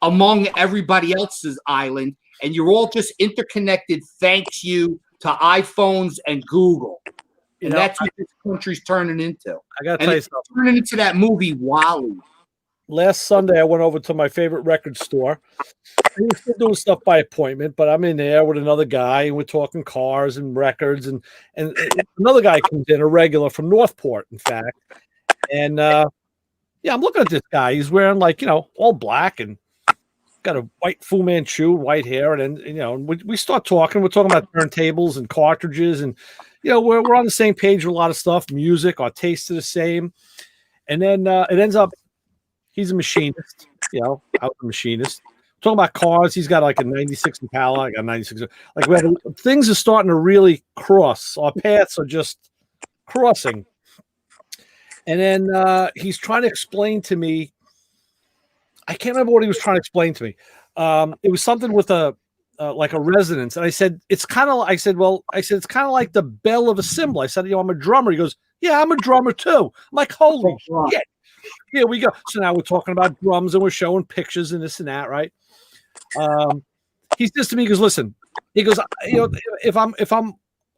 B: among everybody else's island, and you're all just interconnected thanks you to iPhones and Google. And that's what this country's turning into.
C: I got to tell you
B: it's
C: something.
B: turning into that movie Wall-E.
C: Last Sunday, I went over to my favorite record store. We were still doing stuff by appointment, but I'm in there with another guy, and we're talking cars and records, and another guy comes in, a regular from Northport, in fact. And I'm looking at this guy. He's wearing all black and got a white Fu Manchu, white hair, and then we start talking. We're talking about turntables and cartridges, and we're on the same page with a lot of stuff, music. Our tastes are the same, and then it ends up. He's a machinist, out a machinist. Talking about cars, he's got like a 96 Impala. I got a 96. Things are starting to really cross. Our paths are just crossing. And then he's trying to explain to me. I can't remember what he was trying to explain to me. It was something with a resonance, and I said it's kind of. I said it's kind of like the bell of a cymbal. I said, I'm a drummer. He goes, yeah, I'm a drummer too. I'm like, holy shit. Here we go. So now we're talking about drums and we're showing pictures and this and that, right? He says to me, he goes, listen, he goes, if I'm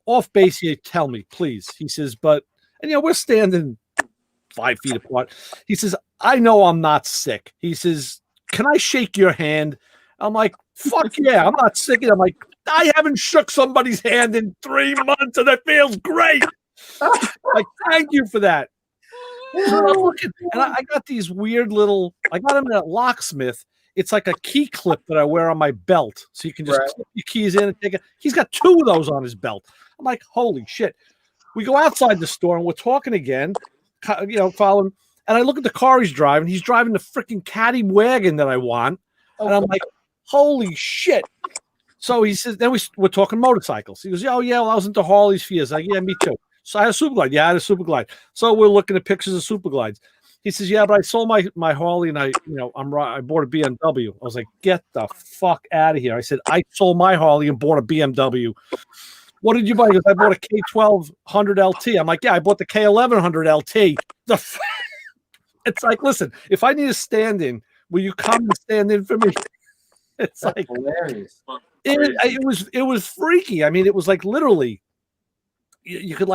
C: off base here, tell me, please. He says, but we're standing 5 feet apart. He says, I know I'm not sick. He says, can I shake your hand? I'm like, fuck yeah, I'm not sick. And I'm like, I haven't shook somebody's hand in 3 months and it feels great. Like, thank you for that. So I got these weird little. I got them at Locksmith. It's like a key clip that I wear on my belt, so you can just clip your keys in and take it. He's got 2 of those on his belt. I'm like, holy shit! We go outside the store and we're talking again, following. And I look at the car he's driving. He's driving the freaking caddy wagon that I want, and I'm like, holy shit! So he says, then we're talking motorcycles. He goes, oh yeah, well, I was into Harleys for years. Like, yeah, me too. So I had a Super Glide. Yeah, I had a Super Glide. So we're looking at pictures of Super Glides. He says, yeah, but I sold my Harley and I bought a BMW. I was like, get the fuck out of here. I said, I sold my Harley and bought a BMW. What did you buy? He goes, I bought a K1200 LT. I'm like, yeah, I bought the K1100 LT. It's like, listen, if I need a stand-in, will you come and stand in for me? It's like
B: hilarious.
C: It was freaky. I mean, it was like literally. You could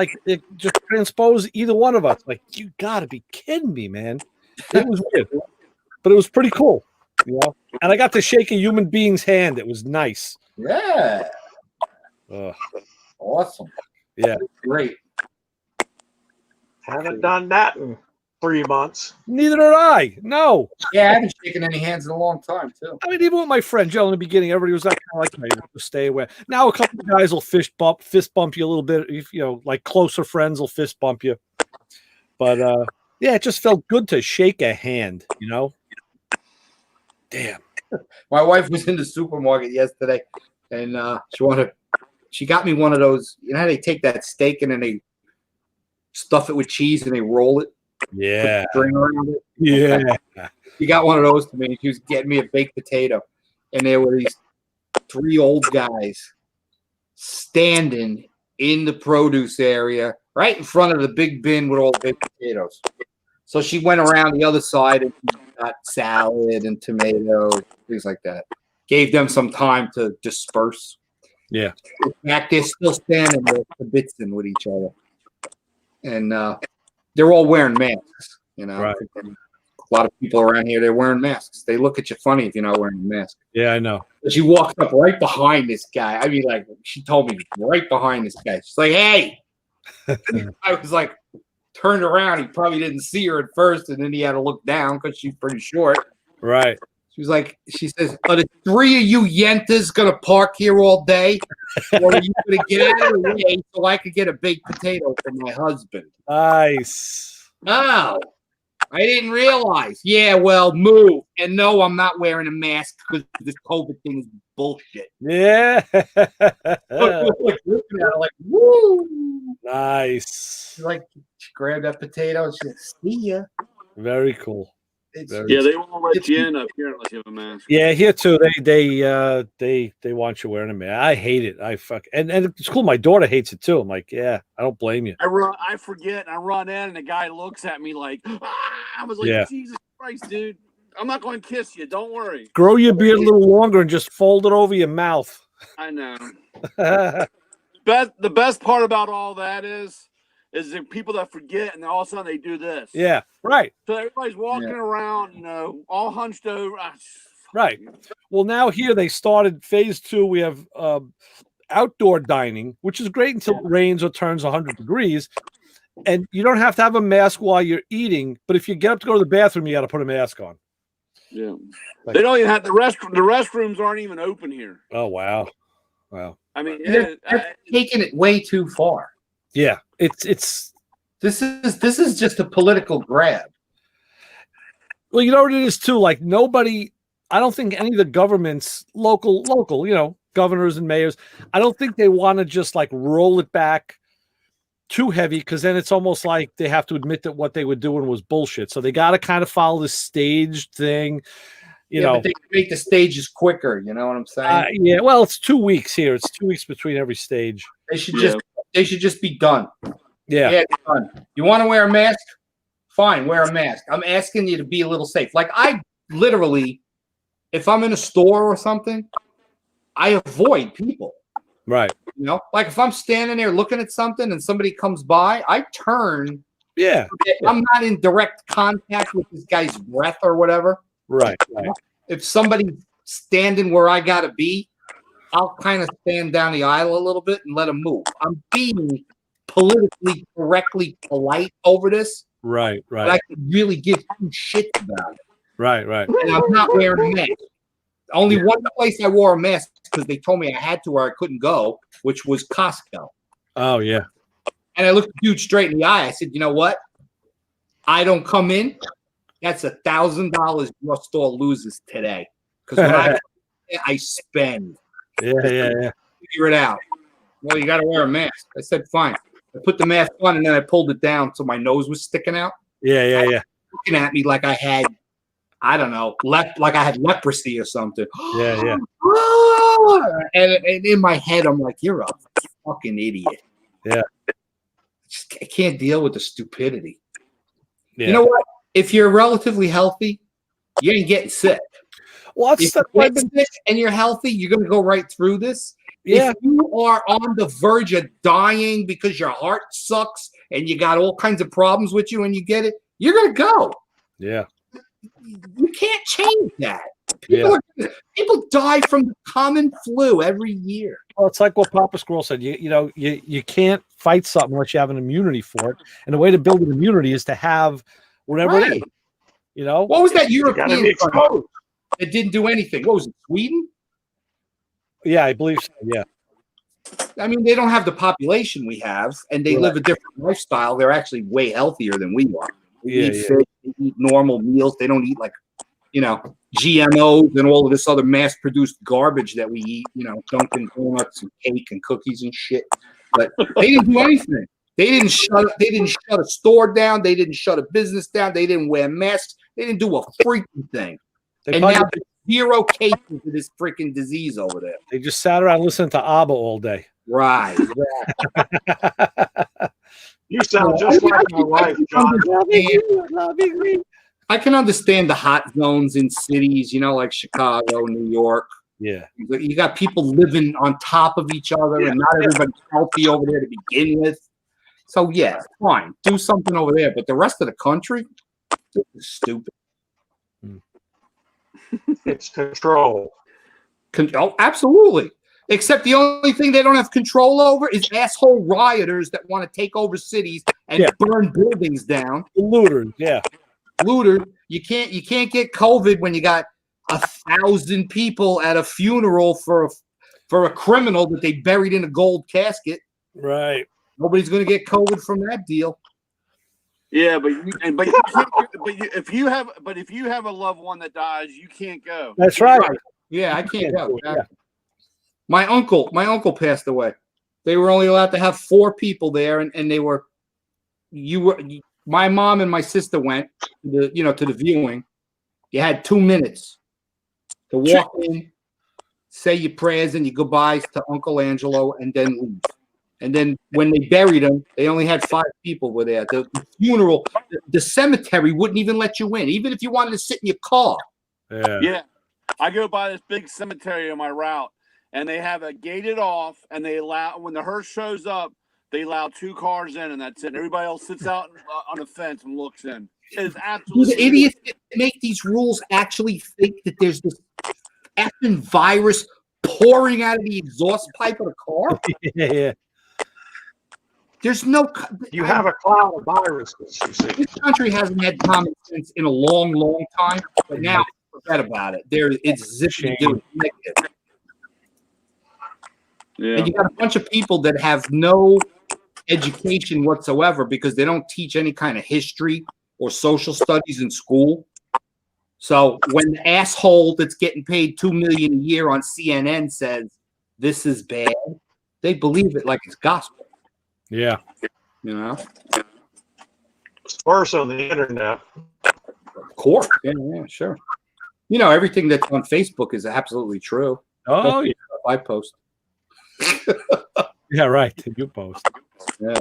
C: just transpose either one of us. Like, you gotta be kidding me, man. It was weird, but it was pretty cool, And I got to shake a human being's hand. It was nice.
B: Yeah. Awesome.
C: Yeah.
B: Great.
F: Haven't done that in 3 months.
C: Neither did I. No.
B: Yeah, I haven't shaken any hands in a long time too.
C: I mean, even with my friend Joe in the beginning, everybody was like, "Hey, stay away." Now a couple of guys will fist bump you a little bit. If, like closer friends will fist bump you. But yeah, it just felt good to shake a hand. Damn.
B: My wife was in the supermarket yesterday, and she got me one of those. You know how they take that steak and then they stuff it with cheese and they roll it.
C: Yeah.
B: Put string around it.
C: Yeah.
B: She got one of those to me. She was getting me a baked potato, and there were these 3 old guys standing in the produce area right in front of the big bin with all the baked potatoes. So she went around the other side and got salad and tomatoes, things like that. Gave them some time to disperse.
C: Yeah.
B: Back there, still standing there, kibitzing with each other, and they're all wearing masks.
C: Right.
B: A lot of people around here, they're wearing masks. They look at you funny if you're not wearing a mask.
C: Yeah, I know.
B: But she walked up right behind this guy. I mean, like, she told me right behind this guy. She's like, "Hey." I was like, turned around. He probably didn't see her at first, and then he had to look down because she's pretty short.
C: Right.
B: She says, "Are the 3 of you yentas going to park here all day? Or are you going to get out of the way so I could get a baked potato for my husband?"
C: Nice.
B: Oh, I didn't realize. Yeah, well, move. And no, I'm not wearing a mask because this COVID thing is bullshit.
C: Yeah.
B: Like, looking at her like, woo.
C: Nice.
B: She grabbed that potato and she said, "See ya."
C: Very cool.
D: Yeah, they won't let you in up here unless you have a mask.
C: Yeah, here too. They want you wearing a mask. I hate it. And it's cool. My daughter hates it too. I'm like, yeah, I don't blame you.
D: I forget, and I run in, and the guy looks at me like, I was like,
C: Yeah.
D: Jesus Christ, dude. I'm not going to kiss you. Don't worry.
C: Grow your beard a little longer and just fold it over your mouth.
D: I know. The best part about all that is the people that forget, and then all of a sudden they do this.
C: Yeah, right.
D: So everybody's walking around, all hunched over.
C: Right. Well, now here they started phase 2. We have outdoor dining, which is great until it rains or turns 100 degrees. And you don't have to have a mask while you're eating, but if you get up to go to the bathroom, you got to put a mask on.
D: Yeah. They don't even have the restrooms aren't even open here.
C: Oh, wow. Wow.
D: I mean,
B: They're taking it way too far.
C: Yeah. It's
B: This is just a political grab.
C: well, you know what it is too. Like I don't think any of the governments, local, governors and mayors, I don't think they want to just like roll it back too heavy, because then it's almost like they have to admit that what they were doing was bullshit. So they got to kind of follow this staged thing.
B: But they can make the stages quicker. You know what I'm saying?
C: Yeah. Well, it's 2 weeks here. It's 2 weeks between every stage.
B: They should just be done.
C: Yeah.
B: It's done. You want to wear a mask? Fine, wear a mask. I'm asking you to be a little safe. Like, I literally, if I'm in a store or something, I avoid people.
C: Right.
B: Like if I'm standing there looking at something and somebody comes by, I turn.
C: Yeah.
B: I'm not in direct contact with this guy's breath or whatever.
C: Right.
B: If somebody's standing where I gotta be, I'll kind of stand down the aisle a little bit and let them move. I'm being politically correctly polite over this.
C: Right.
B: But I can really give 2 shits about it.
C: Right.
B: And I'm not wearing a mask. Only one place I wore a mask because they told me I had to or I couldn't go, which was Costco.
C: Oh, yeah.
B: And I looked the dude straight in the eye. I said, "You know what? I don't come in. That's $1,000 your store loses today. Because when I spend."
C: Yeah.
B: Figure it out. Well, you got to wear a mask. I said, fine. I put the mask on and then I pulled it down so my nose was sticking out.
C: Yeah.
B: Looking at me like I had, I don't know, like I had leprosy or something.
C: Yeah.
B: And in my head, I'm like, "You're a fucking idiot."
C: Yeah.
B: I can't deal with the stupidity.
C: Yeah.
B: You know what? If you're relatively healthy, you ain't getting sick.
C: Well,
B: If you get sick and you're healthy, you're going to go right through this.
C: Yeah.
B: If you are on the verge of dying because your heart sucks and you got all kinds of problems with you and you get it, you're going to go.
C: Yeah.
B: You can't change that.
C: Yeah.
B: People die from the common flu every year.
C: Well, it's like what Papa Squirrel said. You can't fight something unless you have an immunity for it. And the way to build an immunity is to have whatever it is.
B: Right.
C: You know,
B: What was that
F: You got to be
B: European country
F: exposed.
B: that didn't do anything? What was it? Sweden?
C: yeah, I believe so. Yeah,
B: I mean, they don't have the population we have, and they live a different lifestyle. They're actually way healthier than we are. They
C: Yeah,
B: eat
C: yeah.
B: fish, they eat normal meals. They don't eat like, GMOs and all of this other mass-produced garbage that we eat. Dunkin' Donuts and cake and cookies and shit. But they didn't do anything. They didn't shut a store down. They didn't shut a business down. They didn't wear masks. They didn't do a freaking thing.
C: They
B: And
C: probably-
B: now there's 0 cases of this freaking disease over there.
C: they just sat around listening to ABBA all day.
B: Right.
F: You sound just like my wife, John.
B: I can understand the hot zones in cities, like Chicago, New York.
C: Yeah,
B: You got people living on top of each other, and not everybody's healthy over there to begin with. So yeah, fine, do something over there. But the rest of the country, this is stupid.
F: It's control.
B: Oh, absolutely. Except the only thing they don't have control over is asshole rioters that want to take over cities and burn buildings down.
C: looters. Yeah,
B: Looters. You can't get COVID when you got 1,000 people at a funeral for a criminal that they buried in a gold casket.
C: right.
B: Nobody's going to get COVID from that deal.
D: Yeah, but if you have a loved one that dies, you can't go.
C: That's right.
B: Yeah, I can't go.
C: Yeah.
B: My uncle passed away. They were only allowed to have 4 people there, and my mom and my sister went to the viewing. You had 2 minutes to walk in, say your prayers and your goodbyes to Uncle Angelo, and then leave. And then when they buried him, they only had 5 people were there. The funeral, the cemetery wouldn't even let you in, even if you wanted to sit in your car.
C: Yeah.
D: Yeah, I go by this big cemetery on my route, and they have it gated off, and they allow when the hearse shows up, they allow 2 cars in, and that's it. And everybody else sits out on the fence and looks in. It is
B: Do
D: absolutely
B: the idiots that make these rules actually think that there's this effing virus pouring out of the exhaust pipe of the car?
C: Yeah.
B: There's no.
F: You have a cloud of viruses, you see.
B: This country hasn't had common sense in a long, long time, but now forget about it. It's zipping negative.
D: Yeah.
B: And you got a bunch of people that have no education whatsoever because they don't teach any kind of history or social studies in school. So when the asshole that's getting paid $2 million a year on CNN says this is bad, they believe it like it's gospel.
C: Yeah.
F: It's worse on the internet.
B: Of course. Yeah, sure. Everything that's on Facebook is absolutely true.
C: Oh, yeah.
B: I post.
C: Yeah, right. You post.
B: Yeah.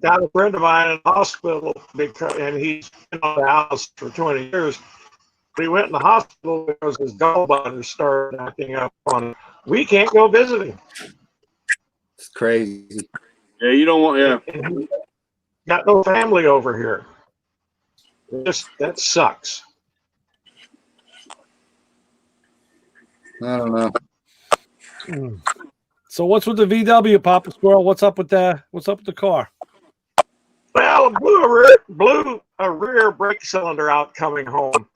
F: Got a friend of mine in the hospital and he's been on the house for 20 years. But he went in the hospital because his gallbladder started acting up on him. We can't go visit him.
B: It's crazy.
D: Yeah, you don't want. Yeah.
F: And he got no family over here. That sucks.
B: I don't know.
C: So what's with the VW, Papa Squirrel? What's up with the car?
F: Well, blew a rear brake cylinder out coming home.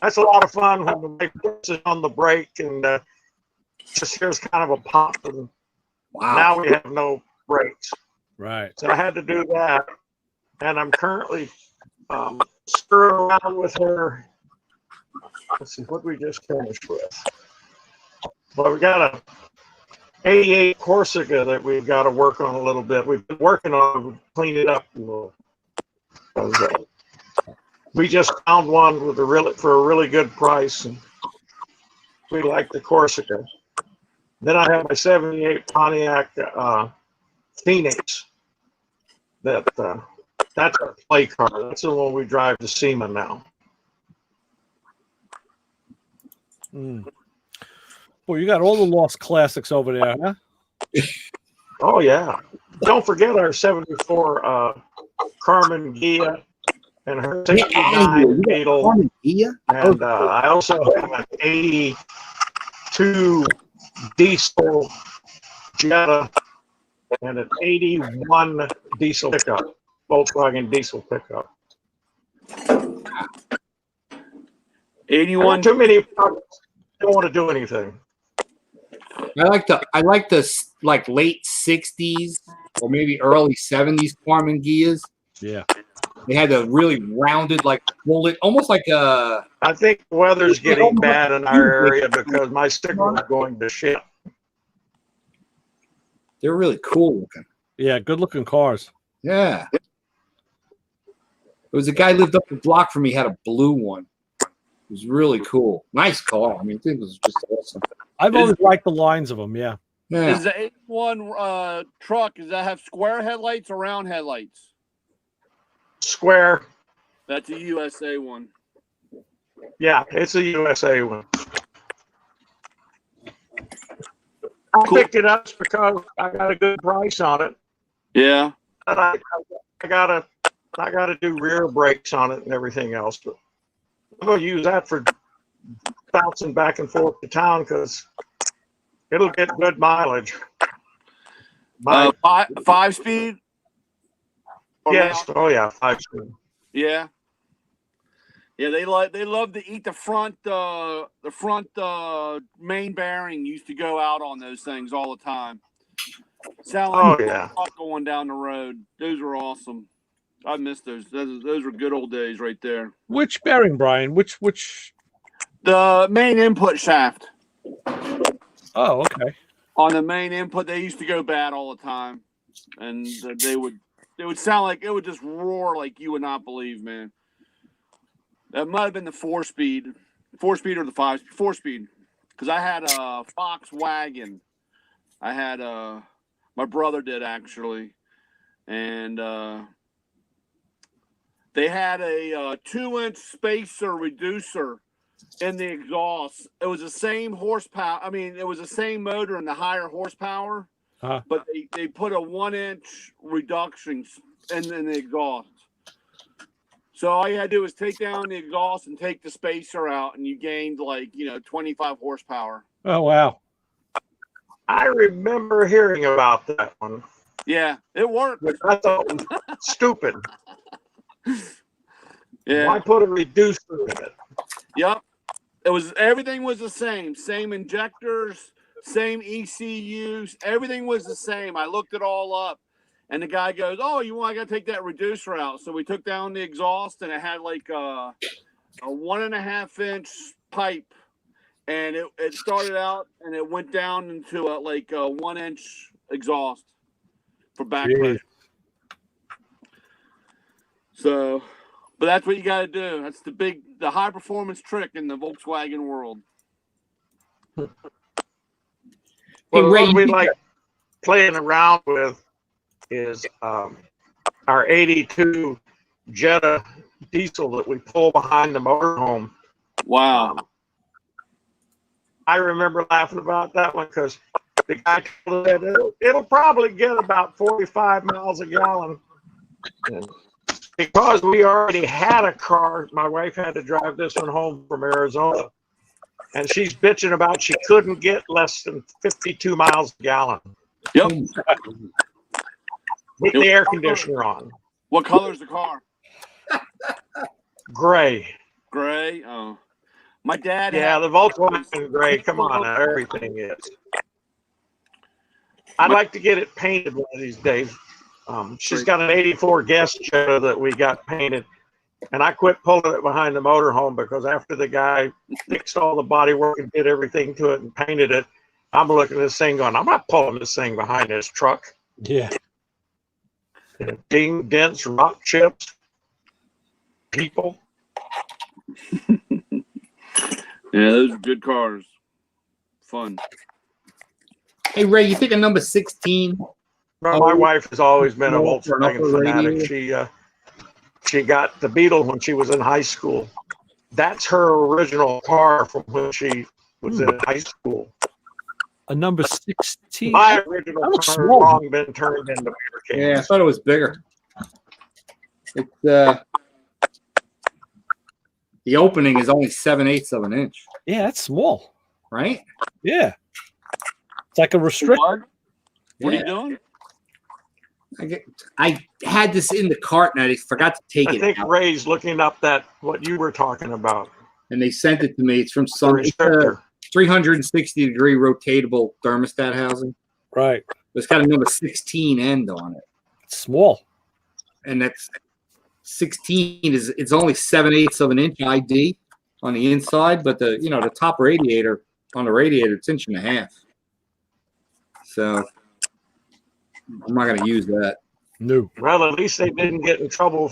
F: That's a lot of fun when the brake pushes on the brake and just hears kind of a pop. And
B: Wow.
F: now we have no brakes.
C: Right.
F: So I had to do that. And I'm currently screwing around with her. Let's see what we just finished with. Well, we got a 88 Corsica that we've got to work on a little bit. We've been working on it, clean it up a little. We just found one for a really good price, and we like the Corsica. Then I have my 78 Pontiac Phoenix. That's our play car. That's the one we drive to SEMA now.
C: Well, you got all the lost classics over there, huh?
F: Oh yeah! Don't forget our '74 Carmen Ghia and her '69 Beetle, and I also have an '82 diesel Jetta and an '81 diesel pickup, Volkswagen diesel pickup.
D: '81.
F: Too many don't want to do anything.
B: I like the like late '60s or maybe early '70s Carmen Gias.
C: Yeah.
B: They had a really rounded, like bullet, almost like a.
F: I think the weather's getting bad in our area because my signal is going to shit.
B: They're really cool looking.
C: Yeah, good looking cars.
B: Yeah. There was a guy lived up the block from me, had a blue one. It was really cool. Nice car. I mean, it was just awesome.
C: I've always liked the lines of them. Yeah.
B: Yeah.
D: Is the '81 truck? Does that have square headlights or round headlights?
F: Square.
D: That's a USA one.
F: Yeah, it's a USA one. I
D: Cool.
F: picked it up because I got a good price on it.
D: Yeah.
F: And I gotta do rear brakes on it and everything else. But I'm gonna use that for bouncing back and forth to town because it'll get good mileage.
D: Five speed. Or
F: Yes.
D: round?
F: Oh yeah. 5-speed.
D: Yeah. Yeah, they love to eat the front main bearing used to go out on those things all the time. Sound like
F: Oh yeah.
D: going down the road. Those were awesome. I miss those. Those were good old days right there.
C: Which bearing, Brian? Which?
D: The main input shaft.
C: Oh, okay.
D: On the main input, they used to go bad all the time, and they would sound like it would just roar like you would not believe, man. That might have been the 4-speed or the 5-speed, 4-speed, because I had a Fox wagon. I had my brother did actually, and they had a 2-inch spacer reducer in the exhaust. It was the same horsepower. I mean, it was the same motor and the higher horsepower, but they put a 1-inch reduction in the exhaust. So all you had to do was take down the exhaust and take the spacer out, and you gained 25 horsepower.
C: Oh, wow.
F: I remember hearing about that one.
D: Yeah, it worked.
F: Which I thought was stupid.
D: Yeah.
F: Why put a reducer in it?
D: Yep. Everything was the same injectors, same ECUs, everything was the same. I looked it all up, and the guy goes, "Oh, I got to take that reducer out." So we took down the exhaust, and it had like a 1.5-inch pipe, and it started out and it went down into a 1-inch exhaust for back pressure. So. But that's what you got to do. That's the high performance trick in the Volkswagen world.
F: Well,
B: Hey, Ray,
F: what we like playing around with is our '82 Jetta diesel that we pull behind the motorhome.
D: Wow.
F: I remember laughing about that one because the guy told us that it'll probably get about 45 miles a gallon. And because we already had a car, my wife had to drive this one home from Arizona, and she's bitching about she couldn't get less than 52 miles a gallon.
D: Yep.
F: With the air conditioner on.
D: What color's the car?
F: Gray.
D: Gray. Oh, my dad.
F: Yeah, the Volkswagen gray. Come on, now, everything is. I'd like to get it painted one of these days. She's got an '84 Guest Jetta that we got painted, and I quit pulling it behind the motorhome because after the guy fixed all the bodywork and did everything to it and painted it, I'm looking at this thing going, I'm not pulling this thing behind this truck.
C: Yeah.
F: Ding, dents, rock chips, people.
D: Yeah, those are good cars. Fun.
B: Hey, Ray, you think a number 16?
F: Well, my wife has always been a
B: Oh, for an
F: Volkswagen
B: upper
F: fanatic. She got the Beetle when she was in high school. That's her original car from when she was in high school.
C: A number 16.
F: My original
C: That looks
F: car has
C: small.
F: long been turned into beer cans.
B: Yeah, I thought it was bigger. It's the opening is only 7/8 of an inch,
C: Yeah, that's small.
B: right?
C: Yeah. It's like a restrict.
D: What? What are
B: Yeah.
D: you doing?
B: I had this in the cart and I forgot to take
F: I
B: it
F: think
B: out.
F: Ray's looking up what you were talking about.
B: And they sent it to me. It's from
F: The
B: some
F: restrictor.
B: 360-degree rotatable thermostat housing.
C: Right.
B: It's got a number 16 end on it.
C: It's small.
B: And that's 16 it's only 7/8 of an inch ID on the inside, but the top radiator on the radiator, it's 1.5 inches. So I'm not gonna use that.
C: No.
F: Well, at least they didn't get in trouble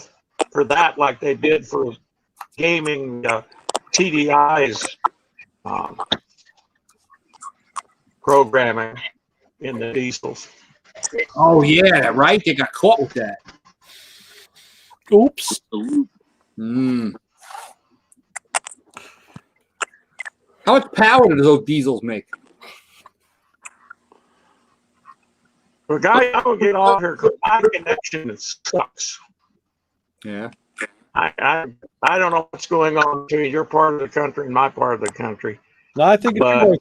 F: for that like they did for gaming TDI's programming in the diesels.
B: Oh yeah, right. They got caught with that.
C: Oops.
B: Mm. How much power do those diesels make?
F: Well, guy, I'm gonna get off here because my connection sucks.
B: Yeah.
F: I don't know what's going on between your part of the country and my part of the country.
C: No, I think
F: But-
C: it's yours.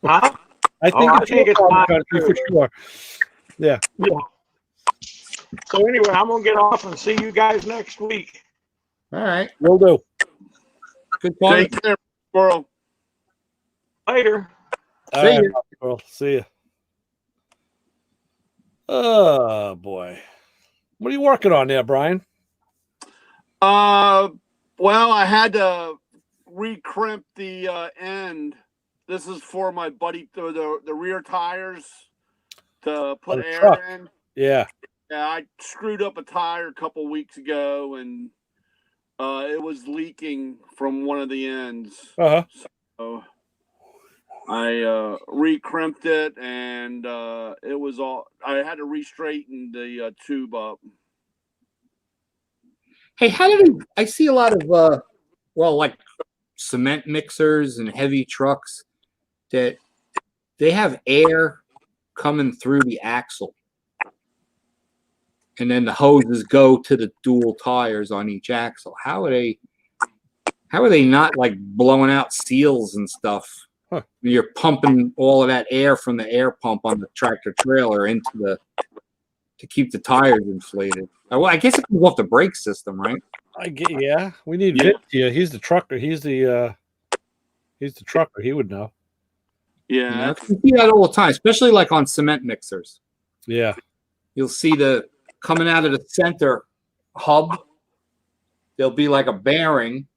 F: Huh?
C: I think
F: I
C: it's
F: think
C: your
F: it's
C: part of
F: mine
C: the country for
F: too.
C: sure.
F: Yeah. So anyway, I'm gonna get off and see you guys next week.
B: All right.
C: Will do.
B: Good point.
D: Take care, squirrel.
F: Later.
C: All
B: See
C: right,
B: ya.
C: Well, see you. Oh boy. What are you working on there, Brian?
D: Well, I had to recrimp the end. This is for my buddy, the rear tires to put
C: the
D: air
C: truck.
D: in.
C: Yeah.
D: Yeah, I screwed up a tire a couple weeks ago, and it was leaking from one of the ends.
C: Uh-huh.
D: So I recrimped it, and it was all. I had to re-straighten the tube up.
B: Hey, how do I see a lot of like cement mixers and heavy trucks that they have air coming through the axle, and then the hoses go to the dual tires on each axle. How are they not like blowing out seals and stuff?
C: Huh.
B: You're pumping all of that air from the air pump on the tractor trailer to keep the tires inflated. Well, I guess it comes off the brake system, right?
C: Yeah. We need
D: Yeah.
C: Vince here. He's the trucker. He's the trucker. He would know.
D: Yeah,
B: You know, you see that all the time, especially like on cement mixers.
C: Yeah.
B: You'll see the coming out of the center hub. There'll be like a bearing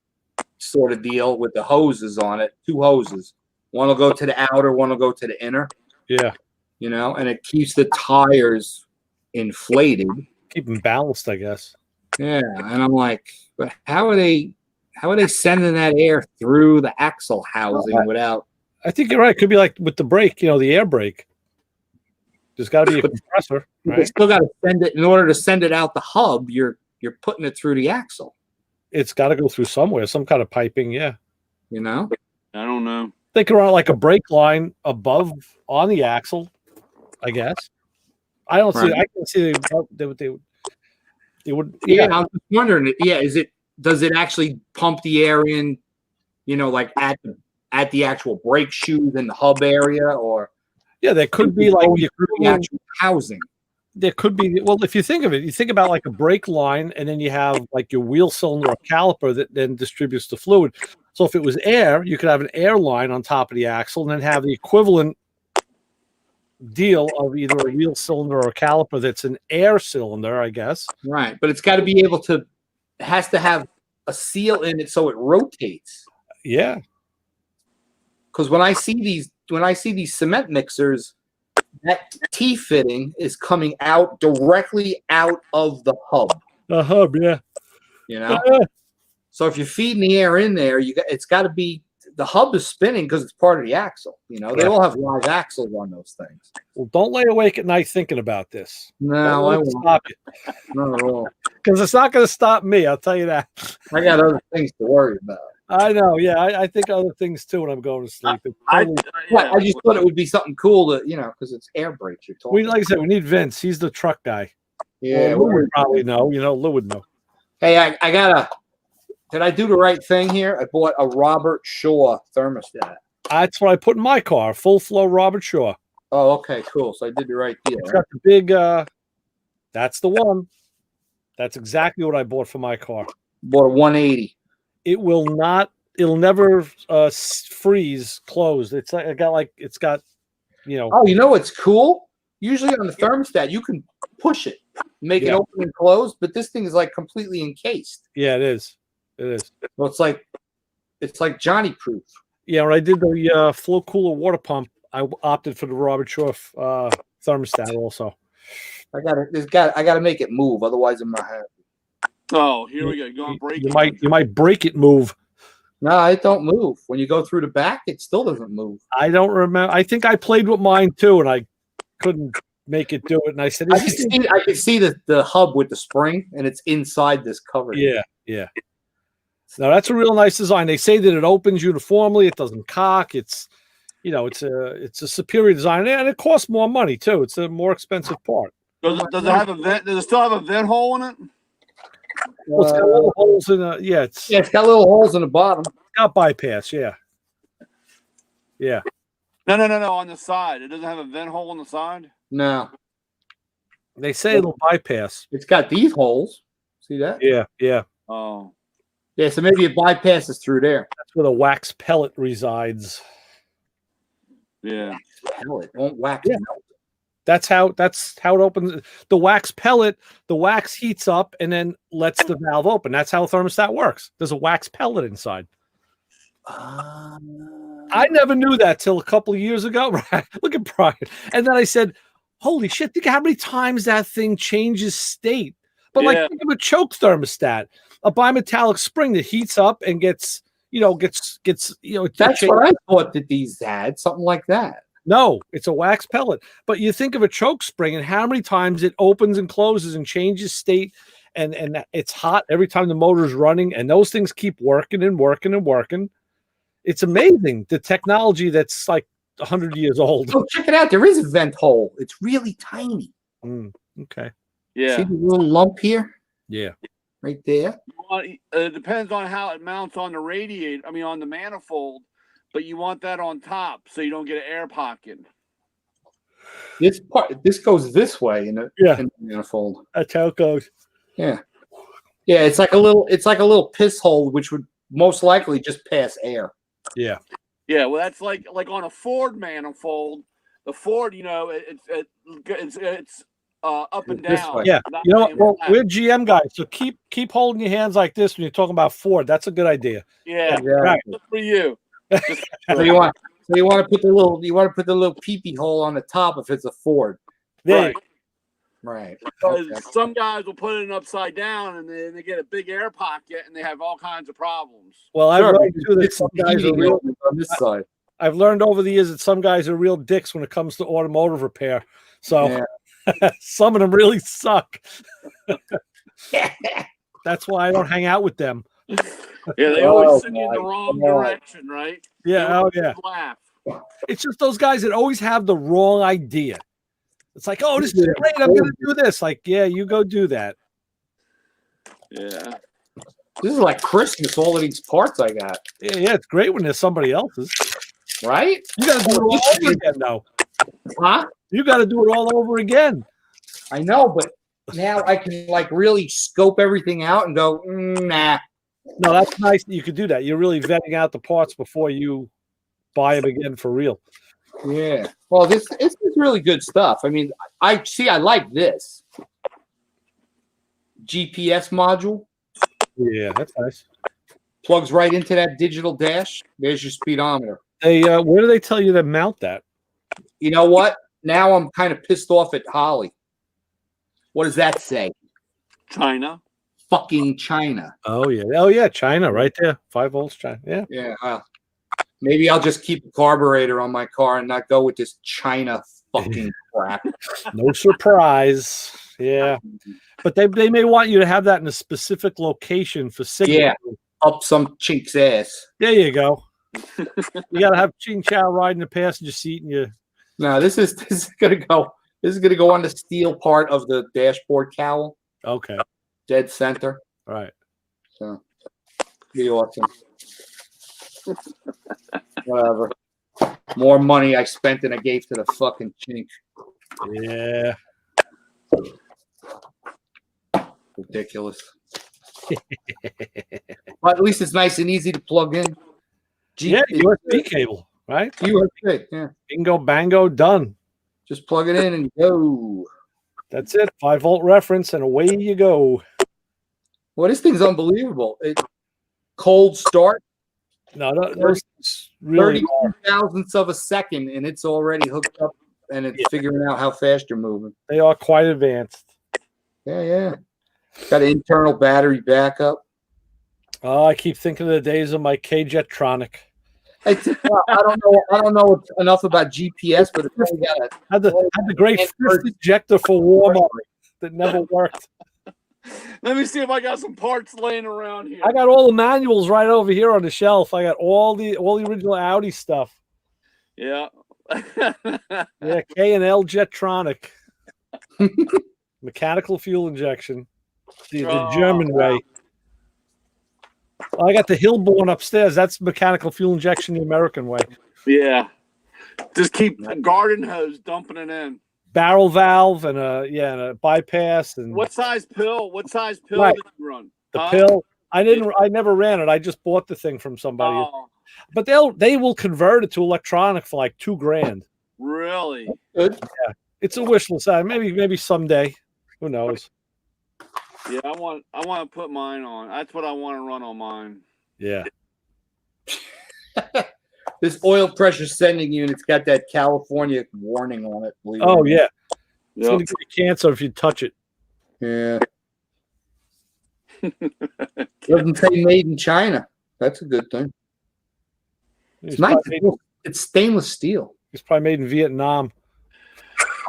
B: sort of deal with the hoses on it, 2 hoses. One will go to the outer, one will go to the inner,
C: Yeah.
B: and it keeps the tires inflated.
C: Keep him balanced, I guess.
B: Yeah, and I'm like, but how are they sending that air through the axle housing without?
C: I think you're right. Could be like with the brake, the air brake. There's got to be a compressor,
B: They
C: right?
B: still got to send it in order to send it out the hub. You're putting it through the axle.
C: It's got to go through somewhere, some kind of piping. Yeah.
B: You know.
D: I don't know.
C: Think around like a brake line above on the axle, I guess. I don't see.
B: Right.
C: I can see they would.
B: Yeah, I was just wondering. Yeah, does it actually pump the air in? Like at the actual brake shoes in the hub area, or
C: Yeah, there could be like the
B: through the actual housing?
C: there could be. Well, if you think of it, you think about like a brake line, and then you have like your wheel cylinder or caliper that then distributes the fluid. So if it was air, you could have an air line on top of the axle, and then have the equivalent deal of either a wheel cylinder or a caliper that's an air cylinder, I guess.
B: Right, but it's got to be able to. It has to have a seal in it so it rotates.
C: Yeah.
B: Because when I see these cement mixers, that T fitting is coming out directly out of the hub.
C: The hub, yeah.
B: So if you're feeding the air in there, it's got to be the hub is spinning because it's part of the axle. They all have live axles on those things.
C: Well, don't lay awake at night thinking about this.
B: No,
C: Don't
B: I
C: let it
B: won't.
C: stop you,
B: Not at all.
C: because it's not going to stop me. I'll tell you that.
B: I got other things to worry about.
C: I know. Yeah, I think other things too when I'm going to sleep. It's
D: I
C: totally-
B: I just thought it would be something cool to, because it's air brakes you're talking.
C: like I said, we need Vince. He's the truck guy.
B: Yeah.
C: Lou would probably know. Lou would know.
B: Hey, I got did I do the right thing here? I bought a Robert Shaw thermostat.
C: That's what I put in my car. Full flow Robert Shaw.
B: Oh, okay, cool. So I did the right deal.
C: It's
B: Right?
C: got the big. That's the one. That's exactly what I bought for my car.
B: Bought a 180.
C: It will not. It'll never freeze closed. It's like it's got.
B: Oh, you know what's cool? Usually on the thermostat, you can push it, make it
C: Yeah.
B: open and close, but this thing is like completely encased.
C: Yeah, it is. It is.
B: So it's like Johnny proof.
C: Yeah, when I did the flow cooler water pump, I opted for the Robert Shaw thermostat also.
B: I gotta make it move, otherwise I'm not happy.
D: Oh, here we go. You're going to break
C: You
D: it.
C: might break it. Move.
B: No, it don't move. When you go through the back, it still doesn't move.
C: I don't remember. I think I played with mine too, and I couldn't make it do it. And I said,
B: I can see the hub with the spring, and it's inside this cover.
C: Yeah. Now that's a real nice design. They say that it opens uniformly. It doesn't cock. It's it's a superior design, and it costs more money too. It's a more expensive part.
D: Does it have a vent? Does it still have a vent hole in it?
C: Well, it's got little holes in it. Yeah, it's
B: it's got little holes in the bottom.
C: got bypass. Yeah.
D: No. On the side, it doesn't have a vent hole on the side.
B: No,
C: They say it'll bypass.
B: it's got these holes. See that?
C: Yeah.
D: Oh,
B: Yeah, so maybe it bypasses through there.
C: That's where the wax pellet resides.
D: yeah.
B: Hell, it won't wax.
C: Yeah. That's how it opens. The wax pellet, the wax heats up and then lets the valve open. That's how a thermostat works. There's a wax pellet inside. I never knew that till a couple of years ago. Right? Look at Brian. And then I said, holy shit, think how many times that thing changes state. But like think of a choke thermostat, a bimetallic spring that heats up and gets
B: That's what I thought that these had, something like that.
C: No, it's a wax pellet. But you think of a choke spring and how many times it opens and closes and changes state, and it's hot every time the motor's running, and those things keep working and working and working. It's amazing, the technology that's like 100 years old.
B: Oh, check it out. There is a vent hole. It's really tiny.
C: Okay.
D: Yeah.
B: See the little lump here?
C: Yeah.
B: Right there?
D: It depends on how it mounts on the radiator. I mean, on the manifold. But you want that on top so you don't get an air pocket.
B: This goes this way in the manifold.
C: That's how it goes.
B: Yeah. Yeah, it's like a little piss hole, which would most likely just pass air.
C: Yeah.
D: Yeah, well, that's like on a Ford manifold. The Ford, it's up and down.
C: Yeah. Well, we're GM guys, so keep holding your hands like this when you're talking about Ford. That's a good idea.
D: Yeah.
C: Right.
D: Good for you.
B: So you want to put the little pee-pee hole on the top if it's a Ford.
C: There.
B: Right.
D: Because some guys will put it upside down and then they get a big air pocket and they have all kinds of problems.
C: Well, I've learned too that some guys are real
B: on this side.
C: I've learned over the years that some guys are real dicks when it comes to automotive repair. So some of them really suck. That's why I don't hang out with them.
D: Yeah, they always send you in the wrong direction, right?
C: Yeah,
D: Laugh.
C: It's just those guys that always have the wrong idea. It's like, oh, this is great. I'm going to do this. Like, yeah, you go do that.
D: Yeah.
B: This is like Christmas, all of these parts I got.
C: Yeah, it's great when there's somebody else's.
B: Right?
C: You got to do it all over again, though.
B: Huh?
C: You got to do it all over again.
B: I know, but now I can like really scope everything out and go, nah.
C: No, that's nice that you could do that. You're really vetting out the parts before you buy them again for real.
B: Yeah. Well, this is really good stuff. I mean, I like this GPS module.
C: Yeah, that's nice.
B: Plugs right into that digital dash. There's your speedometer.
C: They where do they tell you to mount that?
B: You know what? Now I'm kind of pissed off at Holly. What does that say?
D: China.
B: Fucking China.
C: Oh yeah, China, right there. 5 volts, China. Yeah.
B: Yeah. Maybe I'll just keep a carburetor on my car and not go with this China fucking crap.
C: No surprise. Yeah. But they may want you to have that in a specific location for signal.
B: Yeah. Up some chink's ass.
C: There you go. You gotta have Ching Chow riding the passenger seat and you
B: No, this is gonna go. This is gonna go on the steel part of the dashboard cowl.
C: okay.
B: Dead center.
C: All right.
B: So be awesome. Whatever. More money I spent than I gave to the fucking chink.
C: Yeah.
B: Ridiculous. But at least it's nice and easy to plug in.
C: Yeah, USB cable, right?
B: USB, yeah.
C: Bingo, bango, done.
B: Just plug it in and go.
C: That's it. 5-volt reference, and away you go.
B: Well, this thing's unbelievable. Cold start,
C: No, those really
B: 30 thousandths of a second, and it's already hooked up, and it's figuring out how fast you're moving.
C: they are quite advanced.
B: Yeah. Got an internal battery backup.
C: Oh, I keep thinking of the days of my K-Jetronic.
B: I don't know enough about GPS, but it's really got
C: Had the great fifth ejector for warm up that never worked.
D: Let me see if I got some parts laying around here.
C: I got all the manuals right over here on the shelf. I got all the original Audi stuff.
D: Yeah.
C: Yeah, K and L Jetronic. Mechanical fuel injection. The German way. I got the Hillborn upstairs. That's mechanical fuel injection the American way.
D: Yeah. Just keep a garden hose dumping it in.
C: Barrel valve and a bypass and
D: What size pill? What size pill
C: Right.
D: did you run?
C: the pill. I never ran it. I just bought the thing from somebody.
D: Oh,
C: But they will convert it to electronic for like $2,000.
D: really?
B: good.
C: It's a wish list. Maybe someday. Who knows?
D: Yeah, I want to put mine on. That's what I want to run on mine.
C: Yeah.
B: This oil pressure sending unit's got that California warning on it. believe it
C: Oh
B: or not.
C: yeah. It's
D: Yep.
C: gonna give you cancer if you touch it.
B: Yeah. Doesn't say made in China. That's a good thing.
C: It's
B: It's nice.
C: probably made,
B: It's stainless steel.
C: it's probably made in Vietnam.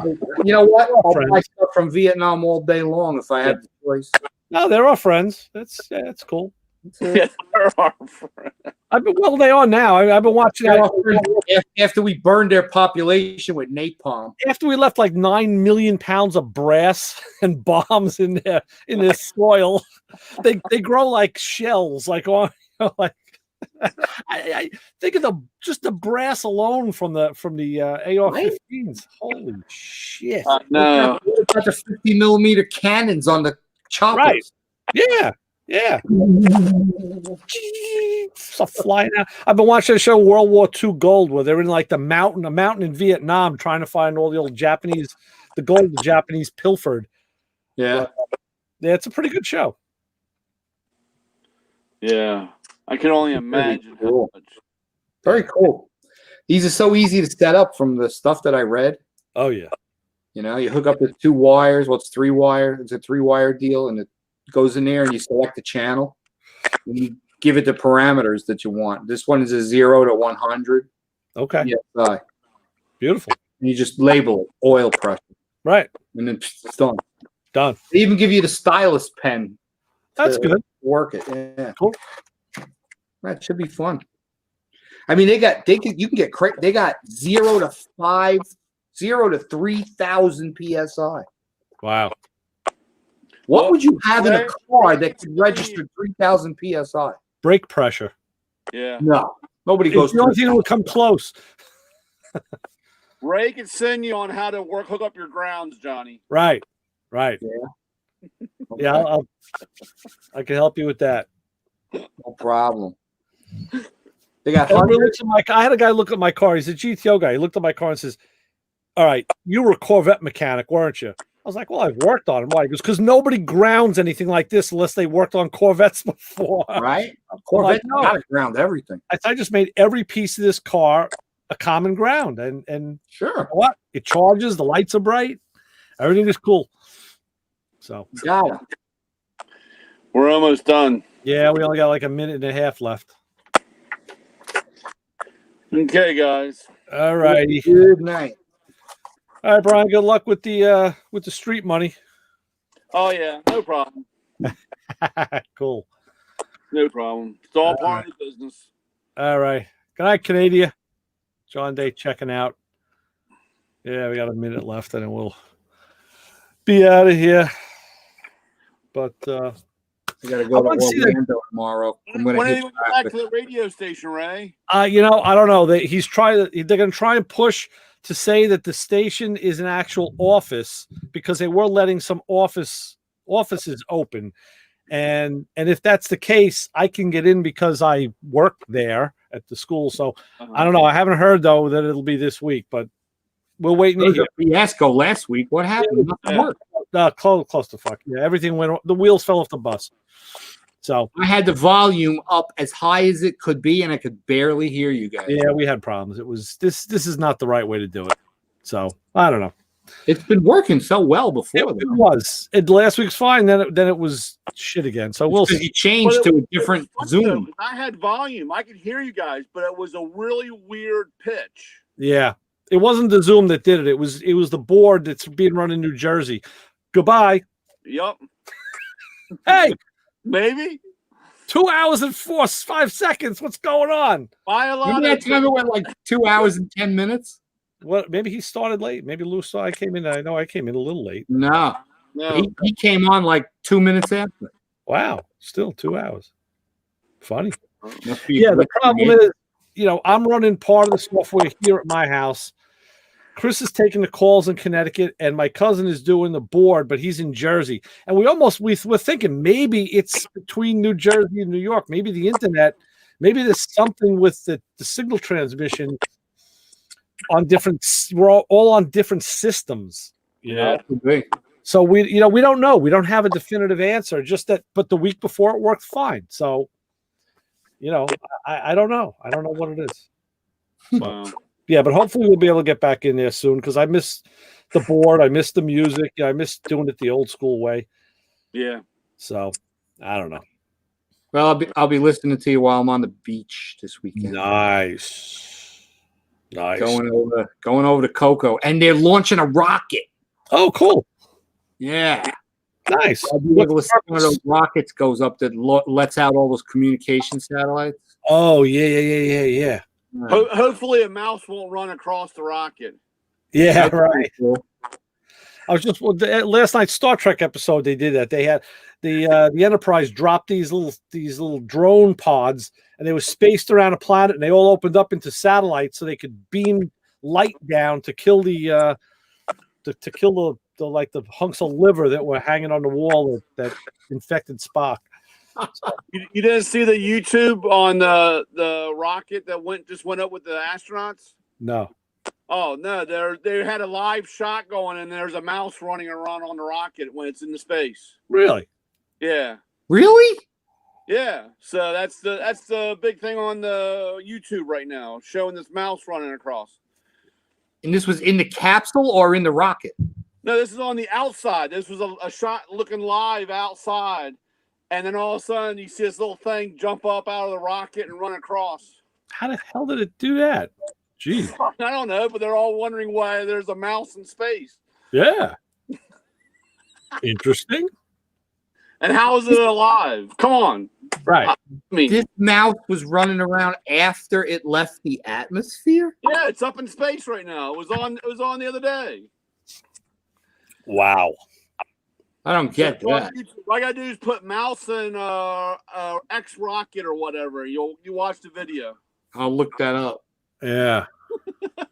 B: You know what? I'll
C: Friends.
B: buy stuff from Vietnam all day long if I had the choice.
C: No, they're our friends. That's cool.
D: Yeah, they're our friends.
C: They are now. I've been watching that
B: After we burned their population with napalm.
C: after we left like 9 million pounds of brass and bombs in their soil. They grow like shells, like on like. I think of the brass alone from the AR-15s. Holy shit!
D: No.
B: Got the 50 millimeter cannons on the choppers.
C: Right. Yeah. Stuff flying out. I've been watching the show World War II Gold, where they're in like a mountain in Vietnam, trying to find all the old the gold the Japanese pilfered.
B: Yeah.
C: Yeah, it's a pretty good show.
D: Yeah. I can only imagine how
B: cool.
D: much.
B: Very cool. These are so easy to set up from the stuff that I read.
C: Oh yeah.
B: You know, you hook up the 2 wires. Well, it's 3 wire. It's a 3-wire deal, and it goes in there, and you select the channel, and you give it the parameters that you want. This one is a 0 to 100
C: Okay.
B: PSI.
C: Beautiful.
B: And you just label it oil pressure,
C: Right.
B: and then it's done.
C: Done.
B: They even give you the stylus pen.
C: That's
B: to
C: good.
B: Work it. Yeah.
C: Cool.
B: That should be fun. I mean, you can get they got 0 to 3,000 PSI.
C: Wow.
B: What would you have in a
D: Right.
B: car that could register 3,000 PSI?
C: Brake pressure.
D: Yeah.
B: No. Nobody
C: It's
B: goes
C: the only
B: through
C: thing that would come close.
D: Ray can send you on how to hook up your grounds, Johnny.
C: Right. Right.
B: that.
C: Yeah, I can help you with that.
B: No problem. They got
C: Everybody
B: hundreds.
C: looks at I had a guy look at my car. He's a GTO guy. He looked at my car and says, "All right, you were a Corvette mechanic, weren't you?" I was like, "Well, I've worked on them." Why? He goes, "Because nobody grounds anything like this unless they worked on Corvettes before."
B: Right? Corvette
C: no.
B: got to ground everything.
C: I just made every piece of this car a common ground, and you
B: Sure.
C: know what? It charges. The lights are bright. Everything is cool. So
B: Got it.
D: We're almost done.
C: yeah, we only got like a minute and a half left.
D: Okay, guys.
C: All righty.
B: Good night.
C: All right, Brian. Good luck with the street money.
D: Oh yeah, no problem.
C: Cool.
D: No problem. It's all part of the business.
C: All right. Good night, Canada. John Day checking out. Yeah, we got a minute left, and then we'll be out of here. But
B: I gotta
C: I
B: go to
C: wanna see that-
B: Orlando tomorrow. I'm gonna
D: When are
B: hit
D: they going back
B: traffic.
D: to the radio station, Ray?
C: I don't know. They're going to try and push to say that the station is an actual office because they were letting some offices open. And if that's the case, I can get in because I work there at the school. So I don't know. I haven't heard though that it'll be this week, but we'll wait and
B: There was
C: hear.
B: a fiasco last week. What happened? Nothing
D: Yeah.
B: worked.
C: Close to fuck. Yeah, everything went. The wheels fell off the bus. So
B: I had the volume up as high as it could be, and I could barely hear you guys.
C: yeah, we had problems. It was this. This is not the right way to do it. So I don't know.
B: It's been working so well
C: It,
B: before.
C: it was. Last week's fine. Then it was shit again. So we'll
B: Because
C: see.
B: you changed
D: Well,
B: to a different
D: Fuck though,
B: Zoom.
D: 'cause I had volume. I could hear you guys, but it was a really weird pitch.
C: Yeah, it wasn't the Zoom that did it. It was the board that's being run in New Jersey. Goodbye.
D: Yup.
C: Hey,
D: Maybe.
C: 2 hours and 5 seconds. What's going on?
D: Buy a lot
B: Remember
D: of
B: that time it went like 2 hours and 10 minutes?
C: What? Maybe he started late. Maybe Lou saw I came in. I know I came in a little late.
B: No.
D: No.
B: He came on like 2 minutes after.
C: Wow, still 2 hours. Funny.
B: Must be
C: Yeah, the
B: glitch in
C: problem
B: the-
C: is, I'm running part of the software here at my house. Chris is taking the calls in Connecticut, and my cousin is doing the board, but he's in Jersey. And we're thinking maybe it's between New Jersey and New York. Maybe the internet, maybe there's something with the signal transmission on different. We're all on different systems.
D: Yeah.
B: Could be.
C: So we don't know. We don't have a definitive answer. Just that, but the week before it worked fine. So, I don't know. I don't know what it is.
D: Wow.
C: Yeah, but hopefully we'll be able to get back in there soon because I miss the board. I miss the music. I miss doing it the old school way.
D: Yeah.
C: So I don't know.
B: Well, I'll be listening to you while I'm on the beach this weekend.
C: Nice.
B: Going over to Coco, and they're launching a rocket.
C: Oh, cool.
B: Yeah.
C: Nice.
B: I'll be able to see one of those rockets goes up that lets out all those communication satellites.
C: Oh, yeah.
D: Hopefully a mouse won't run across the rocket.
C: Yeah,
B: That's
C: right.
B: pretty cool.
C: I was just last night's Star Trek episode. They did that. They had the Enterprise dropped these little drone pods, and they were spaced around a planet, and they all opened up into satellites, so they could beam light down to kill the the hunks of liver that were hanging on the wall that infected Spock.
D: You didn't see the YouTube on the rocket that just went up with the astronauts?
C: No.
D: Oh no, they had a live shot going, and there's a mouse running around on the rocket when it's in the space.
C: Really?
D: Yeah,
B: Really?
D: yeah. So that's the big thing on the YouTube right now, showing this mouse running across.
B: And this was in the capsule or in the rocket?
D: No, this is on the outside. This was a shot looking live outside, and then all of a sudden you see this little thing jump up out of the rocket and run across.
C: How the hell did it do that? Gee.
D: I don't know, but they're all wondering why there's a mouse in space.
C: Yeah. Interesting.
D: And how is it alive? Come on.
C: Right.
D: I mean,
B: This mouse was running around after it left the atmosphere?
D: yeah, it's up in space right now. It was on the other day.
C: Wow.
B: I don't get
D: So on
B: that.
D: YouTube, all I gotta do is put mouse and X rocket or whatever. You watch the video.
B: I'll look that up.
C: Yeah.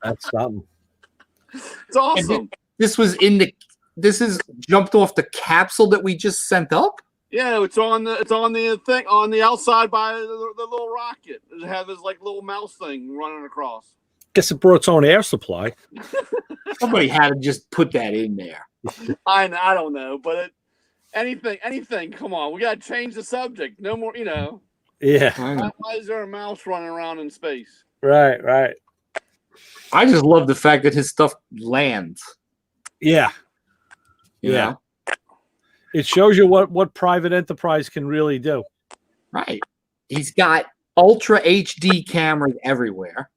C: That's something.
D: It's awesome.
B: This is jumped off the capsule that we just sent up?
D: Yeah, it's on the thing on the outside by the little rocket. It has this like little mouse thing running across.
C: Guess it brought its own air supply.
B: Somebody had to just put that in there.
D: I don't know, but anything. Come on, we gotta change the subject. No more,
C: Yeah.
B: I know.
D: Why is there a mouse running around in space?
C: Right.
B: I just love the fact that his stuff lands.
C: Yeah.
B: you
C: Yeah.
B: know?
C: It shows you what private enterprise can really do.
B: Right. He's got ultra HD cameras everywhere.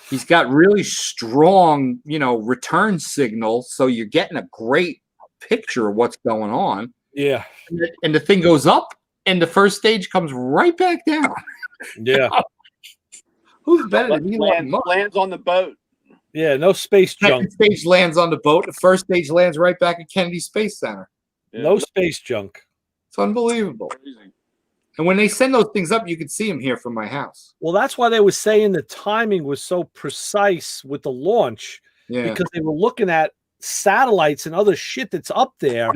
B: He's got really strong, return signals. So you're getting a great picture of what's going on.
C: Yeah.
B: And the thing goes up and the first stage comes right back down.
C: Yeah.
B: Who's better than Elon Musk?
D: Lands on the boat.
C: Yeah. No space
B: Second
C: junk.
B: stage lands on the boat. The first stage lands right back at Kennedy Space Center.
C: No space junk.
B: It's unbelievable.
D: Crazy.
B: And when they send those things up, you can see them here from my house.
C: Well, that's why they were saying the timing was so precise with the launch
B: Yeah.
C: because they were looking at satellites and other shit that's up there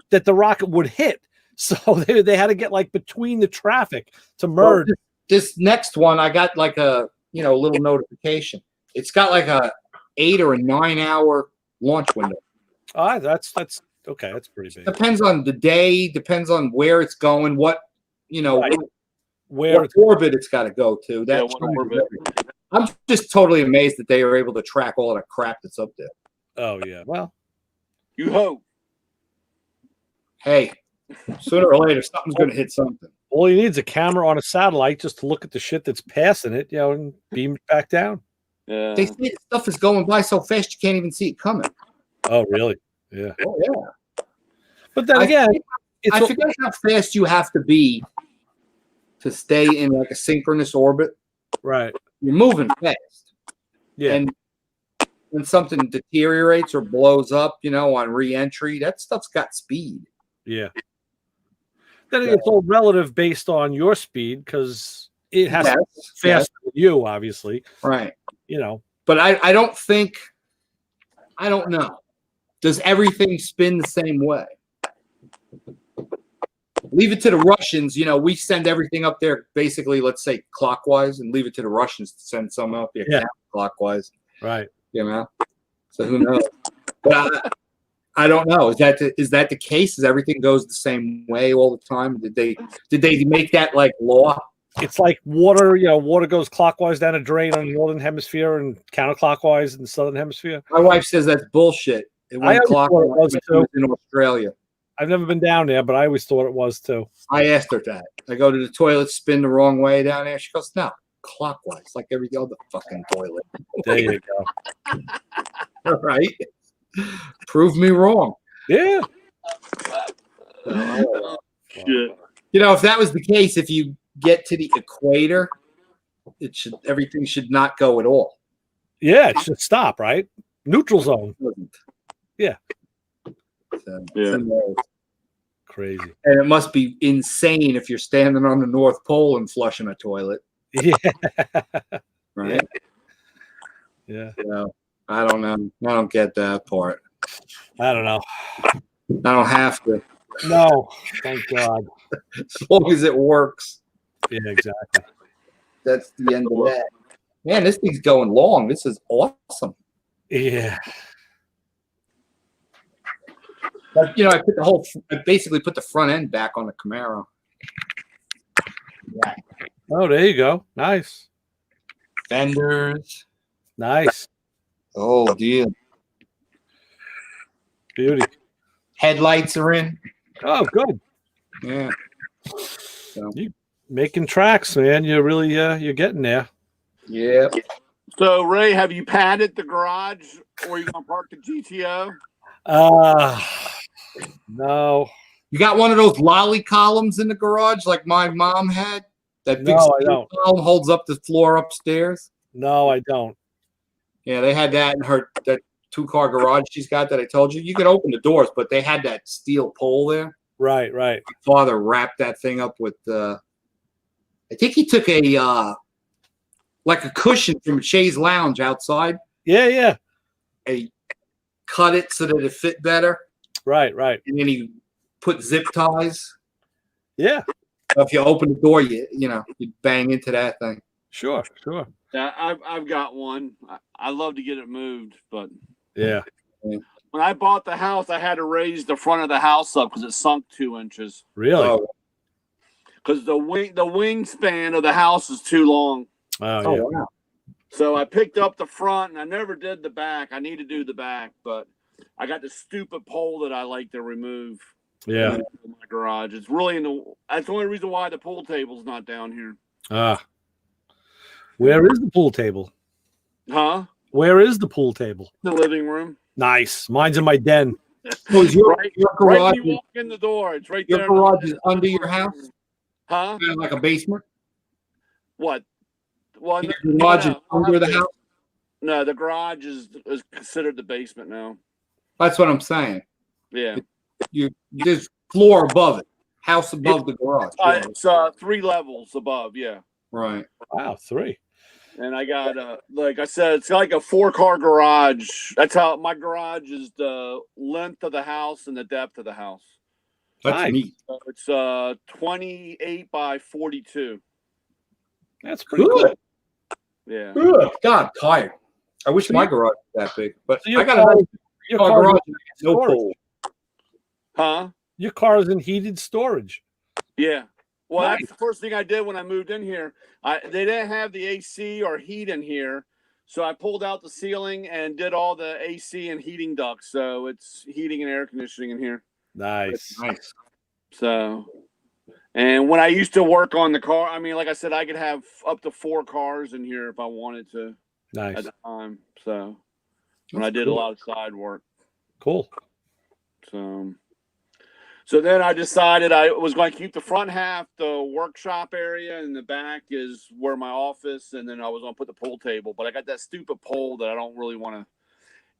C: that the rocket would hit. So they had to get like between the traffic to merge.
B: Well, this next one, I got like a little notification. It's got like a 8 or a 9 hour launch window.
C: That's okay. That's pretty big.
B: Depends on the day. Depends on where it's going. What
C: Right. Where
B: what orbit it's got to go to. That
D: what
B: changes
D: orbit.
B: everything. I'm just totally amazed that they are able to track all the crap that's up there.
C: Oh yeah. Well,
D: You hope.
B: Hey, sooner or later, something's going to hit something.
C: all you need is a camera on a satellite just to look at the shit that's passing it, and beam it back down.
D: Yeah.
B: They say the stuff is going by so fast you can't even see it coming.
C: Oh really? Yeah.
B: Oh yeah.
C: But then again,
B: I forget how fast you have to be to stay in like a synchronous orbit.
C: right.
B: You're moving fast.
C: Yeah.
B: And when something deteriorates or blows up, on re-entry, that stuff's got speed.
C: Yeah. Then it's all relative based on your speed because it has to be
B: Yes,
C: faster than you, obviously.
B: right. But I don't think, I don't know. Does everything spin the same way? Leave it to the Russians. We send everything up there basically, let's say clockwise, and leave it to the Russians to send some up there clockwise.
C: Right.
B: So who knows? But I don't know. Is that the case? Is everything goes the same way all the time? Did they make that like law?
C: It's like water, water goes clockwise down a drain on the northern hemisphere and counterclockwise in the southern hemisphere.
B: My wife says that's bullshit. It
C: I
B: went
C: always thought it
B: clockwise
C: was
B: when
C: too.
B: she was in Australia.
C: I've never been down there, but I always thought it was too.
B: I asked her that. I go to the toilet, spin the wrong way down there. She goes, no, clockwise, like every other fucking toilet.
C: There you go.
B: All right. Prove me wrong.
C: Yeah.
D: Shit.
B: If that was the case, if you get to the equator, everything should not go at all.
C: Yeah, it should stop, right? Neutral zone.
B: It doesn't.
C: Yeah.
B: So,
D: Yeah.
B: who knows?
C: Crazy.
B: And it must be insane if you're standing on the North Pole and flushing a toilet,
C: Yeah.
B: right?
C: Yeah.
B: So, I don't know. I don't get that part.
C: I don't know.
B: I don't have to,
C: No. Thank God.
B: as long as it works.
C: Yeah, exactly.
B: That's the end of that. Man, this thing's going long. This is awesome.
C: Yeah.
B: But, I basically put the front end back on the Camaro. Yeah.
C: Oh, there you go. Nice.
B: Fenders.
C: Nice.
B: Oh, dear.
C: Beauty.
B: Headlights are in.
C: Oh, good.
B: Yeah.
C: Making tracks, man. You're really you're getting there.
B: Yeah.
D: So, Ray, have you padded the garage or are you going to park the GTO?
C: No.
B: You got one of those lolly columns in the garage like my mom had? That big
C: No, I
B: steel
C: don't.
B: column holds up the floor upstairs?
C: No, I don't.
B: Yeah, they had that in that 2-car garage she's got that I told you. You could open the doors, but they had that steel pole there.
C: Right, right.
B: Father wrapped that thing up with I think he took a like a cushion from Shay's Lounge outside.
C: Yeah, yeah.
B: He cut it so that it fit better,
C: Right, right.
B: and then he put zip ties.
C: Yeah,
B: So if you open the door, you bang into that thing.
C: sure, sure.
D: Yeah, I've got one. I love to get it moved, but
C: Yeah.
D: when I bought the house, I had to raise the front of the house up because it sunk 2 inches.
C: Really?
B: Oh,
D: Because the wingspan of the house is too long.
C: Oh, yeah.
B: wow.
D: So I picked up the front and I never did the back. I need to do the back, but I got this stupid pole that I like to remove.
C: Yeah.
D: In my garage. It's really that's the only reason why the pool table's not down here.
C: Where is the pool table?
D: Huh?
C: Where is the pool table?
D: The living room.
C: Nice. Mine's in my den.
B: So is your
D: Right
B: garage,
D: when you walk in the door, it's right
B: your
D: there.
B: garage is under your house?
D: Huh?
B: Kind of like a basement?
D: What? Well,
B: Your garage is under the house?
D: No, the garage is considered the basement now.
B: That's what I'm saying.
D: Yeah.
B: There's floor above it. house above the garage.
D: It's 3 levels above, yeah.
B: Right.
C: Wow, 3.
D: And I got like I said, it's like a 4-car garage. That's how my garage is, the length of the house and the depth of the house.
B: That's
C: Nice.
B: neat.
D: So it's 28 by 42.
C: That's pretty good.
D: Yeah.
B: Good. God, tired. I wish my garage was that big, but
C: So your
B: I got
C: car-
B: a
C: Your
B: car
C: car
B: garage.
C: is
B: No
C: storage.
B: pole.
D: Huh?
C: Your car is in heated storage.
D: Yeah. Well,
C: Nice.
D: that's the first thing I did when I moved in here. They didn't have the AC or heat in here, so I pulled out the ceiling and did all the AC and heating ducts. So it's heating and air conditioning in here.
C: Nice.
B: Nice.
D: So, and when I used to work on the car, I mean, like I said, I could have up to 4 cars in here if I wanted to
C: Nice.
D: at the time. So when
B: That's
D: I did
B: cool.
D: a lot of side work.
C: Cool.
D: So then I decided I was going to keep the front half, the workshop area, and the back is where my office, and then I was going to put the pool table. But I got that stupid pole that I don't really want to.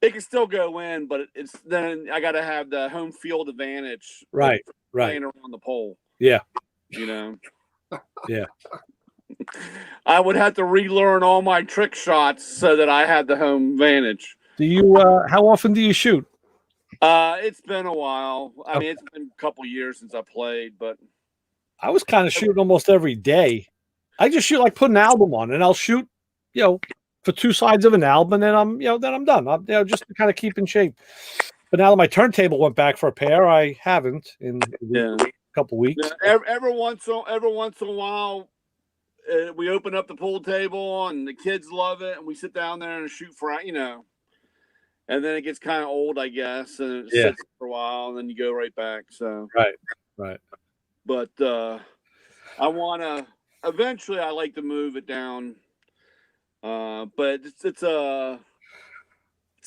D: It can still go in, but it's then I got to have the home field advantage.
C: Right. Right.
D: Playing around the pole.
C: Yeah.
D: You know.
C: Yeah.
D: I would have to relearn all my trick shots so that I had the home advantage.
C: Do you? How often do you shoot?
D: It's been a while. I mean, it's been a couple years since I played, but
C: I was kind of shooting almost every day. I just shoot like put an album on, and I'll shoot, for 2 sides of an album, and then I'm done. I'm just to kind of keep in shape. But now that my turntable went back for a pair, I haven't in
D: yeah.
C: a couple weeks.
D: Yeah, every once in a while, we open up the pool table and the kids love it, and we sit down there and shoot for and then it gets kind of old, I guess, and it sits for a while, and then you go right back. So
C: Right.
D: but I want to eventually. I like to move it down, but it's a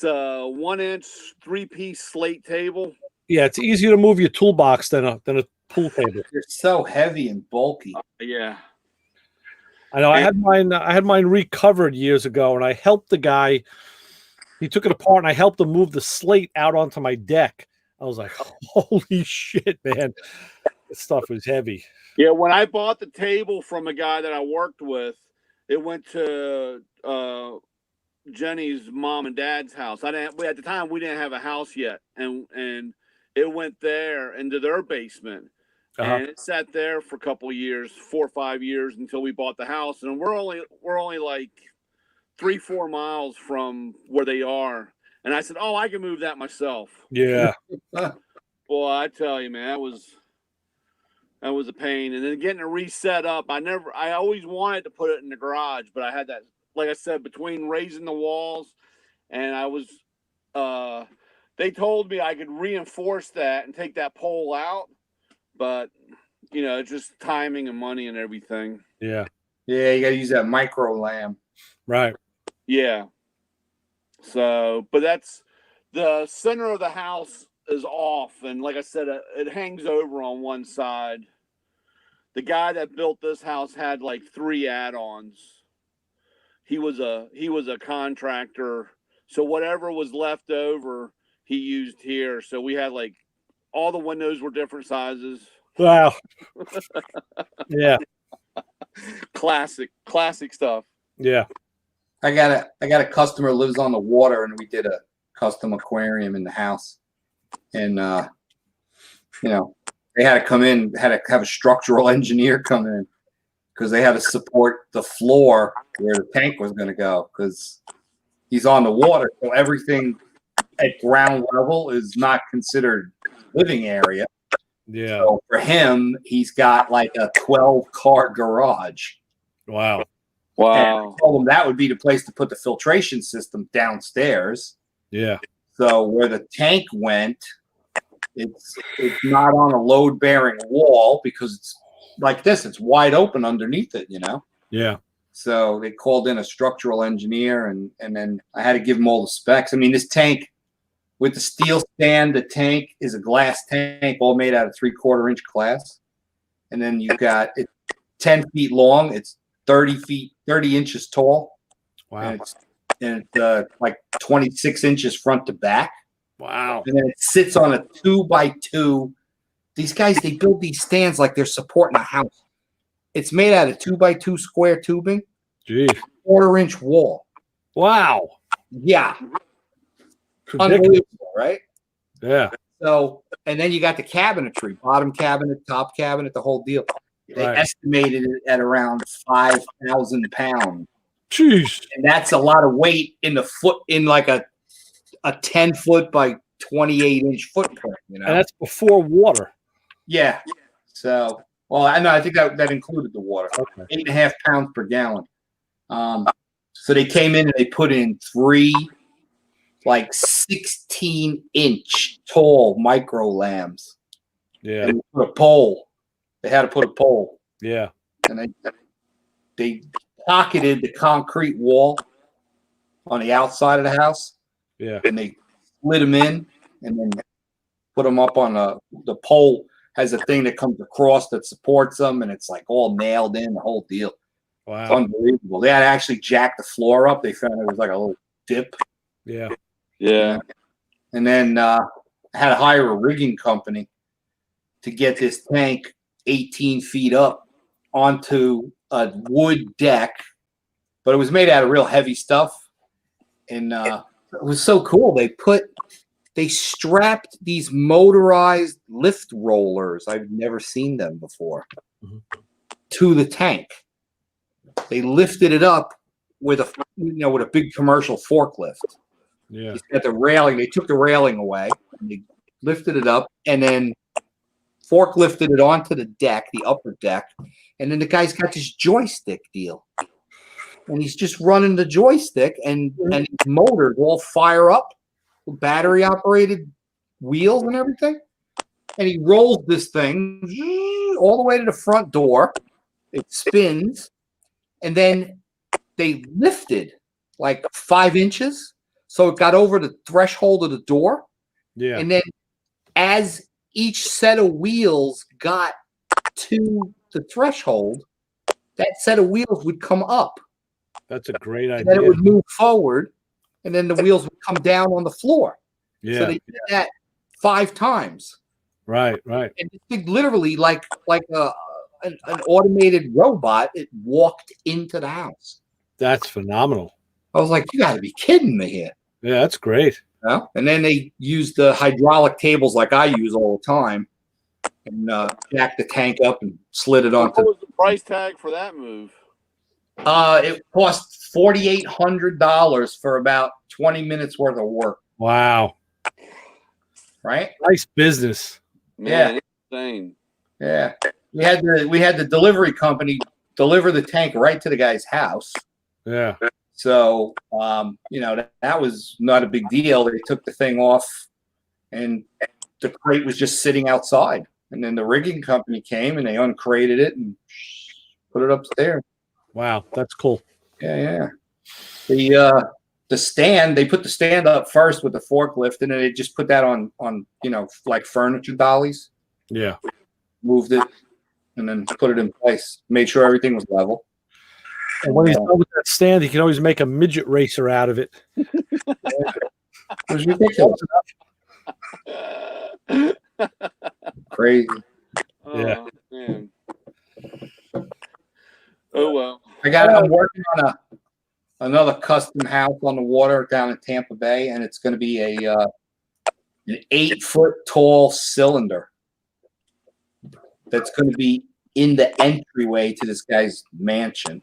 D: 1-inch 3-piece slate table.
C: Yeah, it's easier to move your toolbox than a pool table.
B: You're so heavy and bulky.
D: Yeah.
C: I know. I had mine recovered years ago, and I helped the guy. He took it apart, and I helped him move the slate out onto my deck. I was like, "Holy shit, man! This stuff was heavy."
D: Yeah, when I bought the table from a guy that I worked with, it went to Jenny's mom and dad's house. At the time we didn't have a house yet, and it went there into their basement, and it sat there for a couple of years, 4 or 5 years until we bought the house. And we're only like 3-4 miles from where they are. And I said, "Oh, I can move that myself."
C: Yeah.
D: Boy, I tell you, man, that was a pain. And then getting it reset up, I always wanted to put it in the garage, but I had that, like I said, between raising the walls, and I was, they told me I could reinforce that and take that pole out, but just timing and money and everything.
C: Yeah.
B: Yeah, you got to use that micro lamb.
C: Right.
D: Yeah. So, but that's the center of the house is off, and like I said, it hangs over on one side. The guy that built this house had like 3 add-ons. He was a contractor, so whatever was left over, he used here. So we had like all the windows were different sizes.
C: Wow. Yeah.
B: Classic
D: stuff.
C: Yeah.
B: I got a customer who lives on the water, and we did a custom aquarium in the house. And they had to come in, had to have a structural engineer come in because they had to support the floor where the tank was going to go because he's on the water. So everything at ground level is not considered living area.
C: Yeah.
B: So for him, he's got like a 12-car garage.
C: Wow.
B: And I told him that would be the place to put the filtration system downstairs.
C: Yeah.
B: So where the tank went, it's not on a load-bearing wall because it's like this. It's wide open underneath it,
C: Yeah.
B: So they called in a structural engineer, and then I had to give him all the specs. I mean, this tank with the steel stand, the tank is a glass tank, all made out of 3/4 inch glass. And then you've got it 10 feet long. It's 30 inches tall.
C: Wow.
B: And it's like 26 inches front to back.
C: Wow.
B: And then it sits on a 2x2 these guys, they build these stands like they're supporting a house. It's made out of 2x2 square tubing,
C: Jeez.
B: 1/4-inch wall.
C: Wow.
B: Yeah,
C: It's ridiculous.
B: unbelievable, right?
C: Yeah.
B: So, and then you got the cabinetry, bottom cabinet, top cabinet, the whole deal. They
C: Right.
B: estimated it at around 5,000 pounds,
C: Jeez.
B: and that's a lot of weight in the foot in like a 10-foot by 28-inch footprint. You know,
C: And that's before water.
B: yeah. So, well, I know. I think that included the water.
C: Okay.
B: 8.5 pounds per gallon. So they came in and they put in 3 like 16-inch tall micro lambs.
C: Yeah.
B: And put a pole. They had to put a pole,
C: Yeah.
B: and they pocketed the concrete wall on the outside of the house,
C: Yeah.
B: and they slid them in, and then put them up on the pole. Has a thing that comes across that supports them, and it's like all nailed in, the whole deal. It's
C: Wow.
B: unbelievable. They had to actually jack the floor up. They found it was like a little dip.
C: Yeah.
D: Yeah.
B: And then had to hire a rigging company to get this tank 18 feet up onto a wood deck, but it was made out of real heavy stuff. And it was so cool. They strapped these motorized lift rollers. I've never seen them before to the tank. They lifted it up with a big commercial forklift.
C: Yeah.
B: At the railing, they took the railing away, and they lifted it up, and then forklifted it onto the deck, the upper deck, and then the guy's got this joystick deal, and he's just running the joystick, and his motors all fire up, battery operated wheels and everything, and he rolls this thing all the way to the front door. It spins, and then they lifted like 5 inches. So it got over the threshold of the door.
C: Yeah.
B: And then as each set of wheels got to the threshold, that set of wheels would come up.
C: That's a great
B: And then
C: idea.
B: it would move forward, and then the wheels would come down on the floor. So
C: Yeah.
B: they did that 5 times.
C: Right. Right.
B: And this thing literally like an automated robot, it walked into the house.
C: That's phenomenal.
B: I was like, you got to be kidding me here.
C: Yeah. That's great.
B: You know? And then they used the hydraulic cables like I use all the time, and jacked the tank up and slid it
D: What
B: onto.
D: was the price tag for that move?
B: It cost $4,800 for about 20 minutes worth of work,
C: Wow.
B: right?
C: Nice business.
D: Man, it's insane.
B: Yeah. We had the delivery company deliver the tank right to the guy's house.
C: Yeah.
B: So that was not a big deal. They took the thing off, and the crate was just sitting outside. And then the rigging company came and they uncrated it and put it upstairs.
C: Wow. That's cool.
B: Yeah. The stand, they put the stand up first with the forklift, and then they just put that on like furniture dollies,
C: Yeah.
B: moved it, and then put it in place. Made sure everything was level.
C: And when he's done with that stand, he can always make a midget racer out of it.
B: It was ridiculous. Crazy.
C: Yeah.
D: Man. Oh well.
B: I'm working on another custom house on the water down in Tampa Bay, and it's going to be an 8-foot tall cylinder that's going to be in the entryway to this guy's mansion.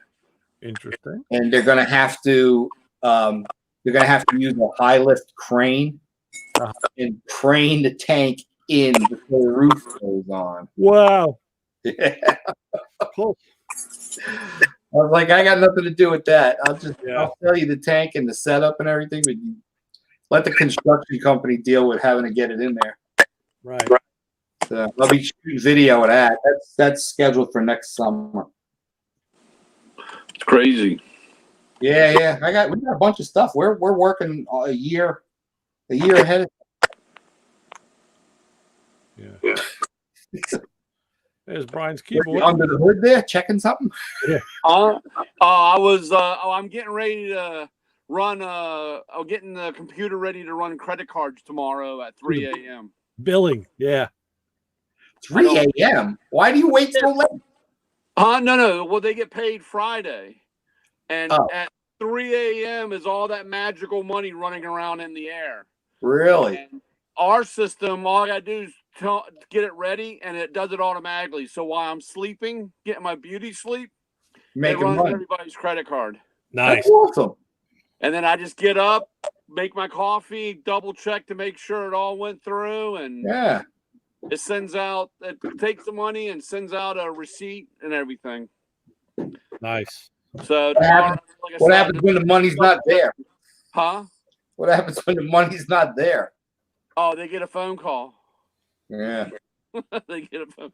C: Interesting.
B: And they're going to have to use a high lift crane and crane the tank in before the roof goes on.
C: Wow.
B: Yeah.
C: Cool.
B: I was like, I got nothing to do with that. I'll
C: Yeah.
B: tell you the tank and the setup and everything, but you let the construction company deal with having to get it in there.
C: Right.
B: So I'll be shooting video of that. That's scheduled for next summer.
D: It's crazy.
B: Yeah. We got a bunch of stuff. We're working a year ahead.
C: Yeah. There's Brian's keyboard.
B: Under the hood there, checking something.
D: I'm getting ready to run. I'm getting the computer ready to run credit cards tomorrow at 3 a.m.
C: Billing. Yeah.
B: 3 a.m. Why do you wait so late?
D: No. Well, they get paid Friday, and
B: Oh.
D: at 3 a.m. is all that magical money running around in the air.
B: Really?
D: And our system, all I gotta do is get it ready, and it does it automatically. So while I'm sleeping, getting my beauty sleep, it
B: Making
D: runs
B: money.
D: everybody's credit card.
C: Nice.
B: That's awesome.
D: And then I just get up, make my coffee, double check to make sure it all went through, and
B: Yeah.
D: it sends out, it takes the money and sends out a receipt and everything.
C: Nice.
D: So
B: What happens,
D: like I
B: what
D: said,
B: happens when the money's not there?
D: Huh?
B: What happens when the money's not there?
D: Oh, they get a phone call.
B: Yeah.
D: They get a phone.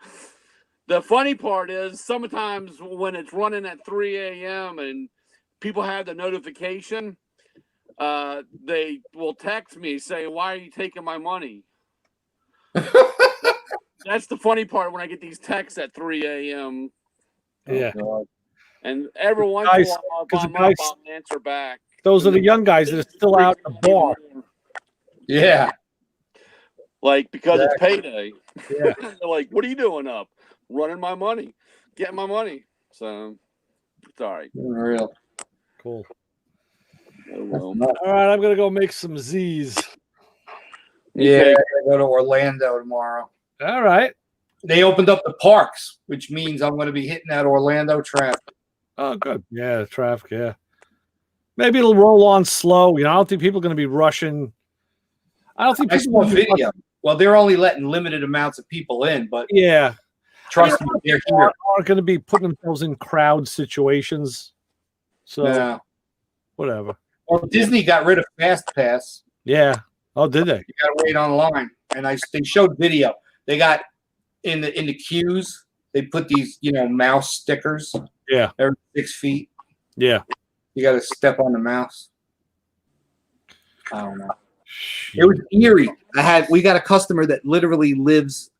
D: The funny part is sometimes when it's running at 3 a.m. and people have the notification, they will text me saying, "Why are you taking my money?" That's the funny part when I get these texts at 3 a.m.
C: Yeah.
B: Oh,
D: And every once
C: Guys-
D: in a while, if
C: 'cause the
D: I'm up,
C: guys-
D: I'll answer back.
C: Those are the young guys that are still out at the bar.
B: yeah.
D: Like, because it's payday.
C: Yeah.
D: They're like, "What are you doing up? Running my money, getting my money." So it's all right.
B: Unreal.
C: Cool.
D: Oh, well.
C: All right, I'm gonna go make some Z's.
B: Yeah,
D: Okay.
B: I go to Orlando tomorrow.
C: All right.
B: They opened up the parks, which means I'm going to be hitting that Orlando traffic.
C: Oh, good. Yeah, the traffic. Yeah. Maybe it'll roll on slow. You know, I don't think people are going to be rushing. I don't think
B: I
C: people
B: saw
C: will be
B: video. Well, they're only letting limited amounts of people in, but
C: Yeah.
B: trust me, they're here.
C: Aren't going to be putting themselves in crowd situations. So
B: Yeah.
C: whatever.
B: Well, Disney got rid of Fast Pass.
C: Yeah. Oh, did they?
B: You got to wait online, and they showed video. They got in the queues. They put these mouse stickers.
C: Yeah.
B: Every 6 feet,
C: Yeah.
B: you got to step on the mouse. I don't know. It was eerie. We got a customer that literally lives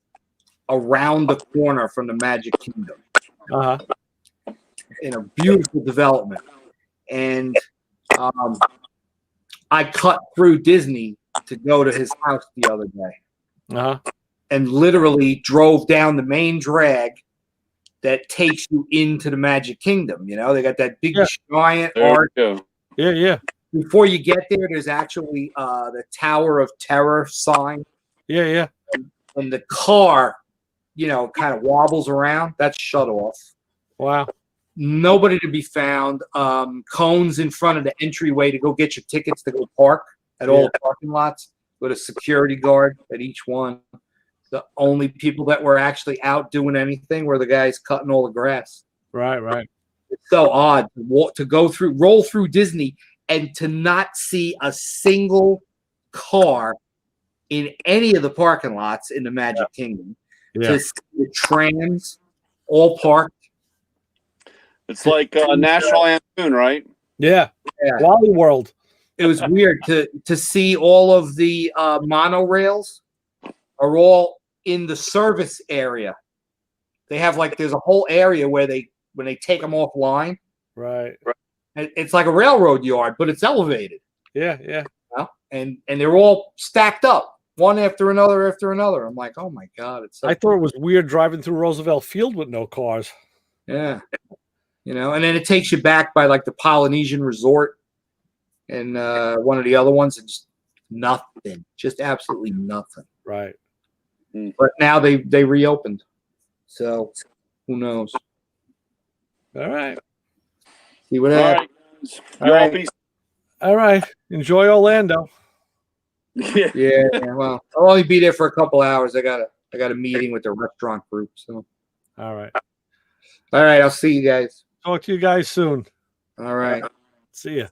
B: around the corner from the Magic Kingdom
C: Uh-huh.
B: in a beautiful development, and I cut through Disney to go to his house the other day,
C: Uh-huh.
B: and literally drove down the main drag that takes you into the Magic Kingdom. They got that big giant
D: There
B: arch.
D: we go.
C: Yeah, yeah.
B: Before you get there, there's actually the Tower of Terror sign,
C: Yeah, yeah.
B: and the car, kind of wobbles around. That's shut off.
C: Wow.
B: Nobody to be found. Cones in front of the entryway to go get your tickets to go park at all the parking lots with a security guard at each one. The only people that were actually out doing anything were the guys cutting all the grass.
C: Right, right.
B: It's so odd to roll through Disney and to not see a single car in any of the parking lots in the Magic Kingdom.
C: Yeah.
B: To see the trams all parked.
D: It's like National Lampoon, right?
C: Yeah.
B: Yeah.
C: Wally World.
B: It was weird to see all of the monorails are all in the service area. They have there's a whole area where when they take them offline,
C: Right.
B: it's like a railroad yard, but it's elevated.
C: Yeah, yeah.
B: And they're all stacked up, one after another after another. I'm like, oh my God, it's so
C: I thought it was weird driving through Roosevelt Field with no cars.
B: yeah. And then it takes you back by the Polynesian Resort and one of the other ones, and just nothing, just absolutely nothing.
C: Right.
B: But now they reopened, so who knows?
C: All right.
B: See what
D: All
B: happens.
D: right, guys.
B: All
D: Y'all
B: right.
D: be
C: All right. Enjoy Orlando.
D: yeah.
B: Yeah, well, I'll only be there for a couple hours. I got a meeting with the restaurant group. So,
C: All right.
B: all right, I'll see you guys.
C: Talk to you guys soon.
B: All right.
C: See ya.